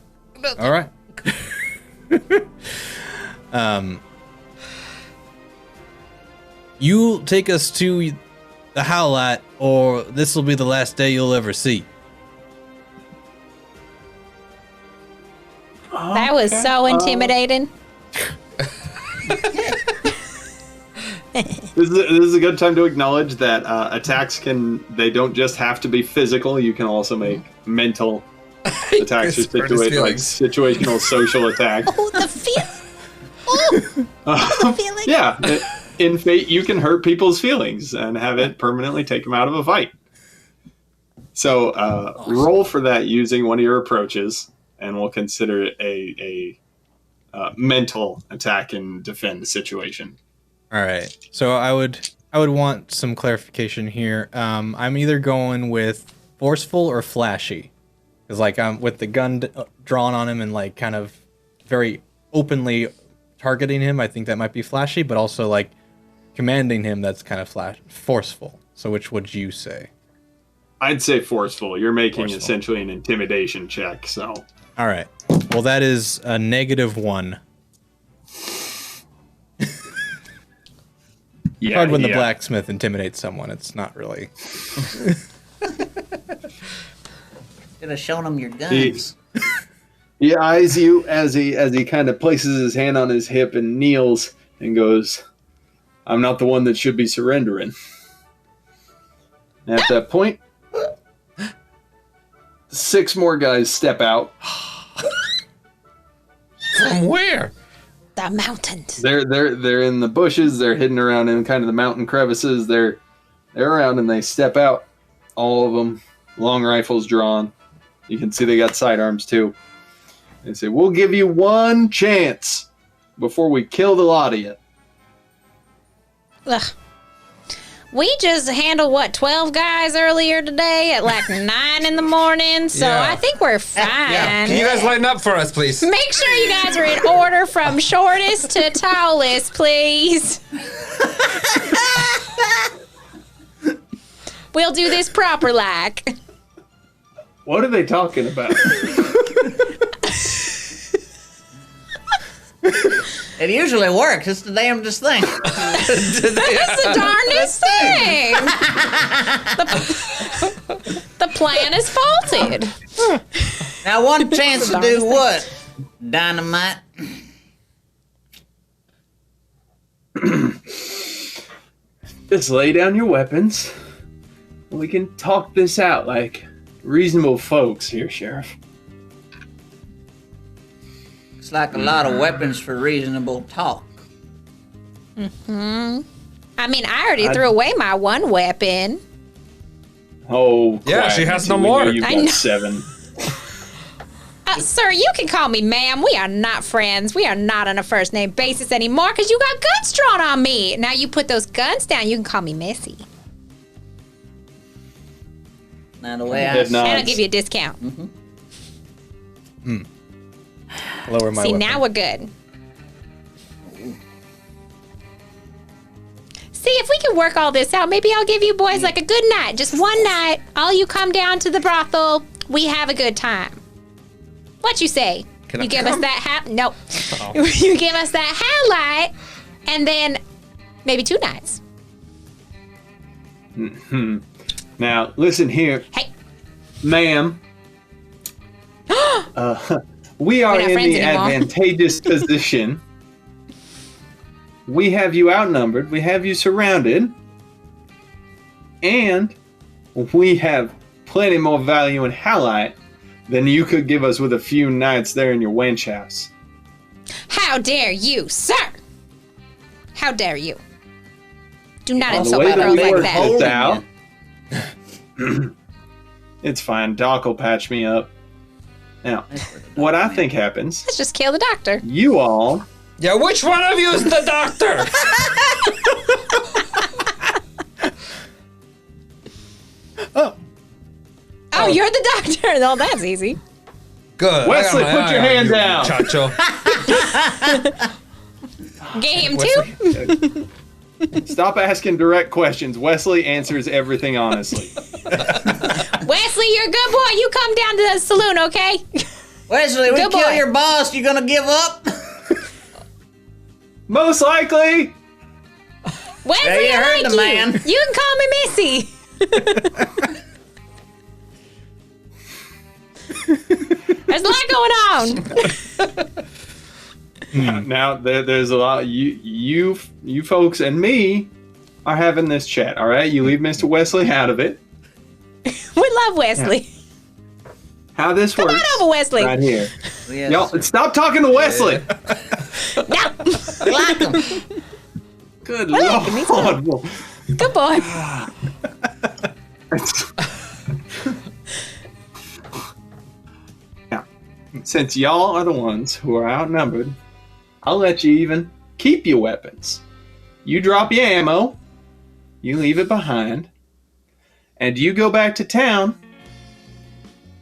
All right. You take us to the Howlite, or this will be the last day you'll ever see. That was so intimidating. This is a good time to acknowledge that attacks they don't just have to be physical. You can also make mental attacks or Chris hurt his situational social attacks. Oh, the feel. Oh, the feeling. Yeah, in Fate, you can hurt people's feelings and have it permanently take them out of a fight. So roll for that using one of your approaches, and we'll consider it a mental attack and defend situation. All right. So I would want some clarification here. I'm either going with forceful or flashy, because like I'm with the gun drawn on him and like kind of very openly targeting him. I think that might be flashy, but also like commanding him, that's kind of forceful. So which would you say? I'd say forceful. You're making Forceful. essentially an intimidation check, so... All right. Well, that is a -1. Yeah, Hard when the blacksmith intimidates someone. It's not really. Should have shown him your guns. He eyes you as he kind of places his hand on his hip and kneels and goes, "I'm not the one that should be surrendering." And at that point, 6 more guys step out From where? The mountains. They're in the bushes. They're hidden around in kind of the mountain crevices. They're around and they step out. All of them, long rifles drawn. You can see they got sidearms too. They say, "We'll give you one chance before we kill the lot of you." Ugh. We just handled, 12 guys earlier today at like 9 in the morning, so Yeah. I think we're fine. Can you guys line up for us, please? Make sure you guys are in order from shortest to tallest, please. We'll do this proper like. What are they talking about? It usually works. It's the damnedest thing. That's the darndest thing. The plan is faulted. Now, one chance to do what? Dynamite. Just lay down your weapons. We can talk this out like reasonable folks here, Sheriff. It's like a lot of weapons for reasonable talk. I mean, I already threw away my one weapon. Oh, Yeah, quiet, she has Nancy. no We know more. You've I got know. 7. Sir, you can call me ma'am. We are not friends. We are not on a first name basis anymore because you got guns drawn on me. Now you put those guns down, you can call me Missy. Now, the way I Head see nod. And I'll give you a discount. Lower my See, weapon. now we're good. See, if we can work all this out, maybe I'll give you boys like a good night. Just one night. All you come down to the brothel. We have a good time. What you say? Can you I give us come? that hat? No. You give us that highlight, and then maybe 2 nights. Now, listen here, Hey. ma'am. We are We're not in friends the anymore. advantageous position. We have you outnumbered. We have you surrounded. And we have plenty more value in halite than you could give us with a few nights there in your wench house. How dare you, sir? How dare you? Do not Oh, insult the way my that girls we like work that. this Holding out, it's fine. Doc will patch me up. Now, what I think happens, Let's just kill the doctor. you all Yeah, which one of you is the doctor? Oh, you're the doctor. Oh, that's easy. Good. Wesley, I got my put your eye on hand you, down. Muchacho. Game Wesley. 2. stop asking direct questions. Wesley answers everything honestly. Wesley, you're a good boy. You come down to the saloon, okay? Wesley, we Good kill boy. your boss. You gonna give up? Most likely. Wesley, Yeah, you I heard like the you. man. You can call me Missy. There's a lot going on. Now there's a lot. You folks and me are having this chat. All right, you leave Mr. Wesley out of it. We love Wesley. How this Come works? on over, Wesley. Right here. Yes. Y'all, stop talking to Wesley. No. We like 'em. Good like him, he's Lord. Good boy. Now, since y'all are the ones who are outnumbered, I'll let you even keep your weapons. You drop your ammo, you leave it behind, and you go back to town,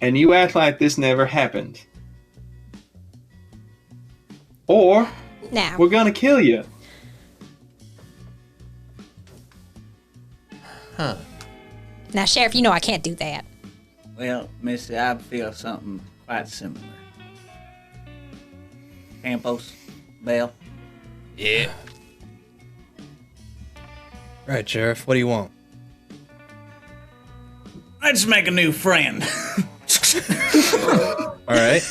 and you act like this never happened. Or Now. we're gonna kill you. Now, Sheriff, you know I can't do that. Well, Missy, I feel something quite similar. Campos, Bell. Yeah. Right, Sheriff. What do you want? Let's make a new friend. All right.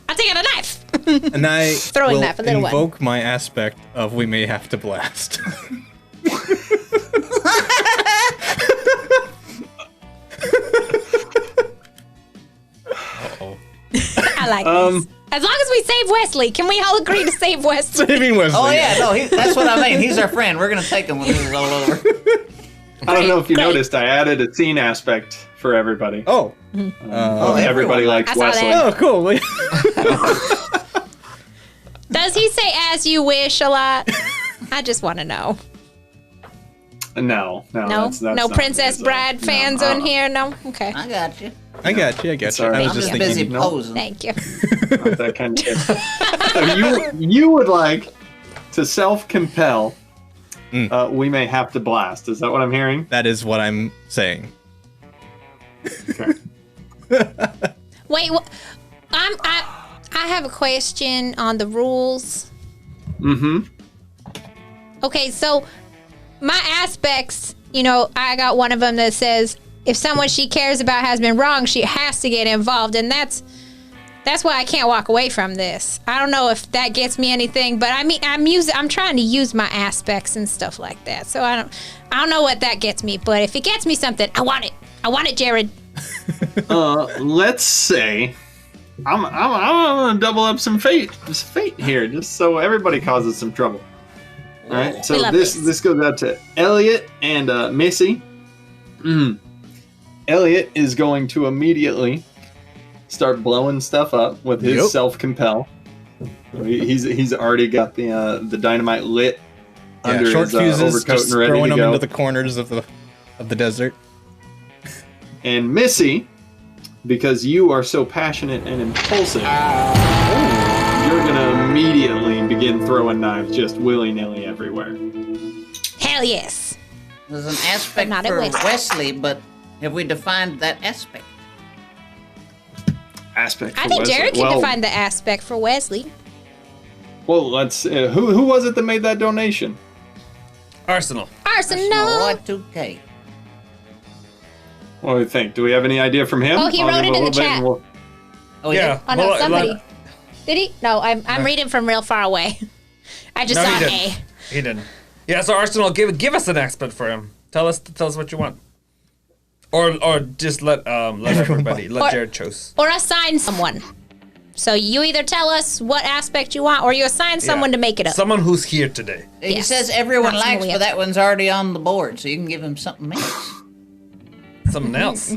I'm taking a knife. And I Throwing will that for little one. invoke my aspect of we may have to blast. Uh-oh. I like Um, this. As long as we save Wesley, can we all agree to save Wesley? Saving Wesley. Oh yeah, no, that's what I mean. He's our friend. We're gonna take him when this is all over. I don't know if you Great. noticed, I added a scene aspect for everybody. Oh. Everybody everyone. likes I saw Wesley. that. Oh, cool. Does he say "as you wish" a lot? I just want to know. No, No, that's no not Princess his, Bride no, fans on here. No, okay. I got you. I got you. Sorry. I was I'm just just thinking. busy no. posing. Thank you. Not that kind of kid. So you would like to self-compel. We may have to blast. Is that what I'm hearing? That is what I'm saying. Okay. Wait, I have a question on the rules. Mm-hmm. Okay, so my aspects, you know, I got one of them that says if someone she cares about has been wrong, she has to get involved, and that's why I can't walk away from this. I don't know if that gets me anything, but I mean, I'm trying to use my aspects and stuff like that. So I don't know what that gets me, but if it gets me something, I want it. I want it, Jared. Let's say I'm gonna double up some fate here, just so everybody causes some trouble. All right, We so love this goes out to Elliot and Missy. Elliot is going to immediately start blowing stuff up with his Yep. self-compel. He's already got the dynamite lit under Short his fuses, overcoat just and ready throwing to them go. into the corners of the desert. And Missy, because you are so passionate and impulsive, you're gonna immediately begin throwing knives just willy-nilly everywhere. Hell yes. There's an aspect Not at for Wesley. Wesley, but have we defined that aspect? Aspect. I for think Wesley. Jared can well, define the aspect for Wesley. Well, let's. Who was it that made that donation? Arsenal. Arsenal. Y2K. What do you think? Do we have any idea from him? Oh, he I'll wrote give it a in the little bit chat. and we'll- Oh Yeah. Oh no, Well, somebody. like- Did he? No, I'm reading from real far away. I just No, saw he an didn't. A. He didn't. Yeah, so Arsenal, give us an aspect for him. Tell us what you want. Or just let everybody let Jared choose. Or assign someone. So you either tell us what aspect you want, or you assign someone Yeah. to make it up. Someone who's here today. He Yes. says everyone Not someone likes, we but have- that one's already on the board, so you can give him something else. Something else.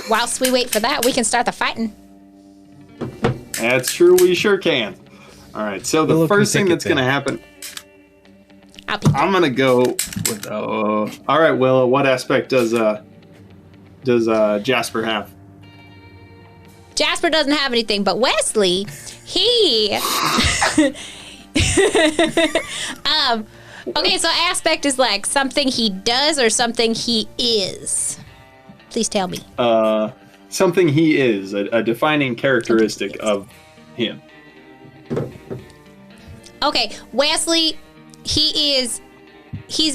Whilst we wait for that, we can start the fighting. That's true. We sure can. All right. So the Willow can first thing take it that's going to happen, I'll be I'm going to go with. All right, Willow. What aspect does Jasper have? Jasper doesn't have anything, but Wesley, he okay, so aspect is like something he does or something he is. Please tell me. Something he is, a defining characteristic of him. Okay, Wesley, he's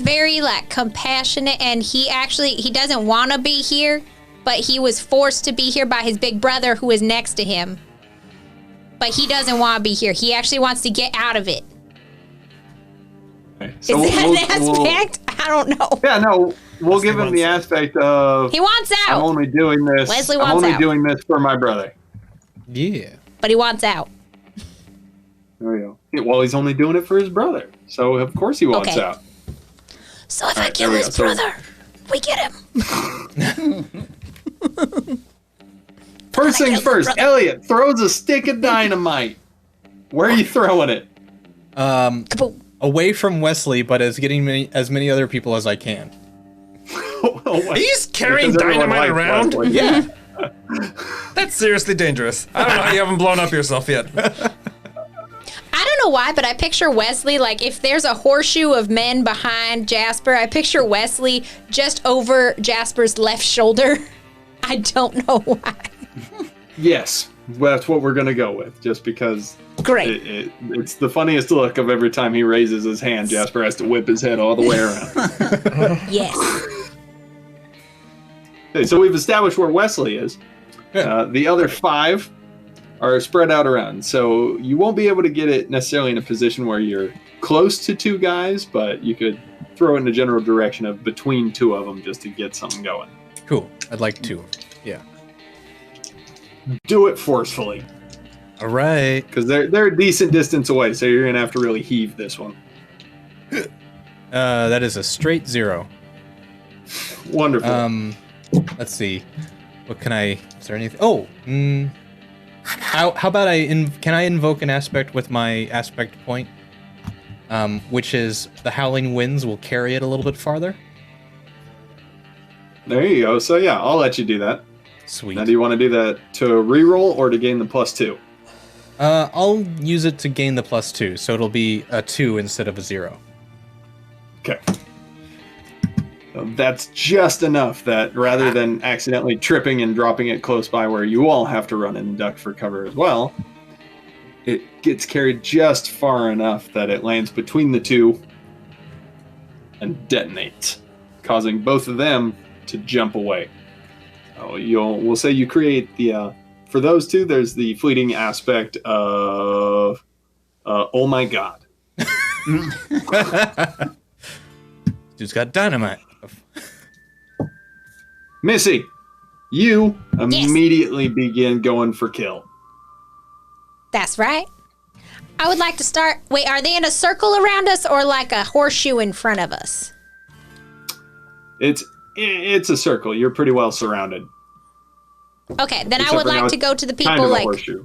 very like compassionate, and he doesn't want to be here, but he was forced to be here by his big brother who is next to him. But he doesn't want to be here. He actually wants to get out of it. Okay, Is that an aspect? I don't know. yeah, no. We'll Wesley give him wants the out. aspect of. He wants I'm out, only doing this. Wesley I'm wants only out. doing this for my brother. Yeah. but he wants out. There we go. Yeah, well, he's only doing it for his brother, so of course he wants Okay. out. So if I Alright, kill there we his go. So- brother, we get him. First things first, brother. Elliot throws a stick of dynamite. Where are you throwing it? Kaboom. Away from Wesley, but as as many other people as I can. He's carrying Because everyone dynamite likes around? Wesley. Yeah. That's seriously dangerous. I don't know how you haven't blown up yourself yet. I don't know why, but I picture Wesley, like, if there's a horseshoe of men behind Jasper, I picture Wesley just over Jasper's left shoulder. I don't know why. Yes, that's what we're gonna go with, just because Great. it's the funniest look of every time he raises his hand. Jasper has to whip his head all the way around. Yes. Okay, so we've established where Wesley is. The other 5 are spread out around, so you won't be able to get it necessarily in a position where you're close to 2 guys, but you could throw it in the general direction of between 2 of them just to get something going. Cool. I'd like 2. Yeah. do it forcefully. All right. Because they're a decent distance away, so you're going to have to really heave this one. That is a straight 0. Wonderful. Let's see. What can I? Is there anything? Oh, how about can I invoke an aspect with my aspect point? Which is the howling winds will carry it a little bit farther. There you go. So yeah, I'll let you do that. Sweet. Now, do you want to do that to reroll or to gain the +2? I'll use it to gain the +2, so it'll be a 2 instead of a 0. Okay. So that's just enough that rather than accidentally tripping and dropping it close by where you all have to run and duck for cover as well, it gets carried just far enough that it lands between the two and detonates, causing both of them to jump away. So we'll say you create the for those two. There's the fleeting aspect of oh my god. Dude's got dynamite. Missy, you immediately begin going for kill. That's right. I would like to start. Wait, are they in a circle around us or like a horseshoe in front of us? It's a circle. You're pretty well surrounded. Okay, then I Except would for now like to it's go to the kind people of a like horseshoe.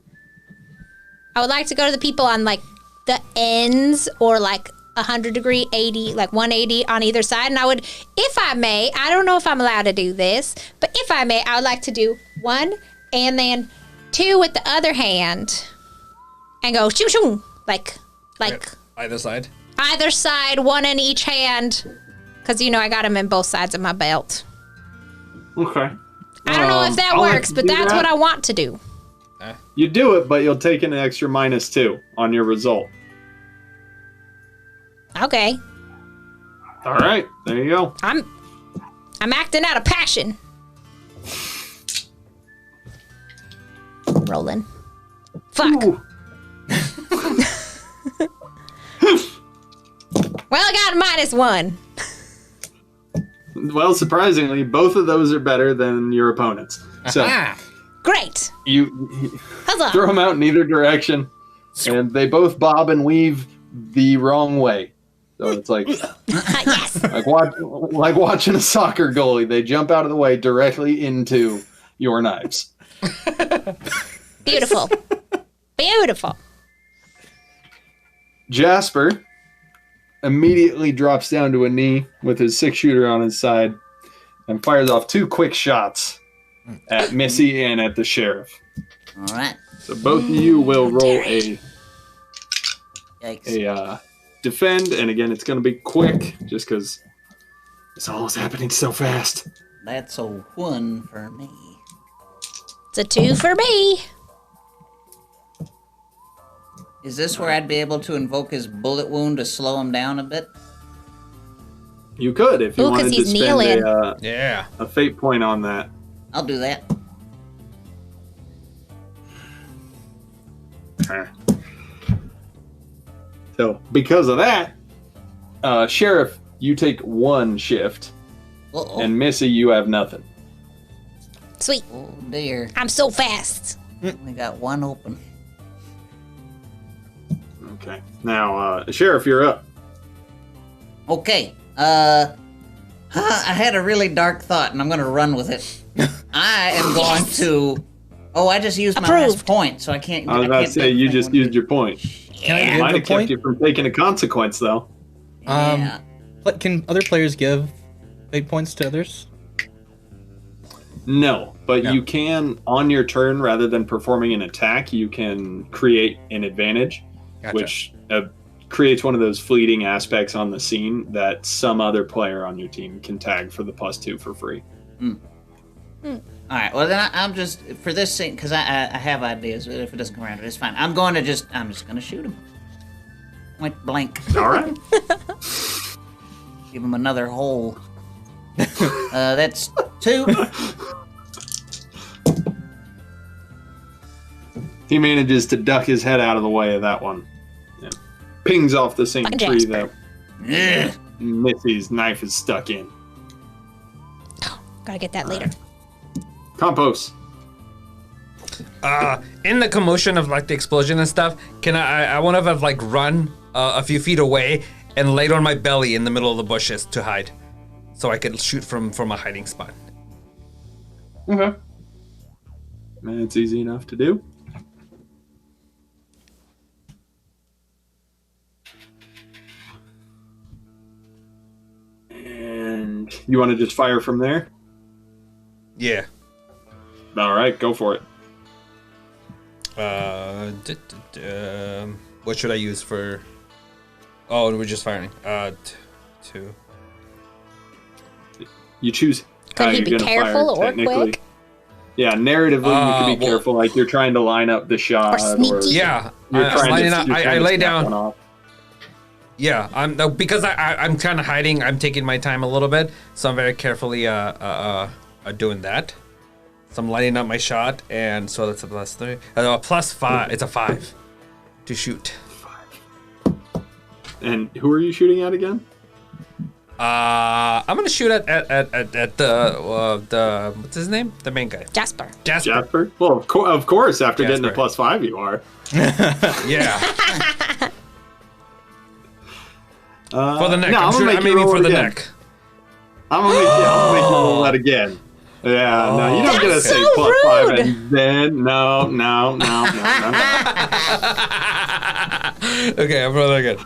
I would like to go to the people on like the ends or like 100-degree, 80, like 180 on either side. And I would, if I may, I don't know if I'm allowed to do this, but if I may, I would like to do 1 and then 2 with the other hand and go shoo shoo, like Either side. either side, 1 in each hand, because you know I got them in both sides of my belt. Okay. I don't know if that I'll let works, you but do that's that. what I want to do. You do it, but you'll take an extra -2 on your result. Okay, All right, there you go. I'm acting out of passion. Rolling. Fuck. Ooh. Well, I got a -1. Well, surprisingly, both of those are better than your opponents. So Great. you Huzzah. throw them out in either direction, and they both bob and weave the wrong way. So it's like Yes. like watching a soccer goalie. They jump out of the way directly into your knives. Beautiful. Beautiful. Jasper immediately drops down to a knee with his 6-shooter on his side and fires off 2 quick shots at Missy and at the sheriff. All right. So both of you will roll Yikes. a defend, and again, it's going to be quick just because this all is happening so fast. That's a 1 for me. It's a 2 for me. Is this where I'd be able to invoke his bullet wound to slow him down a bit? You could if you Ooh, 'cause wanted to he's spend kneeling. Yeah. a fate point on that. I'll do that. So because of that, Sheriff, you take 1 shift, Uh-oh. and Missy, you have nothing. Sweet. Oh dear. I'm so fast. We got 1 open. Okay. Now, Sheriff, you're up. Okay. I had a really dark thought, and I'm going to run with it. I am going to. Oh, I just used my last Approved. point, so I can't. I was about to say, you just used your point. Can I Yeah. give Might the have kept point? you from taking a consequence, though. Yeah. Can other players give fate points to others? No, but No. you can, on your turn, rather than performing an attack, you can create an advantage, Gotcha. which creates one of those fleeting aspects on the scene that some other player on your team can tag for the +2 for free. All right. Well, then I'm just for this thing because I have ideas. But if it doesn't come around, it's fine. I'm just going to shoot him. Point blank. All right. Give him another hole. That's 2. He manages to duck his head out of the way of that one. Yeah. Pings off the same Fucking tree Jasper. that Ugh. Missy's knife is stuck in. Gotta get that later. Compost. in the commotion of like the explosion and stuff, can I want to have like run a few feet away and laid on my belly in the middle of the bushes to hide, so I could shoot from a hiding spot. Okay. Man, it's easy enough to do. And you want to just fire from there? Yeah. All right, go for it. What should I use for? Oh, we're just firing. Two. You choose Could how he you're be gonna careful fire, or technically. quick? Yeah, narratively, you can be well- careful. Like you're trying to line up the shot, Or sneaky. Yeah, you're I'm trying lining to, up. you're I trying to lay snap one down. off. Yeah, I'm because I'm kind of hiding. I'm taking my time a little bit, so I'm very carefully doing that. So I'm lining up my shot, and so that's a +3. +5. It's a 5 to shoot. And who are you shooting at again? I'm gonna shoot at the what's his name? The main guy. Jasper. Jasper? Well, of course, after getting a Jasper. +5, you are. Yeah. For the neck. No, I'm make you aiming roll for it the again. neck. I'm gonna make you roll that again. Yeah, no, you don't get to That's say so +5 rude. and then no. Okay, I'm rolling again.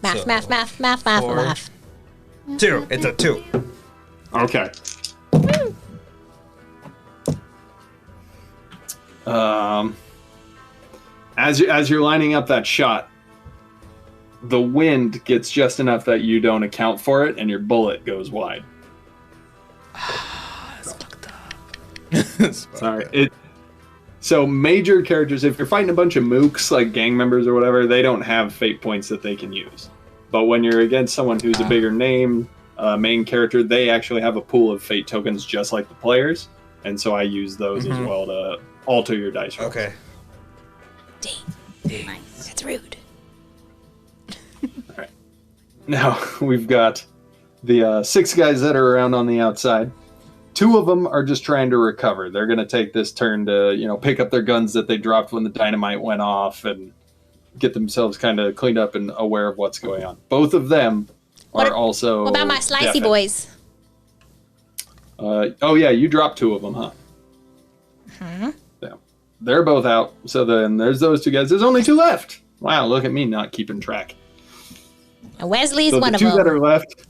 Math, So, math. 2. It's a 2. Okay. As you're lining up that shot, the wind gets just enough that you don't account for it, and your bullet goes wide. That's fucked up. Sorry. So major characters, if you're fighting a bunch of mooks, like gang members or whatever, they don't have fate points that they can use. But when you're against someone who's a bigger name, main character, they actually have a pool of fate tokens just like the players. And so I use those as well to alter your dice rolls. Okay. Dang. Nice. That's rude. Now we've got the 6 guys that are around on the outside. 2 of them are just trying to recover. They're going to take this turn to, pick up their guns that they dropped when the dynamite went off and get themselves kind of cleaned up and aware of what's going on. Both of them are also. What about my slicey deafened. boys? Oh yeah, you dropped 2 of them, huh? Yeah, they're both out. So then there's those 2 guys. There's only 2 left. Wow, look at me not keeping track. And Wesley's So one the of 2 them. that are left,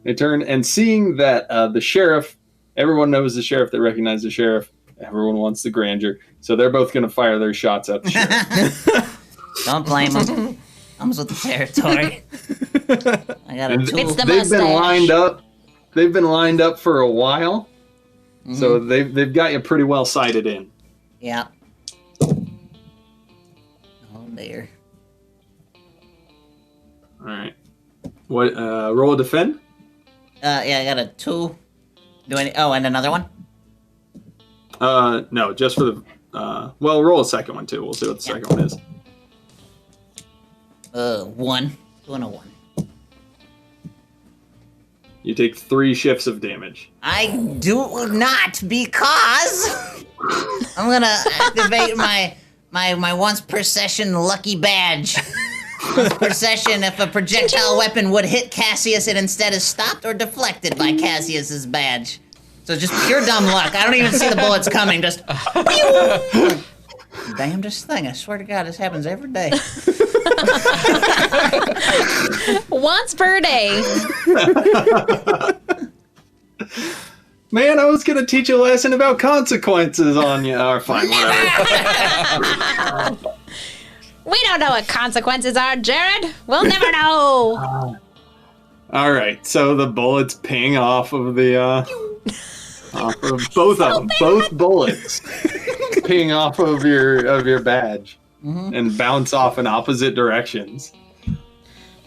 they turn and seeing that the sheriff, everyone knows the sheriff, they recognize the sheriff, everyone wants the grandeur, so they're both going to fire their shots at the sheriff. Don't blame them. Comes with the territory. I got a And tool. It's the they've been mustache. lined up. They've been lined up for a while, so they've got you pretty well sighted in. Yeah. Oh dear. All right. What? Roll a defend. Yeah, I got a 2. And another one? No, just for the. Well, roll a second one too. We'll see what the second one is. 1. 2 and a 1. You take 3 shifts of damage. I do not, because I'm gonna activate my once per session lucky badge. Once per session, if a projectile weapon would hit Cassius, it instead is stopped or deflected by Cassius's badge. So just pure dumb luck. I don't even see the bullets coming. Just damnedest thing. I swear to God, this happens every day. Once per day. Man, I was gonna teach a lesson about consequences on you. Or fine, whatever. We don't know what consequences are, Jared. We'll never know. All right, so the bullets ping off of the off of both of them, both bullets ping off of your badge and bounce off in opposite directions.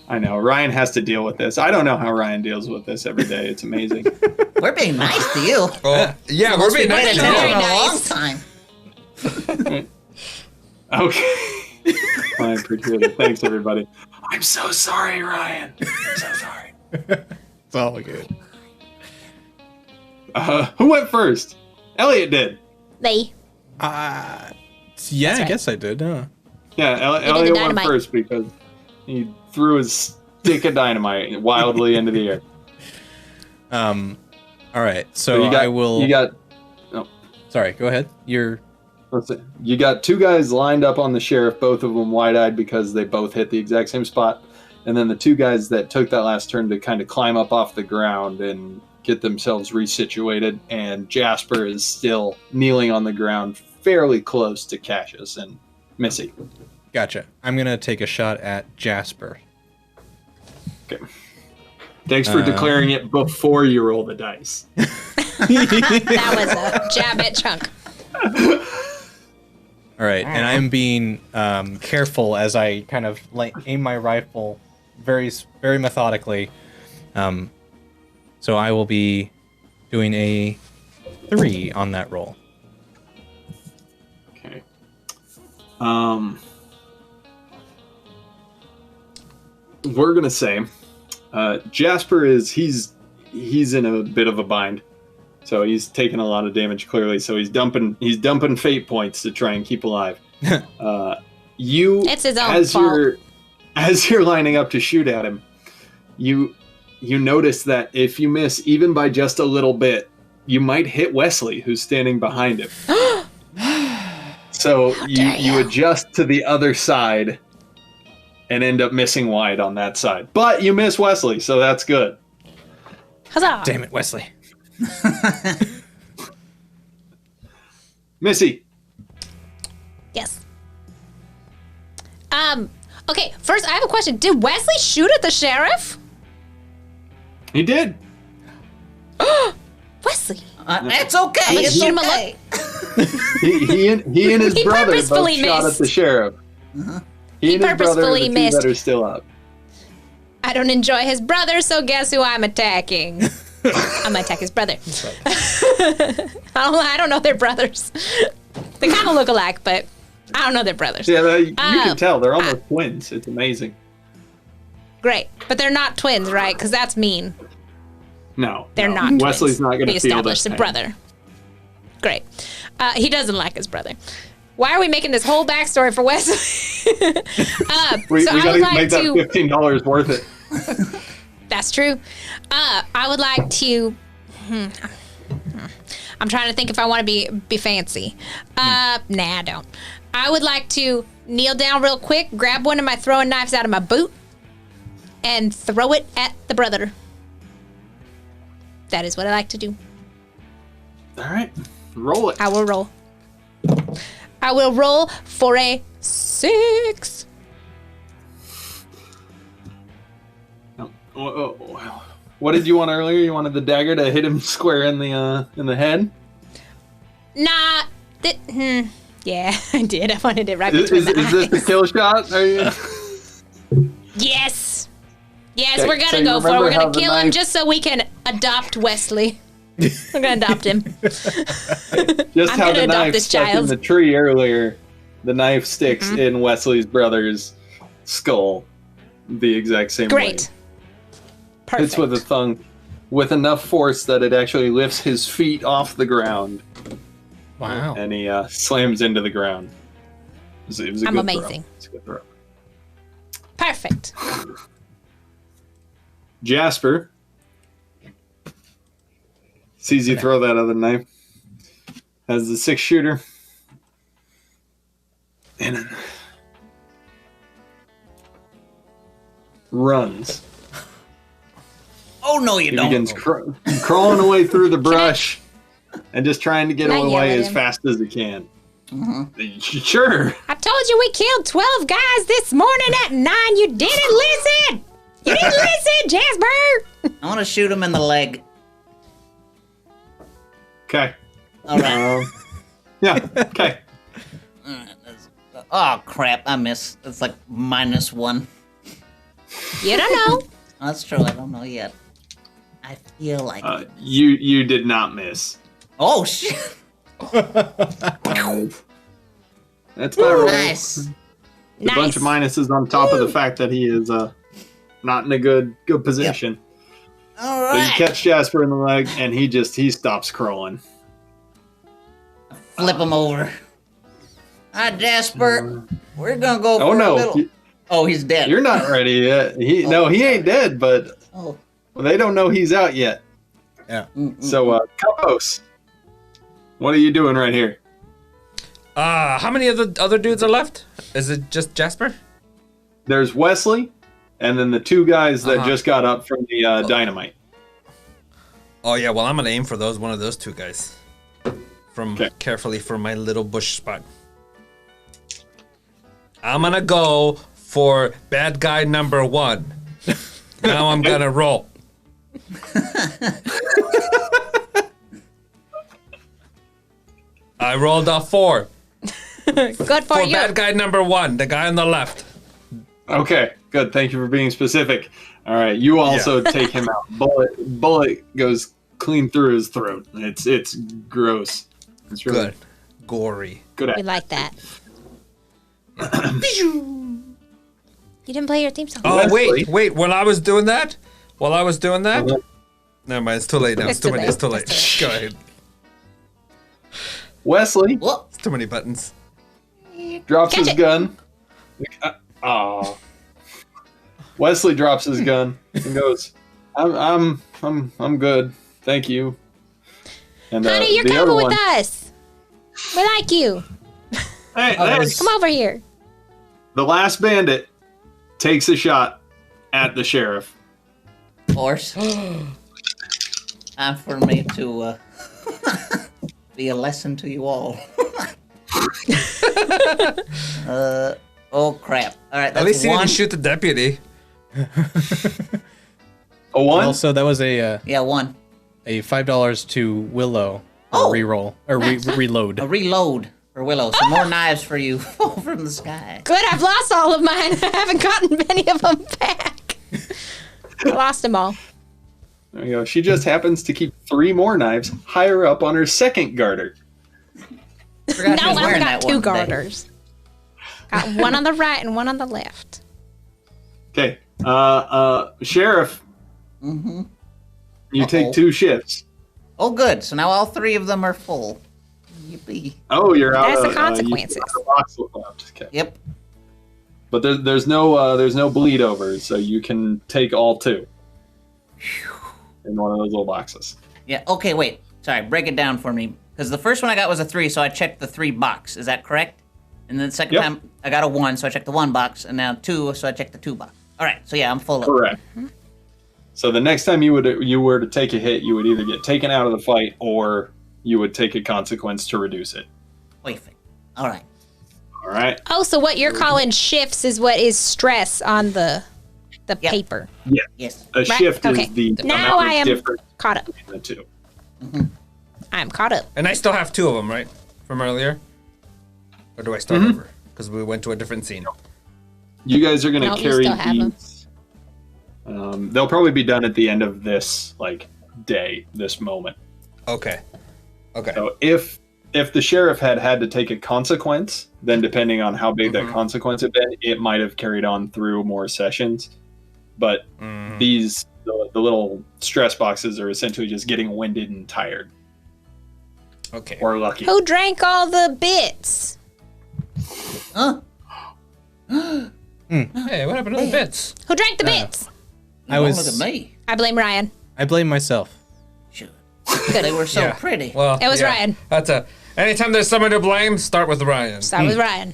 I know Ryan has to deal with this. I don't know how Ryan deals with this every day. It's amazing. We're being nice to you. Oh, yeah, we're being Waited nice to for you. a nice. long time. Okay. I appreciate it. Thanks, everybody. I'm so sorry, Ryan. I'm so sorry. It's all good. Who went first? Elliot did. They. Yeah, I guess I did. Huh? Yeah, did the Elliot went dynamite. first because he threw his stick of dynamite wildly into the air. All right. So you got, I will. You got. Sorry. Go ahead. Let's see. You got two guys lined up on the sheriff, both of them wide-eyed because they both hit the exact same spot. And then the two guys that took that last turn to kind of climb up off the ground and get themselves resituated. And Jasper is still kneeling on the ground fairly close to Cassius and Missy. Gotcha. I'm gonna take a shot at Jasper. Okay. Thanks for declaring it before you roll the dice. That was a jab at Chunk. All right, and I'm being careful as I kind of aim my rifle very methodically. So I will be doing a 3 on that roll. Okay. We're gonna say Jasper he's in a bit of a bind. So he's taking a lot of damage clearly. So he's dumping fate points to try and keep alive. It's his own fault. As you're lining up to shoot at him, you notice that if you miss even by just a little bit, you might hit Wesley, who's standing behind him. So you adjust to the other side and end up missing wide on that side. But you miss Wesley, so that's good. Huzzah! Damn it, Wesley. Missy. Yes. Okay, first I have a question. Did Wesley shoot at the sheriff? He did. Wesley. It's okay. gonna It's shoot him a okay. He and his He brother both purposefully shot at missed. the sheriff. He and his brother are purposefully the two missed. that are still up. I don't enjoy his brother, so guess who I'm attacking? I'm gonna attack his brother. I don't know their brothers. They kind of look alike, but I don't know their brothers. Yeah, you can tell they're almost twins. It's amazing. Great, but they're not twins, right? Because that's mean. No, They're no. not. Wesley's twins. not going to He feel established this a pain. brother. Great. He doesn't like his brother. Why are we making this whole backstory for Wesley? We so I got would to like make that to. $15 worth it. That's true. I would like to. I'm trying to think if I want to be fancy. Nah, I don't. I would like to kneel down real quick, grab one of my throwing knives out of my boot, and throw it at the brother. That is what I like to do. All right, roll it. I will roll. I will roll for a 6. What did you want earlier? You wanted the dagger to hit him square in the head. Nah. Yeah, I did. I wanted it right between Is the this the eyes. kill shot? Are you? Yes. Yes, Okay, we're so gonna you go for it. remember We're how gonna the kill him knife- just so we can adopt Wesley. We're gonna adopt him. Just I'm how gonna the adopt knife this stuck in child. the tree earlier. The knife sticks in Wesley's brother's skull, the exact same way. Great. Perfect. Hits with a thumb with enough force that it actually lifts his feet off the ground, Wow. and he slams into the ground. It was a I'm good amazing. Throw. It's a good throw. Perfect. Jasper sees you throw that other knife, has the 6-shooter, and then runs. Oh no, you He don't. begins crawling away through the brush and just trying to get Can I yell away at as him? fast as he can. Sure. I told you we killed 12 guys this morning at 9. You didn't listen. You didn't listen, Jasper. I want to shoot him in the leg. Okay. All right. Yeah. Okay. Oh crap! I miss. It's like -1. You don't know. That's true. I don't know yet. I feel like. You did not miss. Oh shit! That's my roll. Nice. A bunch of Nice. minuses on top of the fact that he is not in a good position. All So you right. catch Jasper in the leg, and he stops crawling. Flip him over. All right, Jasper. We're gonna go for Oh a no, little. Oh, he's dead. you're not ready yet. He ain't dead, but Oh. they don't know he's out yet. Yeah. So, Campos, what are you doing right here? How many of the other dudes are left? Is it just Jasper? There's Wesley, and then the two guys that Uh-huh. just got up from the dynamite. Oh yeah, well I'm gonna aim for one of those two guys. Okay. Carefully from my little bush spot. I'm gonna go for bad guy number 1. Now I'm gonna roll. I rolled a 4. Good for For you. bad guy number 1, the guy on the left. Okay, good. Thank you for being specific. All right, you also take him out. Bullet goes clean through his throat. It's gross. It's really Good. Gory. good We at. like that. You didn't play your theme song. Oh Wesley. wait! While I was doing that, never mind. It's too late now. It's It's too too many. late. It's too late. It's Go ahead. Wesley Whoop. It's too many buttons. drops Catch his it. gun. Oh. Wesley drops his gun and goes, "I'm good, thank you." And Honey, you're the other coming with one, us. We like you. hey, Oh, that hey, was- Come over here. the last bandit takes a shot at the sheriff. Of course. Time for me to be a lesson to you all. Oh crap! All right, At that's least he one. didn't shoot the deputy. A one? Also, that was a Yeah, one. $5 to Willow. Oh, Reroll or reload. A reload for Willow. Some more knives for you fall from the sky. Good, I've lost all of mine. I haven't gotten many of them back. I lost them all. There you go. She just happens to keep 3 more knives higher up on her second garter. Forgot No, she was I only wearing got that 2 one today. garters. Got one on the right and one on the left. Okay, sheriff, Mm-hmm. you take 2 shifts. Oh, good. So now all 3 of them are full. Yippee. Oh, you're out. That's the of, consequences. you got a box left. Okay. Yep. But there's no bleed over, so you can take all 2 in one of those little boxes. Yeah. Okay. Wait. Sorry. Break it down for me. Because the first one I got was a 3, so I checked the 3 box. Is that correct? And then the second Yep. time I got a 1, so I checked the 1 box, and now 2, so I checked the 2 box. All right. So yeah, I'm full. Correct. So the next time you were to take a hit, you would either get taken out of the fight or you would take a consequence to reduce it. Perfect. All right. All right. Oh, so what you're calling shifts is what is stress on the Yep. paper. Yes. A Right, shift okay. is the Now amount I am difference caught up. between the 2. I am caught up. And I still have 2 of them, right? From earlier? Or do I start over? Because we went to a different scene. You guys are going to No, you carry still have 'em. these. They'll probably be done at the end of this day, this moment. Okay. Okay. So if the sheriff had to take a consequence, then depending on how big that consequence had been, it might have carried on through more sessions. But these the little stress boxes are essentially just getting winded and tired Okay. or lucky. Who drank all the bits? Huh? Hey, what happened to the bits? Who drank the bits? I Don't was- look at me. I blame Ryan. I blame myself. Shoot. They were so pretty. Well, It was Ryan. That's anytime there's someone to blame, start with Ryan. Start with Ryan.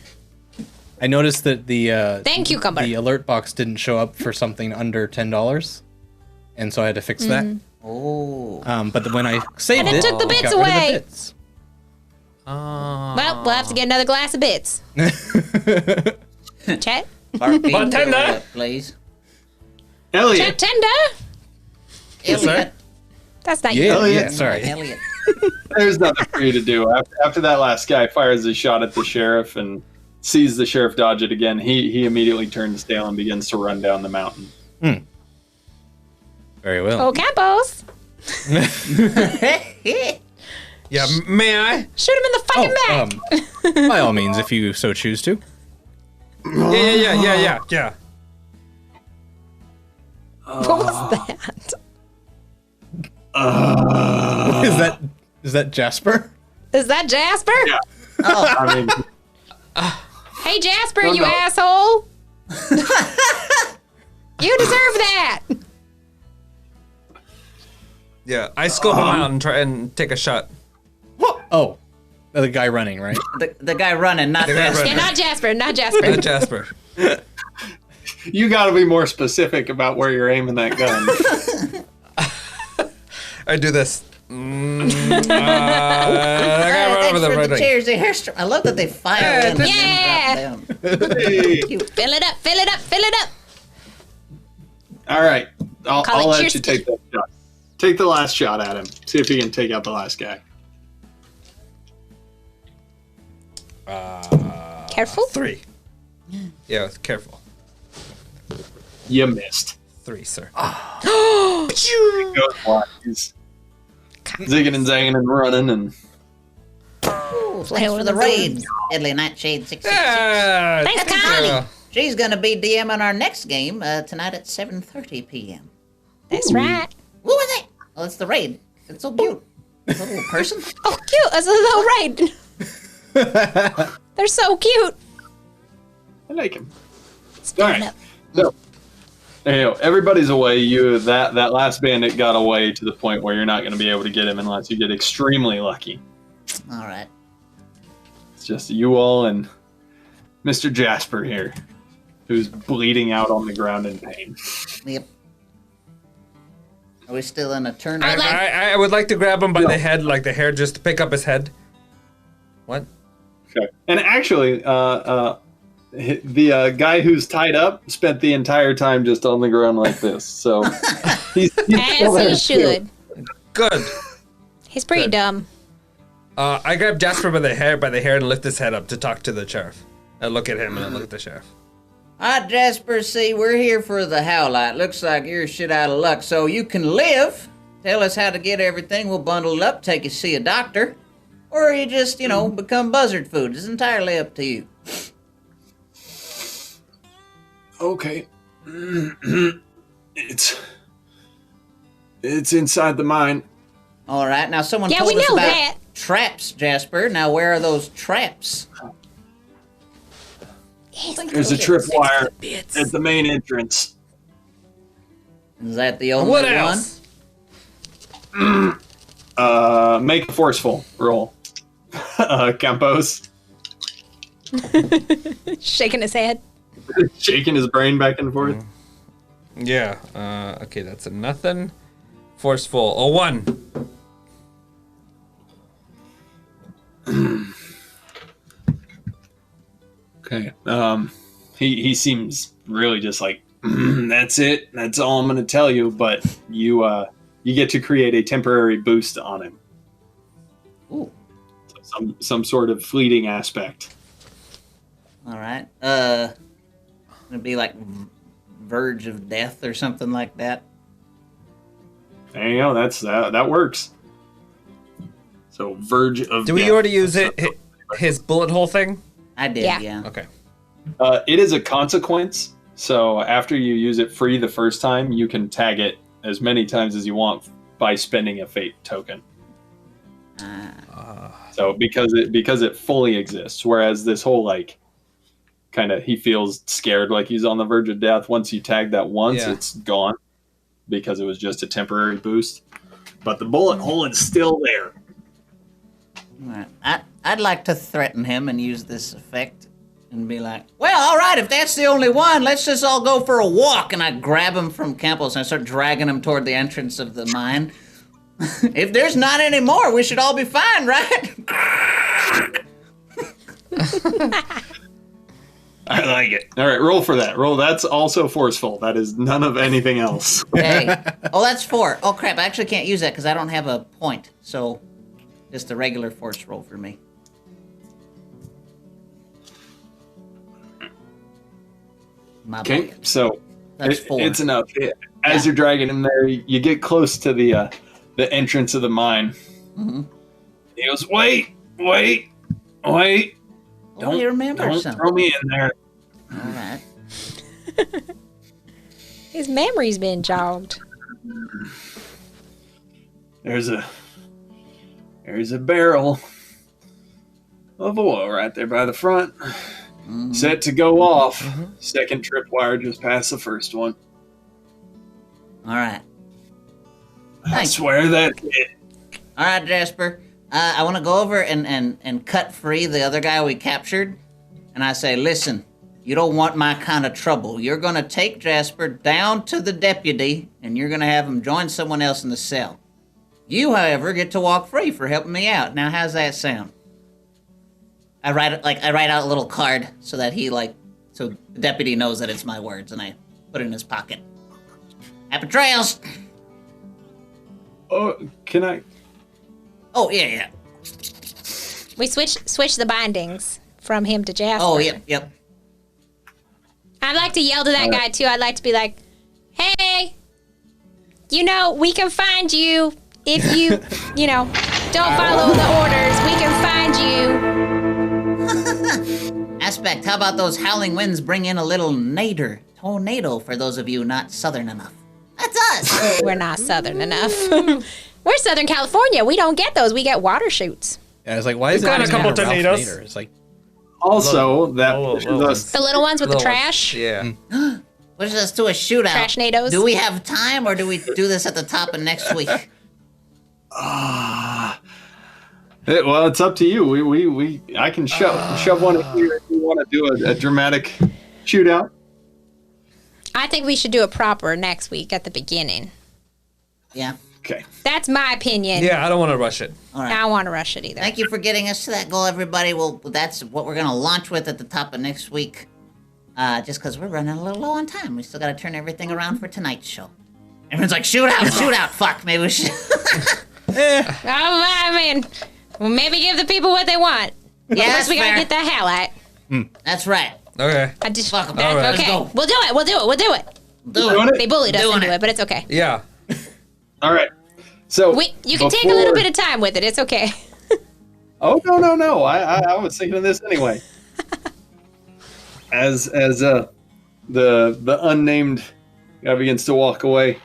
I noticed that the Thank you, Cucumber. the alert box didn't show up for something under $10, and so I had to fix that. Oh. But when I saved And it it, took the bits got rid of the away. bits. Well, we'll have to get another glass of bits. Chet? Bartender. Please. Elliot, Chet tender? Yes, sir. Elliot. That's not Yeah, you. Elliot. yeah, sorry. Elliot. there's nothing for you to do. After that last guy fires a shot at the sheriff and sees the sheriff dodge it again, he immediately turns tail and begins to run down the mountain. Very well. Oh, Campos. Yeah, may I? Shoot him in the fucking back. By all means, if you so choose to. Yeah. What was that? Is that Jasper? Is that Jasper? Yeah. Oh, I mean, Hey, Jasper, No, you no. asshole. You deserve that. Yeah, I scope him out and try and take a shot. Oh, the guy running, right? the guy running, not The guy Jasper. running. Yeah, not Jasper, not Jasper. Not Jasper. you got to be more specific about where you're aiming that gun. I do this. I got right Thanks over the for right the ring. chairs. I love that they fire Yeah, in and yeah. then drop down. Hey. Cute. Fill it up, fill it up, fill it up. All right, I'll Call it let cheers. you take that shot. Take the last shot at him. See if you can take out the last guy. Careful. 3. Yeah, careful. You missed. 3, sir. Goes wide. He's zigging and zagging and running and Ooh, thanks for the raid, Deadly Nightshade 666. Yeah, Thanks, thank Connie. you. She's gonna be DMing our next game tonight at 7:30 p.m. That's right. Who was it? Oh, it's the raid. It's so cute. It's a little person. Oh, cute. That's a little raid. They're so cute. I like him. Spin All it right. up. So, everybody's away. That last bandit got away to the point where you're not going to be able to get him unless you get extremely lucky. All right. It's just you all and Mr. Jasper here, who's bleeding out on the ground in pain. Yep. Are we still in a turn? I like- I would like to grab him by the head, like the hair, just to pick up his head. What? Okay. And actually, the guy who's tied up spent the entire time just on the ground like this. So he's still there As he too. should. Good. He's pretty Good. dumb. I grab Jasper by the hair, and lift his head up to talk to the sheriff. I look at him and I look at the sheriff. All right, Jasper, see, we're here for the Howlite. Looks like you're shit out of luck, so you can live. Tell us how to get everything. We'll bundle it up, take you to see a doctor. Or you just, become buzzard food. It's entirely up to you. Okay. it's inside the mine. All right, now someone Yeah, told we us know about that. traps, Jasper. Now, where are those traps? There's a tripwire at the main entrance. Is that the only What one? else? Make a forceful roll. Campos Shaking his head. shaking his brain back and forth. Yeah. Okay, that's a nothing. Forceful. A 1. Okay. He seems really just like that's it. That's all I'm gonna tell you. But you get to create a temporary boost on him. Ooh. Some sort of fleeting aspect. All right. It'd be like verge of death or something like that. There you go. That works. So verge of. Do we death. already use it? His bullet hole thing? I did, Yeah. yeah. Okay. It is a consequence. So after you use it free the first time, you can tag it as many times as you want by spending a fate token. So because it fully exists, whereas this whole kind of he feels scared like he's on the verge of death. Once you tag that once, Yeah. it's gone because it was just a temporary boost. But the bullet hole is still there. All right. I'd like to threaten him and use this effect and be like, well, all right, if that's the only one, let's just all go for a walk. And I grab him from Campbell's and I start dragging him toward the entrance of the mine. If there's not any more, we should all be fine, right? I like it. All right, roll for that. Roll. That's also forceful. That is none of anything else. Hey. Oh, that's 4. Oh, crap. I actually can't use that because I don't have a point. So just a regular force roll for me. My Okay, bad. so That's 4. it's enough. As you're dragging him there, you get close to the entrance of the mine. Mhm. He goes, wait. Oh, he remembers Don't something. throw me in there. All right. His memory's been jogged. there's a barrel of oil right there by the front, set to go off. Second tripwire just past the first one. All right. I Thanks. swear that's it. All right, Jasper. I want to go over and cut free the other guy we captured. And I say, listen, you don't want my kind of trouble. You're going to take Jasper down to the deputy, and you're going to have him join someone else in the cell. You, however, get to walk free for helping me out. Now, how's that sound? I write out a little card so that so the deputy knows that it's my words, and I put it in his pocket. Happy trails! Oh, can I? Oh, yeah. We switch the bindings from him to Jasper. Oh, yep. I'd like to yell to that guy, too. I'd like to be like, hey, we can find you if you, don't follow the orders. We can find you. Aspect, how about those howling winds bring in a little tornado for those of you not southern enough? That's us! We're not southern enough. We're Southern California. We don't get those. We get water shoots. Yeah, it's like, why is it got a always couple Ralph tornadoes. Nader? It's like, Also, that little pushes us. The little ones with the Little ones. trash. Yeah. Let's just do a shootout. Trash-nados. Do we have time, or do we do this at the top of next week? Well, it's up to you. I can shove one in here if you want to do a dramatic shootout. I think we should do it proper next week at the beginning. Yeah. Okay. That's my opinion. Yeah, I don't want to rush it. All right. I don't want to rush it either. Thank you for getting us to that goal, everybody. Well, that's what we're going to launch with at the top of next week. Just because we're running a little low on time. We still got to turn everything around for tonight's show. Everyone's like, shoot out. Fuck, maybe we should. I mean, well, maybe give the people what they want. Yeah, First, we got to fair. get the hell out. That's right. Okay. I just, Fuck 'em. that- All right, let's okay, go. we'll do it. Do Doing it. it? They bullied us Doing into it. it, but it's okay. Yeah. All right. So You can take a little bit of time with it. It's okay. Oh no! I was thinking of this anyway. As the unnamed guy begins to walk away,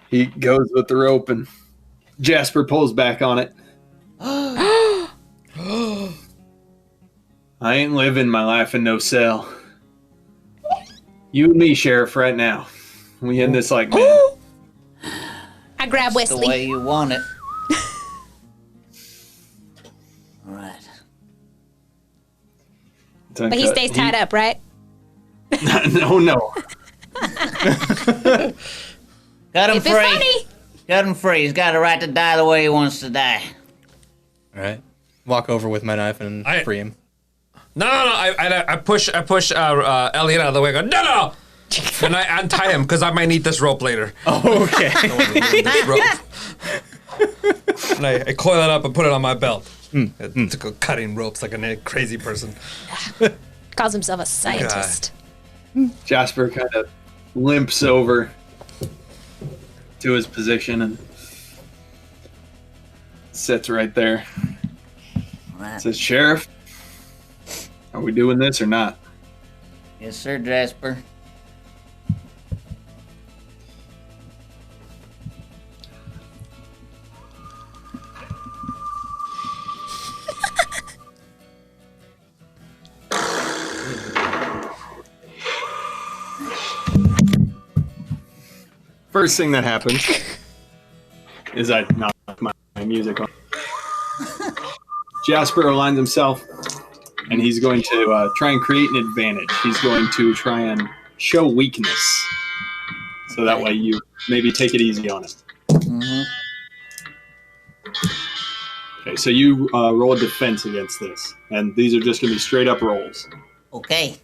he goes with the rope and Jasper pulls back on it. I ain't living my life in no cell. You and me, Sheriff, right now. We end this like men. I grab The Wesley. way you want it. All right. But he stays tied up, right? No. Cut him If free. it's funny. Cut him free. He's got a right to die the way he wants to die. all right. Walk over with my knife and free him. No. I push Elliot out of the way. I go, no. And I untie him because I might need this rope later. Oh, okay. This rope. And I coil it up and put it on my belt. To go cutting ropes like a crazy person. Calls himself a scientist. Jasper kind of limps over to his position and sits right there. All right. Says, Sheriff, are we doing this or not? Yes, sir, Jasper. First thing that happens is I knock my music on. Jasper aligns himself, and he's going to try and create an advantage. He's going to try and show weakness, so that way you maybe take it easy on him. Mm-hmm. Okay, so you roll a defense against this, and these are just going to be straight up rolls. Okay.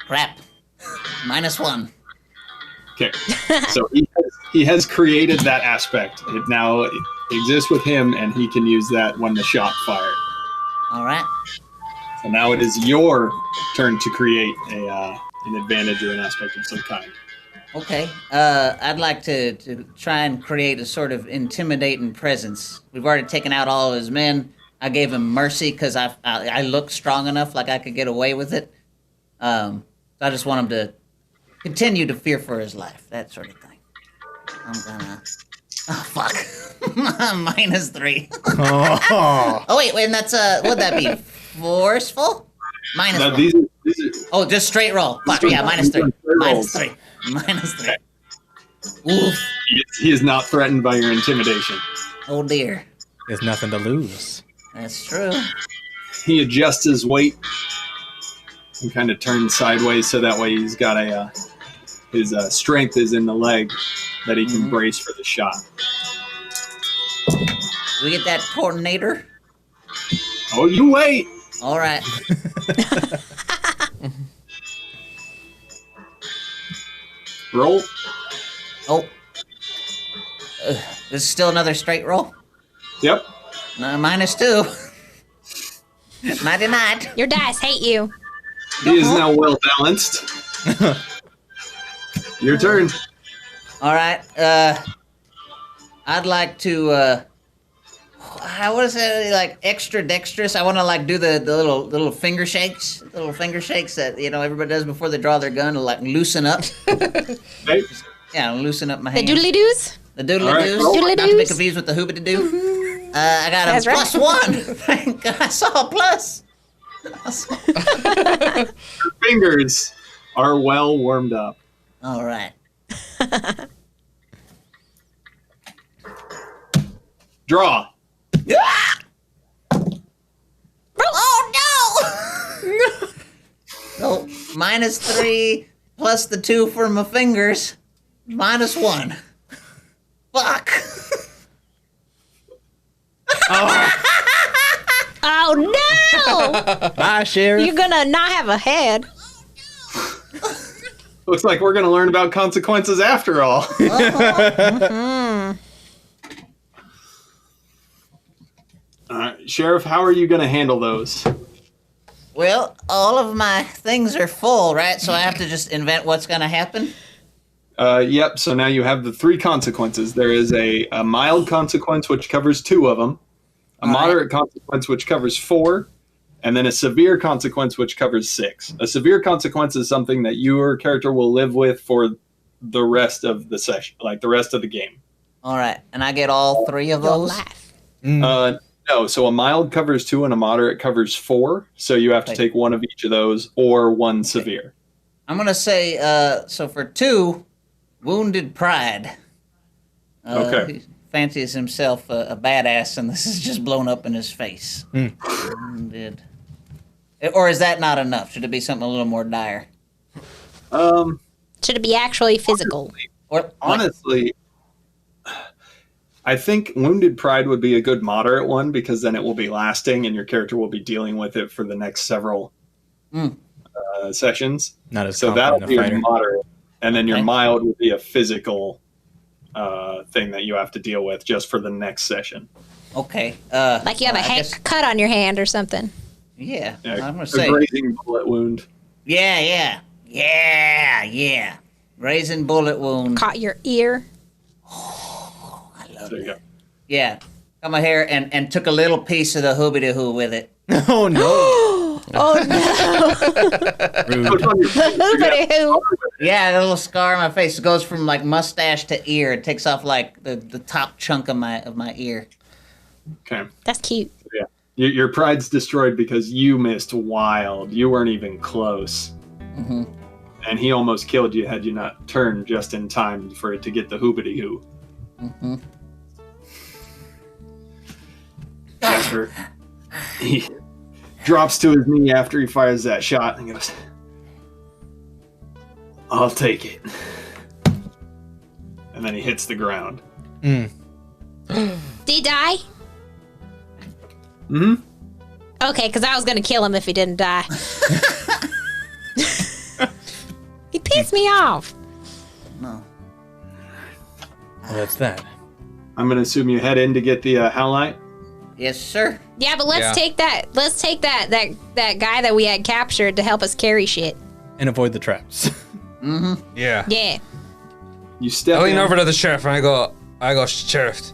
Crap. -1. Okay, so he has created that aspect. It now exists with him, and he can use that when the shot fired. All right. So now it is your turn to create an advantage or an aspect of some kind. Okay. I'd like to try and create a sort of intimidating presence. We've already taken out all of his men. I gave him mercy because I looked strong enough, like I could get away with it. So I just want him to continue to fear for his life, that sort of thing. I'm gonna Oh, fuck. -3. Oh. Oh, wait, and that's, would that be forceful? Minus Now, one. these are Oh, just straight roll. Fuck, yeah, -3. Straight rolls. -3. -3. Oof. he is not threatened by your intimidation. Oh, dear. There's nothing to lose. That's true. He adjusts his weight and kind of turns sideways so that way he's got his strength is in the leg that he can brace for the shot. We get that tornado? Oh, you wait! All right. Roll. Oh. This is still another straight roll? Yep. -2. Nighty night. Your dice hate you. He is now well balanced. Your turn. All right. I'd like to. I want to say like extra dexterous. I want to like do the little finger shakes, that everybody does before they draw their gun to like loosen up. Okay. Yeah, loosen up my The hands. doodly doos? The doodly All right, doos. roll. Not to be confused with the hoobity doo. I got a That's right. +1. Thank God, I saw a plus. Your fingers are well warmed up. All right. Draw. Oh no! So -3 plus the 2 for my fingers, -1. Fuck. Oh no! Bye, Sheriff. You're gonna not have a head. Looks like we're going to learn about consequences after all. Sheriff, how are you going to handle those? Well, all of my things are full, right? So I have to just invent what's gonna happen. Yep, so now you have the 3 consequences. There is a mild consequence, which covers 2 of them, a moderate consequence, which covers 4, and then a severe consequence, which covers 6. A severe consequence is something that your character will live with for the rest of the session, like the rest of the game. All right, and I get all 3 of You'll those. laugh. No, so a mild covers 2 and a moderate covers 4, so you have to take one of each of those or one severe. I'm gonna say so for 2, wounded pride. Okay. He fancies himself a badass, and this is just blown up in his face. Wounded. Or is that not enough? Should it be something a little more dire? Should it be actually physical? Or Honestly, I think wounded pride would be a good moderate one because then it will be lasting and your character will be dealing with it for the next several sessions. Not as So that'll confident be a your fighter. moderate, and then your Okay. mild will be a physical thing that you have to deal with just for the next session. okay. Like you have a I guess- cut on your hand or something. Yeah, Yeah, I'm gonna a say. grazing bullet wound. Yeah. Raising bullet wound. Caught your ear. There you go. Yeah. Got my hair and took a little piece of the hoobity-hoo with it. Oh no! Oh no! Rude. What's on your face? Hoobity-hoo. Yeah, a little scar on my face. It goes from like mustache to ear. It takes off like the top chunk of my ear. Okay. That's cute. Yeah. Your pride's destroyed because you missed wild. You weren't even close. Mm-hmm. And he almost killed you had you not turned just in time for it to get the hoobity hoo. Mm-hmm. Jasper, he drops to his knee after he fires that shot and goes, "I'll take it." And then he hits the ground. Did he die? Mm-hmm. Okay, because I was gonna kill him if he didn't die. He pissed me off. No. Well, that's that. I'm going to assume you head in to get the Howlite. Yes, sir. Yeah, but let's take that. Let's take that guy that we had captured to help us carry shit. And avoid the traps. Yeah. Yeah. You step I lean in. over to the sheriff and I go, Sheriff,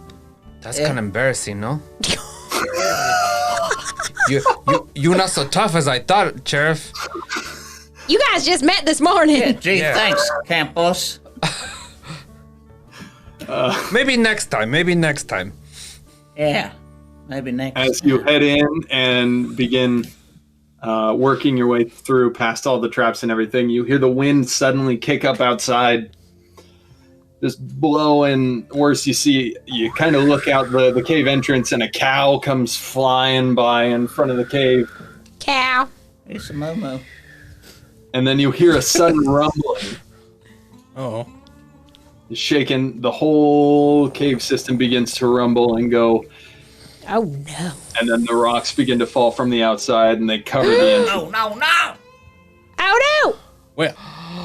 that's Yeah. kind of embarrassing, no? You're not so tough as I thought, Sheriff. You guys just met this morning. Gee, Yeah. thanks, Campos. Maybe next time. Maybe next time. Yeah. Maybe next. As you head in and begin working your way through past all the traps and everything, you hear the wind suddenly kick up outside, just blowing. Worse, you kind of look out the cave entrance, and a cow comes flying by in front of the cave. Cow. Here's some Momo. And then you hear a sudden rumbling. Oh. Shaking, the whole cave system begins to rumble and go, Oh no. and then the rocks begin to fall from the outside, and they cover the entrance. No. Oh Well,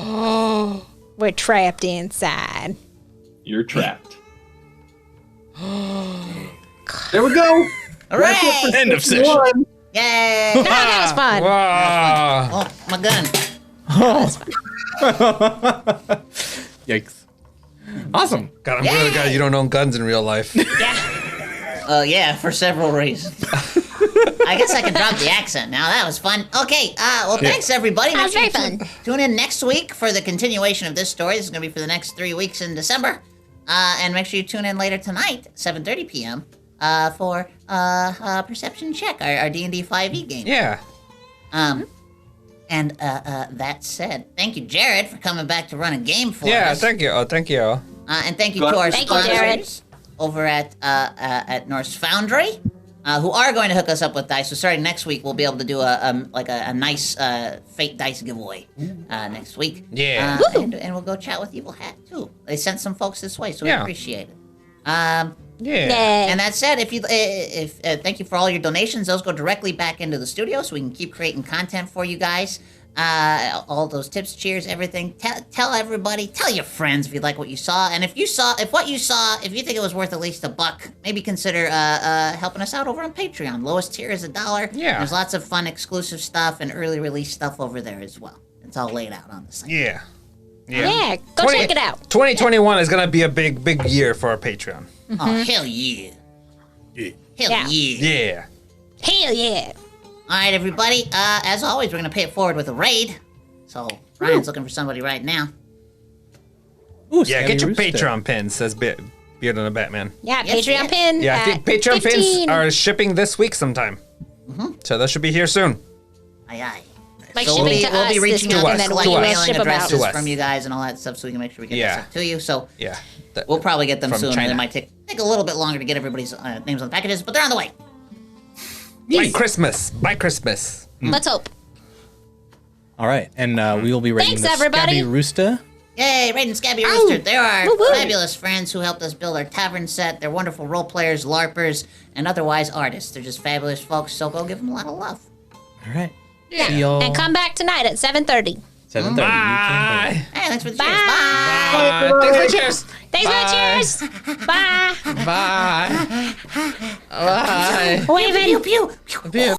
no. We're trapped inside. You're trapped. There we go. Hooray! end of session. One. Yay! No, that was fun. Wow. Oh, my gun. Yikes. Awesome. God, I'm really glad you don't own guns in real life. Yeah, for several reasons. I guess I can drop the accent now. That was fun. Okay, well, thanks, everybody. That was Make very sure you fun. Tune in next week for the continuation of this story. This is going to be for the next 3 weeks in December. And make sure you tune in later tonight, 7:30 p.m., for Perception Check, our D&D 5e game. Yeah. And that said, thank you, Jared, for coming back to run a game for Yeah, us. thank you. Oh, thank you. And thank you to our Thank you, Jared. sponsors over at Norse Foundry, who are going to hook us up with dice. So starting next week, we'll be able to do a nice fate dice giveaway next week. Yeah. And we'll go chat with Evil Hat too. They sent some folks this way, so we Yeah. appreciate it. Yeah. And that said, if thank you for all your donations. Those go directly back into the studio, so we can keep creating content for you guys. All those tips, cheers, everything. Tell everybody, tell your friends if you like what you saw, and if you think it was worth at least $1, maybe consider helping us out over on Patreon. Lowest tier is $1. Yeah. There's lots of fun exclusive stuff and early release stuff over there as well. It's all laid out on the site. Yeah. Yeah, go check it out. 2021 is gonna be a big year for our Patreon. Oh, hell yeah. Hell Yeah. Yeah. Hell yeah. All right, everybody. As always, we're going to pay it forward with a raid. So, Ryan's looking for somebody right now. Ooh, Yeah, Scabby get your Rooster. Patreon pin, says Beard on the Batman. Yeah, Yes, Patreon yes. pin. Yeah, I think Patreon 15. pins are shipping this week sometime. So those should be here soon. Aye, aye. Like So shipping to we'll us be reaching this out week, and and then collect we will mailing ship them out. addresses To us. from you guys and all that stuff so we can make sure we get Yeah. this stuff to you. So Yeah. we'll probably get them From soon. China. It might take a little bit longer to get everybody's names on the packages, but they're on the way. By Christmas. By Christmas. Let's hope. All right, and we will be rating Thanks, the everybody. Scabby Rooster. Yay, Raiden Scabby Rooster. They're our Woo-woo. fabulous friends who helped us build our tavern set. They're wonderful role players, LARPers, and otherwise artists. They're just fabulous folks, so go give them a lot of love. All right. Yeah. See y'all. And come back tonight at 7:30. 7:30. Bye. Hey, thanks for the Bye. cheers. Bye. Thanks for the cheers. Thanks for the cheers. Bye. Bye. Bye. Waving. Pew, pew, pew.